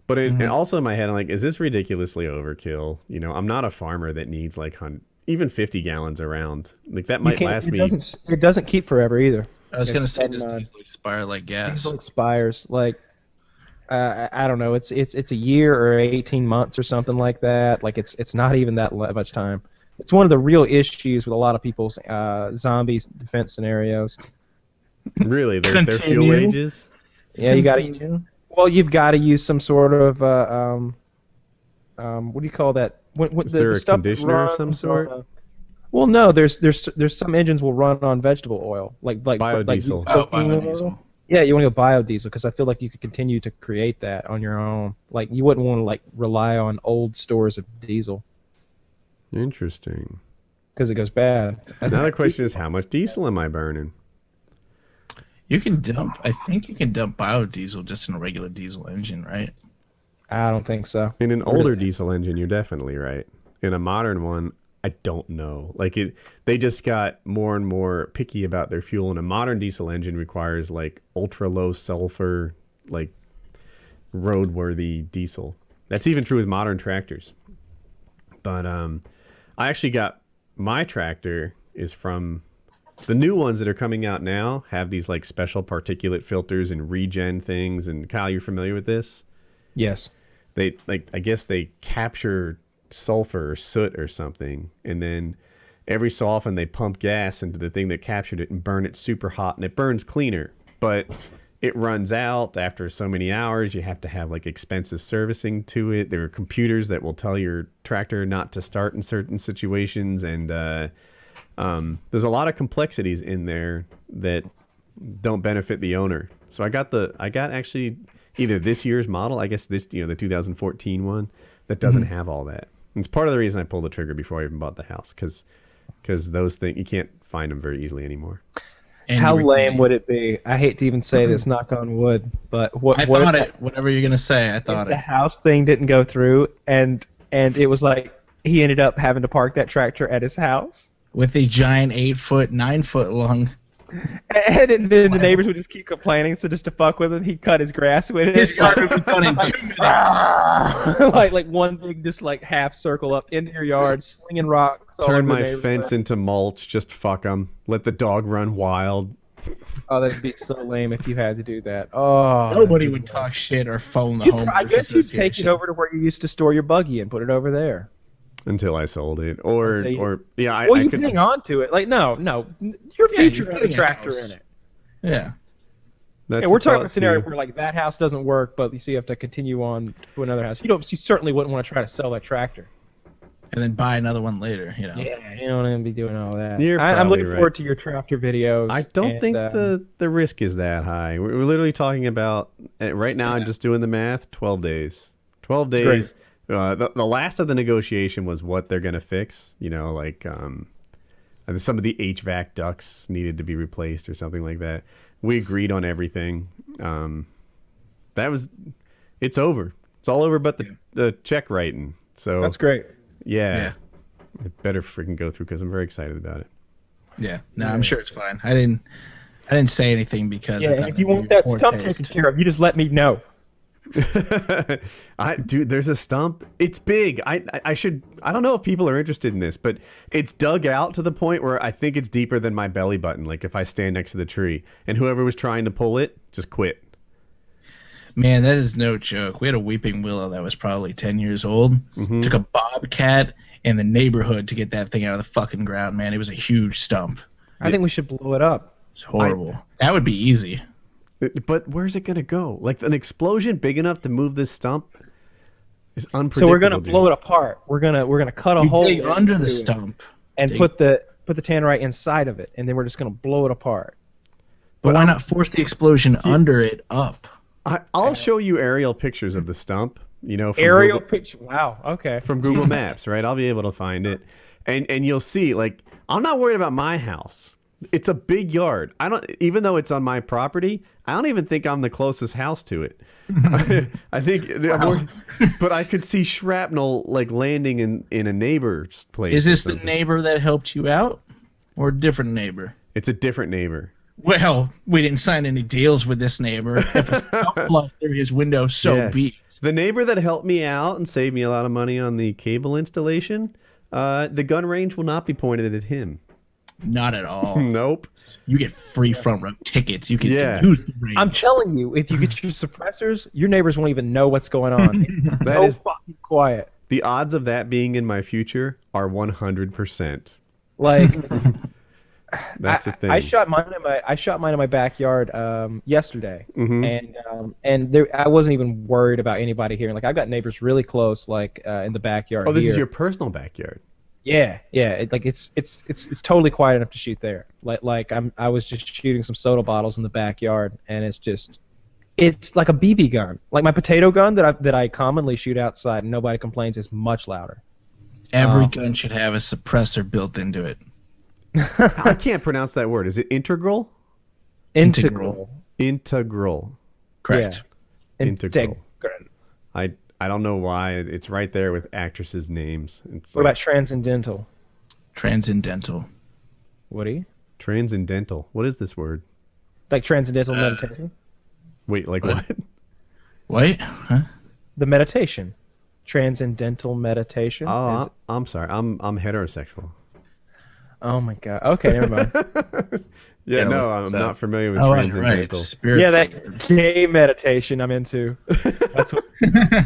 But and also in my head, I'm like, is this ridiculously overkill? I'm not a farmer that needs like even 50 gallons around. Like that might last me. It doesn't keep forever either. I was gonna say, does diesel expire like gas? Diesel expires like I don't know. It's a year or 18 months or something like that. Like it's not even that much time. It's one of the real issues with a lot of people's zombies defense scenarios. Really, their fuel ages. Yeah, you got to. Well, you've got to use some sort of what do you call that? Is there a conditioner of some sort? Well, no. There's some engines will run on vegetable oil, like biodiesel. Biodiesel. Yeah, you want to go biodiesel because I feel like you could continue to create that on your own. Like you wouldn't want to like rely on old stores of diesel. Interesting. Because it goes bad. Another question is, how much diesel am I burning? I think you can dump biodiesel just in a regular diesel engine, right? I don't think so. In an older diesel engine, you're definitely right. In a modern one, I don't know. Like they just got more and more picky about their fuel. And a modern diesel engine requires like ultra low sulfur, like roadworthy diesel. That's even true with modern tractors. But I actually got my tractor is from The new ones that are coming out now have these like special particulate filters and regen things. And Kyle, you're familiar with this? Yes. They I guess they capture sulfur or soot or something, and then every so often they pump gas into the thing that captured it and burn it super hot, and it burns cleaner, but it runs out after so many hours. You have to have like expensive servicing to it. There are computers that will tell your tractor not to start in certain situations, and there's a lot of complexities in there that don't benefit the owner. So I got actually either this year's model, I guess the 2014 one that doesn't have all that. And it's part of the reason I pulled the trigger before I even bought the house, because those things, you can't find them very easily anymore. And how lame would it be? I hate to even say this, knock on wood, but whatever you're gonna say, I thought the house thing didn't go through, and it was like he ended up having to park that tractor at his house with a giant 8-foot, 9-foot long. And then the neighbors would just keep complaining, so just to fuck with him, he'd cut his grass with it. His yard would be done in 2 minutes. like one big, just like half circle up into your yard, slinging rocks. Turn my fence into mulch. Just fuck them. Let the dog run wild. Oh, that'd be so lame if you had to do that. Oh, nobody would talk shit or phone the home. I guess you'd take it over to where you used to store your buggy and put it over there. Until I sold it, or yeah, you could hang on to it. Like no, your future has a tractor in it. Yeah. We're talking about a scenario where like that house doesn't work, but you have to continue on to another house. You certainly wouldn't want to try to sell that tractor. And then buy another one later, Yeah, you don't want to be doing all that. I'm looking forward to your tractor videos. I don't think the risk is that high. We're literally talking about right now. I'm just doing the math. 12 days. 12 days. Great. The last of the negotiation was what they're going to fix. Like some of the HVAC ducts needed to be replaced or something like that. We agreed on everything. It's over. It's all over but the check writing. So that's great. Yeah. It better freaking go through because I'm very excited about it. Yeah. No, I'm sure it's fine. I didn't say anything because I thought if you want that stump taken care of, you just let me know. Dude, there's a stump. It's big. I don't know if people are interested in this, but it's dug out to the point where I think it's deeper than my belly button. Like if I stand next to the tree, and whoever was trying to pull it just quit. Man, that is no joke. We had a weeping willow that was probably 10 years old. Mm-hmm. Took a bobcat in the neighborhood to get that thing out of the fucking ground, man. It was a huge stump. I think we should blow it up. It's horrible. That would be easy. But where's it gonna go? Like an explosion big enough to move this stump is unpredictable. So we're gonna blow it apart. We're gonna cut a hole under the stump and put the tannerite inside of it, and then we're just gonna blow it apart. But why not force the explosion under it up? I'll show you aerial pictures of the stump. From aerial picture. Wow. Okay. From Google Maps, right? I'll be able to find it, and you'll see. Like I'm not worried about my house. It's a big yard. Even though it's on my property, I don't even think I'm the closest house to it. I think, but I could see shrapnel like landing in a neighbor's place. Is this the neighbor that helped you out, or a different neighbor? It's a different neighbor. Well, we didn't sign any deals with this neighbor. If a stump flies through his window, be it. The neighbor that helped me out and saved me a lot of money on the cable installation, the gun range will not be pointed at him. Not at all. Nope. You get free front row tickets. You can use the range. I'm telling you, if you get your suppressors, your neighbors won't even know what's going on. That is fucking quiet. The odds of that being in my future are 100%. Like that's the thing. I shot mine in my backyard yesterday, and I wasn't even worried about anybody hearing. Like I've got neighbors really close, like in the backyard. Oh, this is your personal backyard. Yeah. It's totally quiet enough to shoot there. I was just shooting some soda bottles in the backyard, and it's like a BB gun. Like my potato gun that I commonly shoot outside, and nobody complains, is much louder. Every gun should have a suppressor built into it. I can't pronounce that word. Is it integral? Integral. Correct. Yeah. Integral. I don't know why. It's right there with actresses' names. What about transcendental? Transcendental. Woody? Transcendental. What is this word? Like transcendental meditation? Wait, like what? Wait? Huh? The meditation. Transcendental meditation. Oh, I'm sorry. I'm heterosexual. Oh my god. Okay, never mind. Yeah, no, look I'm this not up. familiar with Oh, right. transcendental. Spirit. Yeah, that gay meditation I'm into. That's what,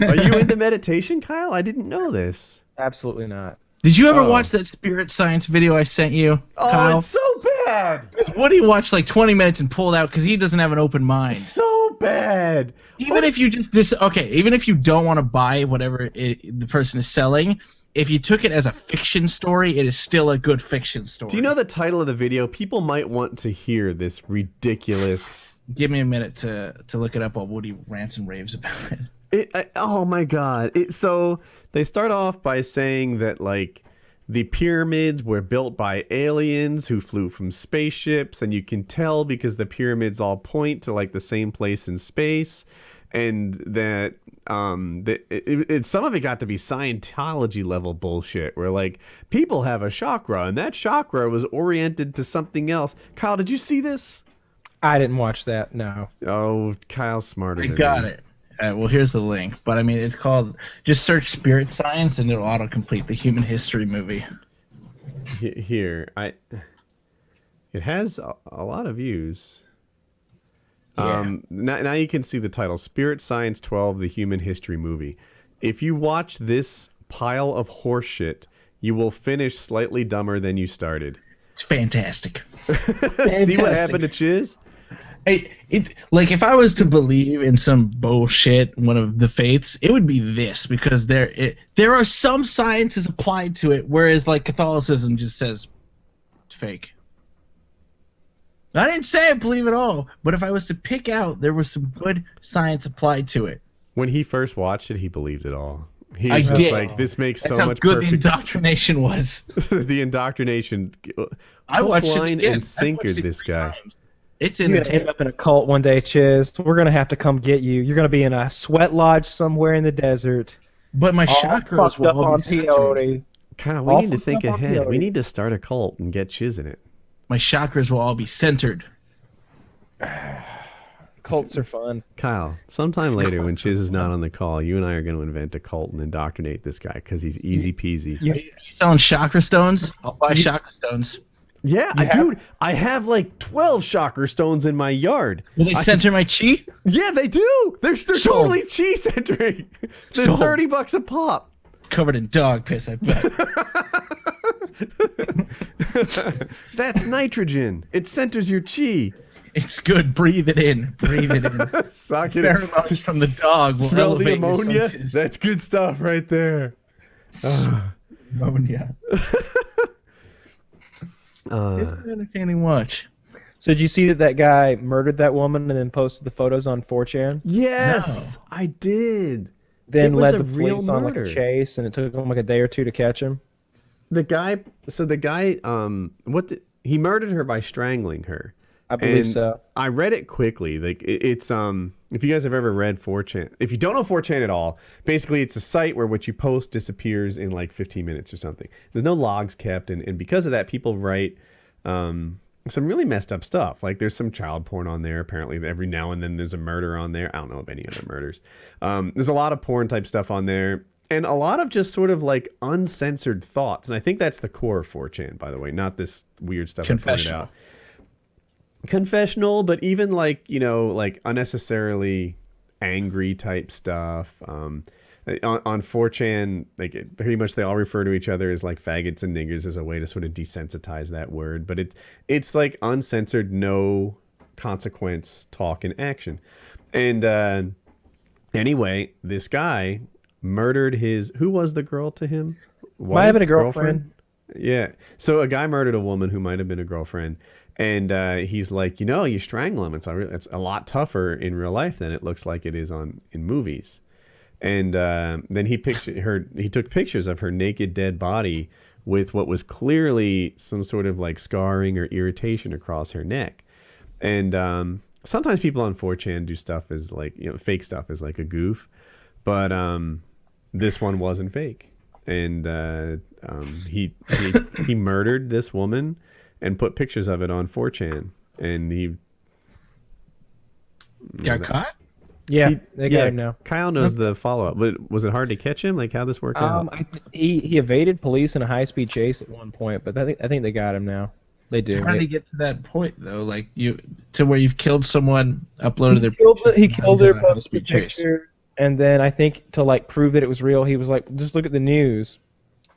Are you into meditation, Kyle? I didn't know this. absolutely not. Did you ever Oh. watch that spirit science video I sent you, Oh, Kyle? it's so bad. Woody watched like 20 minutes and pulled out because he doesn't have an open mind. So bad. Even if you even if you don't want to buy whatever the person is selling, if you took it as a fiction story, it is still a good fiction story. Do you know the title of the video? People might want to hear this ridiculous. Give me a minute to look it up while Woody rants and raves about it. Oh my god! So they start off by saying that like the pyramids were built by aliens who flew from spaceships, and you can tell because the pyramids all point to like the same place in space, and that some of it got to be Scientology level bullshit where like people have a chakra and that chakra was oriented to something else. Kyle, did you see this? I didn't watch that. No. Oh, Kyle's smarter I than got me. it. Well, here's the link. But I mean, it's called. Just search spirit science and it'll autocomplete the human history movie. Here, it has a lot of views. Yeah. Now you can see the title, Spirit Science 12, the Human History Movie. If you watch this pile of horseshit, you will finish slightly dumber than you started. It's fantastic. See what happened to Chiz? Like if I was to believe in some bullshit, one of the faiths, it would be this because there are some sciences applied to it, whereas like Catholicism just says it's fake. I didn't say I believe it all, but if I was to pick out, there was some good science applied to it. When he first watched it, he believed it all. He I was just did. like, this makes That's so how much good the perfect. indoctrination was. The indoctrination. I Hook, watched line, it again. and sinker I watched it this 3 guy. times. It's You're gonna end entertaining. up in a cult one day, Chiz. We're gonna have to come get you. You're gonna be in a sweat lodge somewhere in the desert. But my All chakras fucked will up all on be centered. peyote. Kyle, we All need to fucked think up on ahead. We peyote. need to start a cult and get Chiz in it. My chakras will all be centered. Cults are fun. Kyle, sometime later when Chiz is not on the call, you and I are going to invent a cult and indoctrinate this guy because he's easy peasy. Are you selling chakra stones? I'll buy chakra stones. Yeah, dude, I have like 12 chakra stones in my yard. Will they center my chi? Yeah, they do. They're Sold. totally chi centering. They're Sold. $30 a pop. Covered in dog piss, I bet. That's nitrogen. It centers your chi. It's good. Breathe it in. Breathe it in. Suck it. Pheromones from the dog will Smell the elevate your ammonia. senses. That's good stuff right there. Ammonia. It's an entertaining watch. So did you see that guy murdered that woman and then posted the photos on 4chan? Yes, I did. Then It was led a the real police on like murder. a chase, and it took him like a day or two to catch him. The guy, he murdered her by strangling her. I believe And so. I read it quickly. Like it's if you guys have ever read 4chan, if you don't know 4chan at all, basically it's a site where what you post disappears in like 15 minutes or something. There's no logs kept, and because of that, people write some really messed up stuff. Like there's some child porn on there. Apparently, every now and then there's a murder on there. I don't know of any other murders. There's a lot of porn type stuff on there. And a lot of just sort of like uncensored thoughts. And I think that's the core of 4chan, by the way, not this weird stuff I pointed Confessional. out. Confessional, but even like, like unnecessarily angry type stuff. On 4chan, like pretty much they all refer to each other as like faggots and niggers as a way to sort of desensitize that word. But it's like uncensored, no consequence talk and action. And anyway, this guy murdered who was the girl to him? Might have been a girlfriend. Yeah. So a guy murdered a woman who might have been a girlfriend. And he's like, you strangle him. It's a lot tougher in real life than it looks like it is in movies. And then he took pictures of her naked dead body with what was clearly some sort of like scarring or irritation across her neck. And sometimes people on 4chan do stuff as like, fake stuff as like a goof. But this one wasn't fake. And he murdered this woman and put pictures of it on 4chan. And he Got caught? Yeah, they got him now. Kyle knows the follow-up, but was it hard to catch him? Like, how'd this work out? He evaded police in a high-speed chase at one point, but I think they got him now. They do. How did he get to that point though? Like to where you've killed someone, uploaded their he killed their posted picture, and then I think to like prove that it was real, he was like, just look at the news,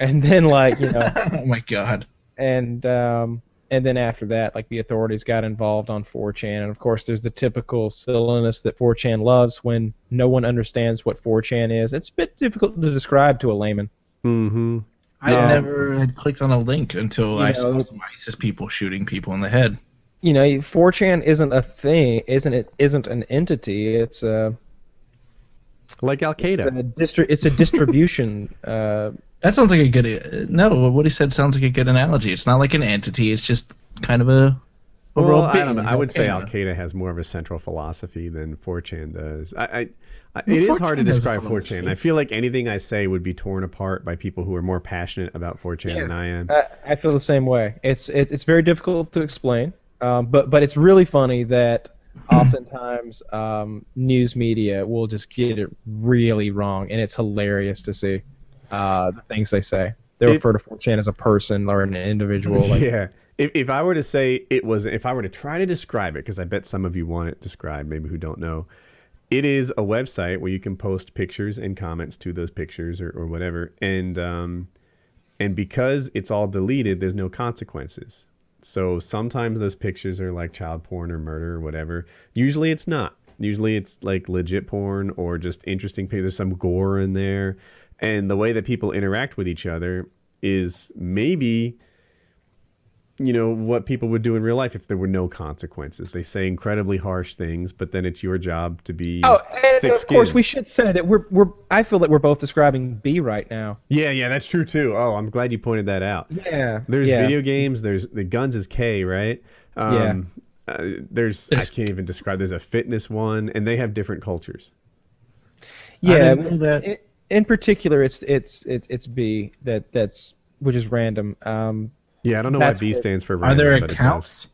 and then like oh my god. And then after that, like the authorities got involved on 4chan, and of course there's the typical silliness that 4chan loves when no one understands what 4chan is. It's a bit difficult to describe to a layman. Mm-hmm. I never had clicked on a link until I saw some ISIS people shooting people in the head. 4chan isn't a thing, isn't an entity. It's like Al Qaeda. It's a distribution. That sounds like a good. No, what he said sounds like a good analogy. It's not like an entity. It's just kind of a. Well, I don't know. I would say Al Qaeda has more of a central philosophy than 4chan does. It is hard to describe 4chan. I feel like anything I say would be torn apart by people who are more passionate about 4chan than I am. I feel the same way. It's very difficult to explain, but it's really funny that oftentimes news media will just get it really wrong, and it's hilarious to see the things they say. They refer to 4chan as a person or an individual. Yeah. If I were to say if I were to try to describe it, because I bet some of you want it described, maybe who don't know, it is a website where you can post pictures and comments to those pictures or whatever, and because it's all deleted, there's no consequences. So sometimes those pictures are like child porn or murder or whatever. Usually it's not. Usually it's like legit porn or just interesting pictures. There's some gore in there. And the way that people interact with each other is maybe, what people would do in real life if there were no consequences. They say incredibly harsh things, but then it's your job to be thick-skinned. Of course, we should say that I feel that we're both describing B right now. Yeah, that's true too. Oh, I'm glad you pointed that out. Yeah. There's video games. There's the guns is K, right? There's I can't even describe. There's a fitness one, and they have different cultures. Yeah. In particular, it's B that's which is random. Yeah, I don't know why B stands for random. Are there but accounts?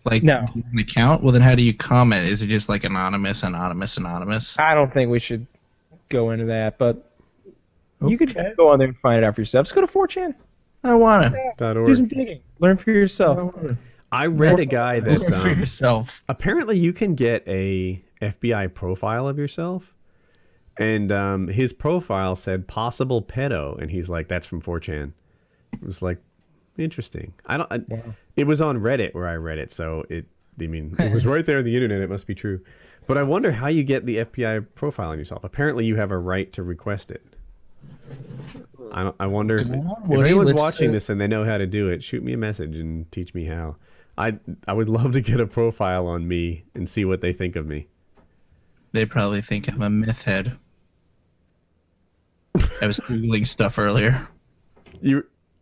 Like, no. Do you have an account? Well, then how do you comment? Is it just like anonymous? I don't think we should go into that, but you could go on there and find it out for yourself. Just go to 4chan. I don't want to. .org. Do some digging. Learn for yourself. I read a guy that for yourself. Apparently you can get a FBI profile of yourself, and his profile said possible pedo, and he's like, that's from 4chan. It was like, interesting. It was on Reddit where I read it, so it was right there on the internet. It must be true. But I wonder how you get the FBI profile on yourself. Apparently you have a right to request it. I wonder if anyone's watching this and they know how to do it, shoot me a message and teach me how. I would love to get a profile on me and see what they think of me. They probably think I'm a meth head. I was Googling stuff earlier.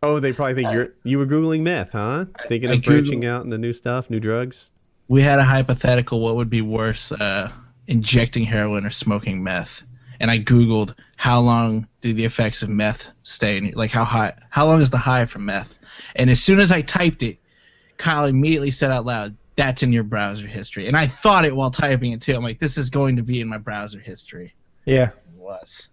They probably think you were Googling meth, huh? Thinking of branching out into new stuff, new drugs? We had a hypothetical, what would be worse, injecting heroin or smoking meth? And I Googled how long do the effects of meth stay in, like how long is the high from meth? And as soon as I typed it, Kyle immediately said out loud, that's in your browser history. And I thought it while typing it too. I'm like, this is going to be in my browser history. Yeah. It was.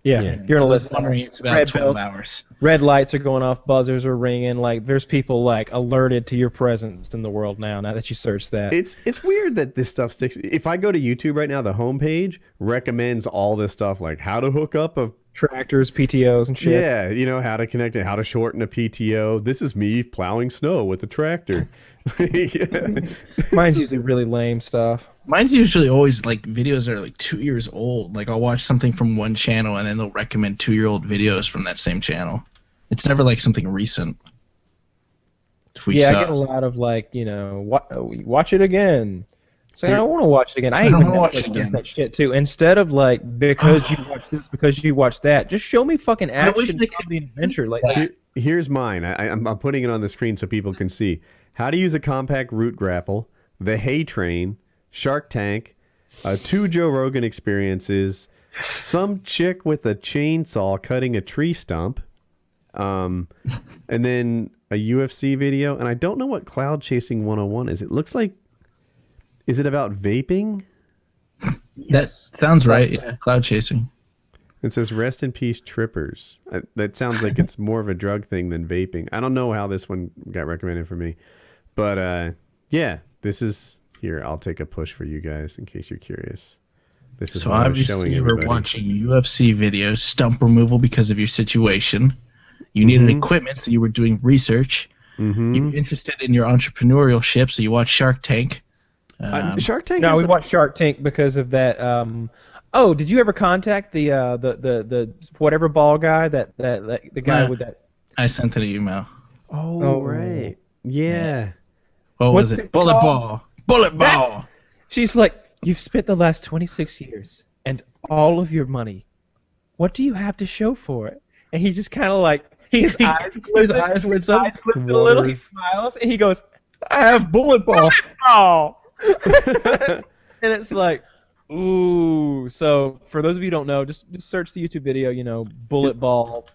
Yeah. You're on a list. Wondering it's about 12 hours. Red lights are going off, buzzers are ringing. Like there's people like alerted to your presence in the world now that you search that. It's weird that this stuff sticks. If I go to YouTube right now, the homepage recommends all this stuff like how to hook up a tractors, PTOs, and shit. Yeah, how to connect it, how to shorten a PTO. This is me plowing snow with a tractor. Mine's usually really lame stuff. Mine's usually always like videos that are like 2 years old. Like I'll watch something from one channel and then they'll recommend 2-year-old videos from that same channel. It's never like something recent. I get a lot of like, watch it again. So I don't want to watch it again. I even watch that shit too. Instead of like because you watch this, because you watch that, just show me fucking action, comedy, and adventure. Like here's mine. I'm putting it on the screen so people can see how to use a compact root grapple, the Hay Train, Shark Tank, 2 Joe Rogan experiences, some chick with a chainsaw cutting a tree stump, and then a UFC video. And I don't know what Cloud Chasing 101 is. It looks like. Is it about vaping? That sounds right. Yeah, cloud chasing. It says rest in peace trippers. That sounds like it's more of a drug thing than vaping. I don't know how this one got recommended for me. But yeah, this is here. I'll take a push for you guys in case you're curious. This is So what I was showing obviously you were everybody. watching UFC videos, stump removal because of your situation. You needed equipment, so you were doing research. You were interested in your entrepreneurial ship, so you watched Shark Tank. Shark Tank. No, we watched Shark Tank because of that. Oh, did you ever contact the whatever ball guy the guy with that? I sent an email. Oh, right. Yeah. What What's was it? it Bullet called? ball. Bullet ball. She's like, you've spent the last 26 years and all of your money. What do you have to show for it? And he's just kind of like, his eyes glitz a little, he smiles, and he goes, I have bullet ball. Oh. And it's like, ooh. So for those of you who don't know, just search the YouTube video, bullet ball.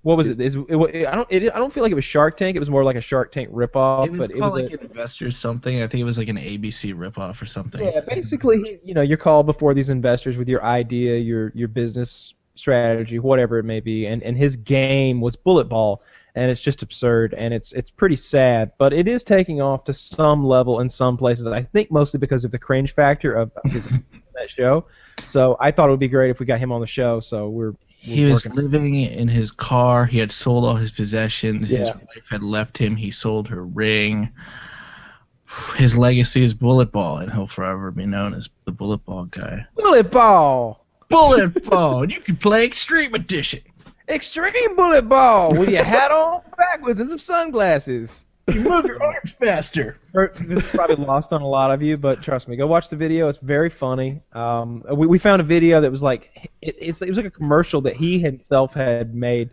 What was it? I don't feel like it was Shark Tank. It was more like a Shark Tank ripoff. It was called like an investor something. I think it was like an ABC ripoff or something. Yeah, basically, you're called before these investors with your idea, your business strategy, whatever it may be, and his game was bullet ball, and it's just absurd, and it's pretty sad, but it is taking off to some level in some places. I think mostly because of the cringe factor of that show. So I thought it would be great if we got him on the show. So he was living in his car. He had sold all his possessions. Yeah. His wife had left him. He sold her ring. His legacy is bullet ball, and he'll forever be known as the bullet ball guy. Bullet ball. Bullet ball. You can play Extreme Edition. Extreme bullet ball with your hat on backwards and some sunglasses. You move your arms faster. This is probably lost on a lot of you, but trust me, go watch the video. It's very funny. We found a video that was like it was like a commercial that he himself had made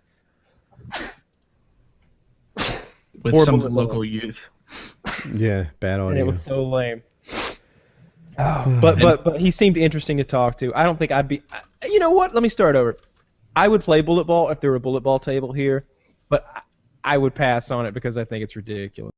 With some local youth. Yeah, bad audio. and it was so lame. Oh, but he seemed interesting to talk to. I don't think I'd be. You know what? Let me start over. I would play bullet ball if there were a bullet ball table here, but I would pass on it because I think it's ridiculous.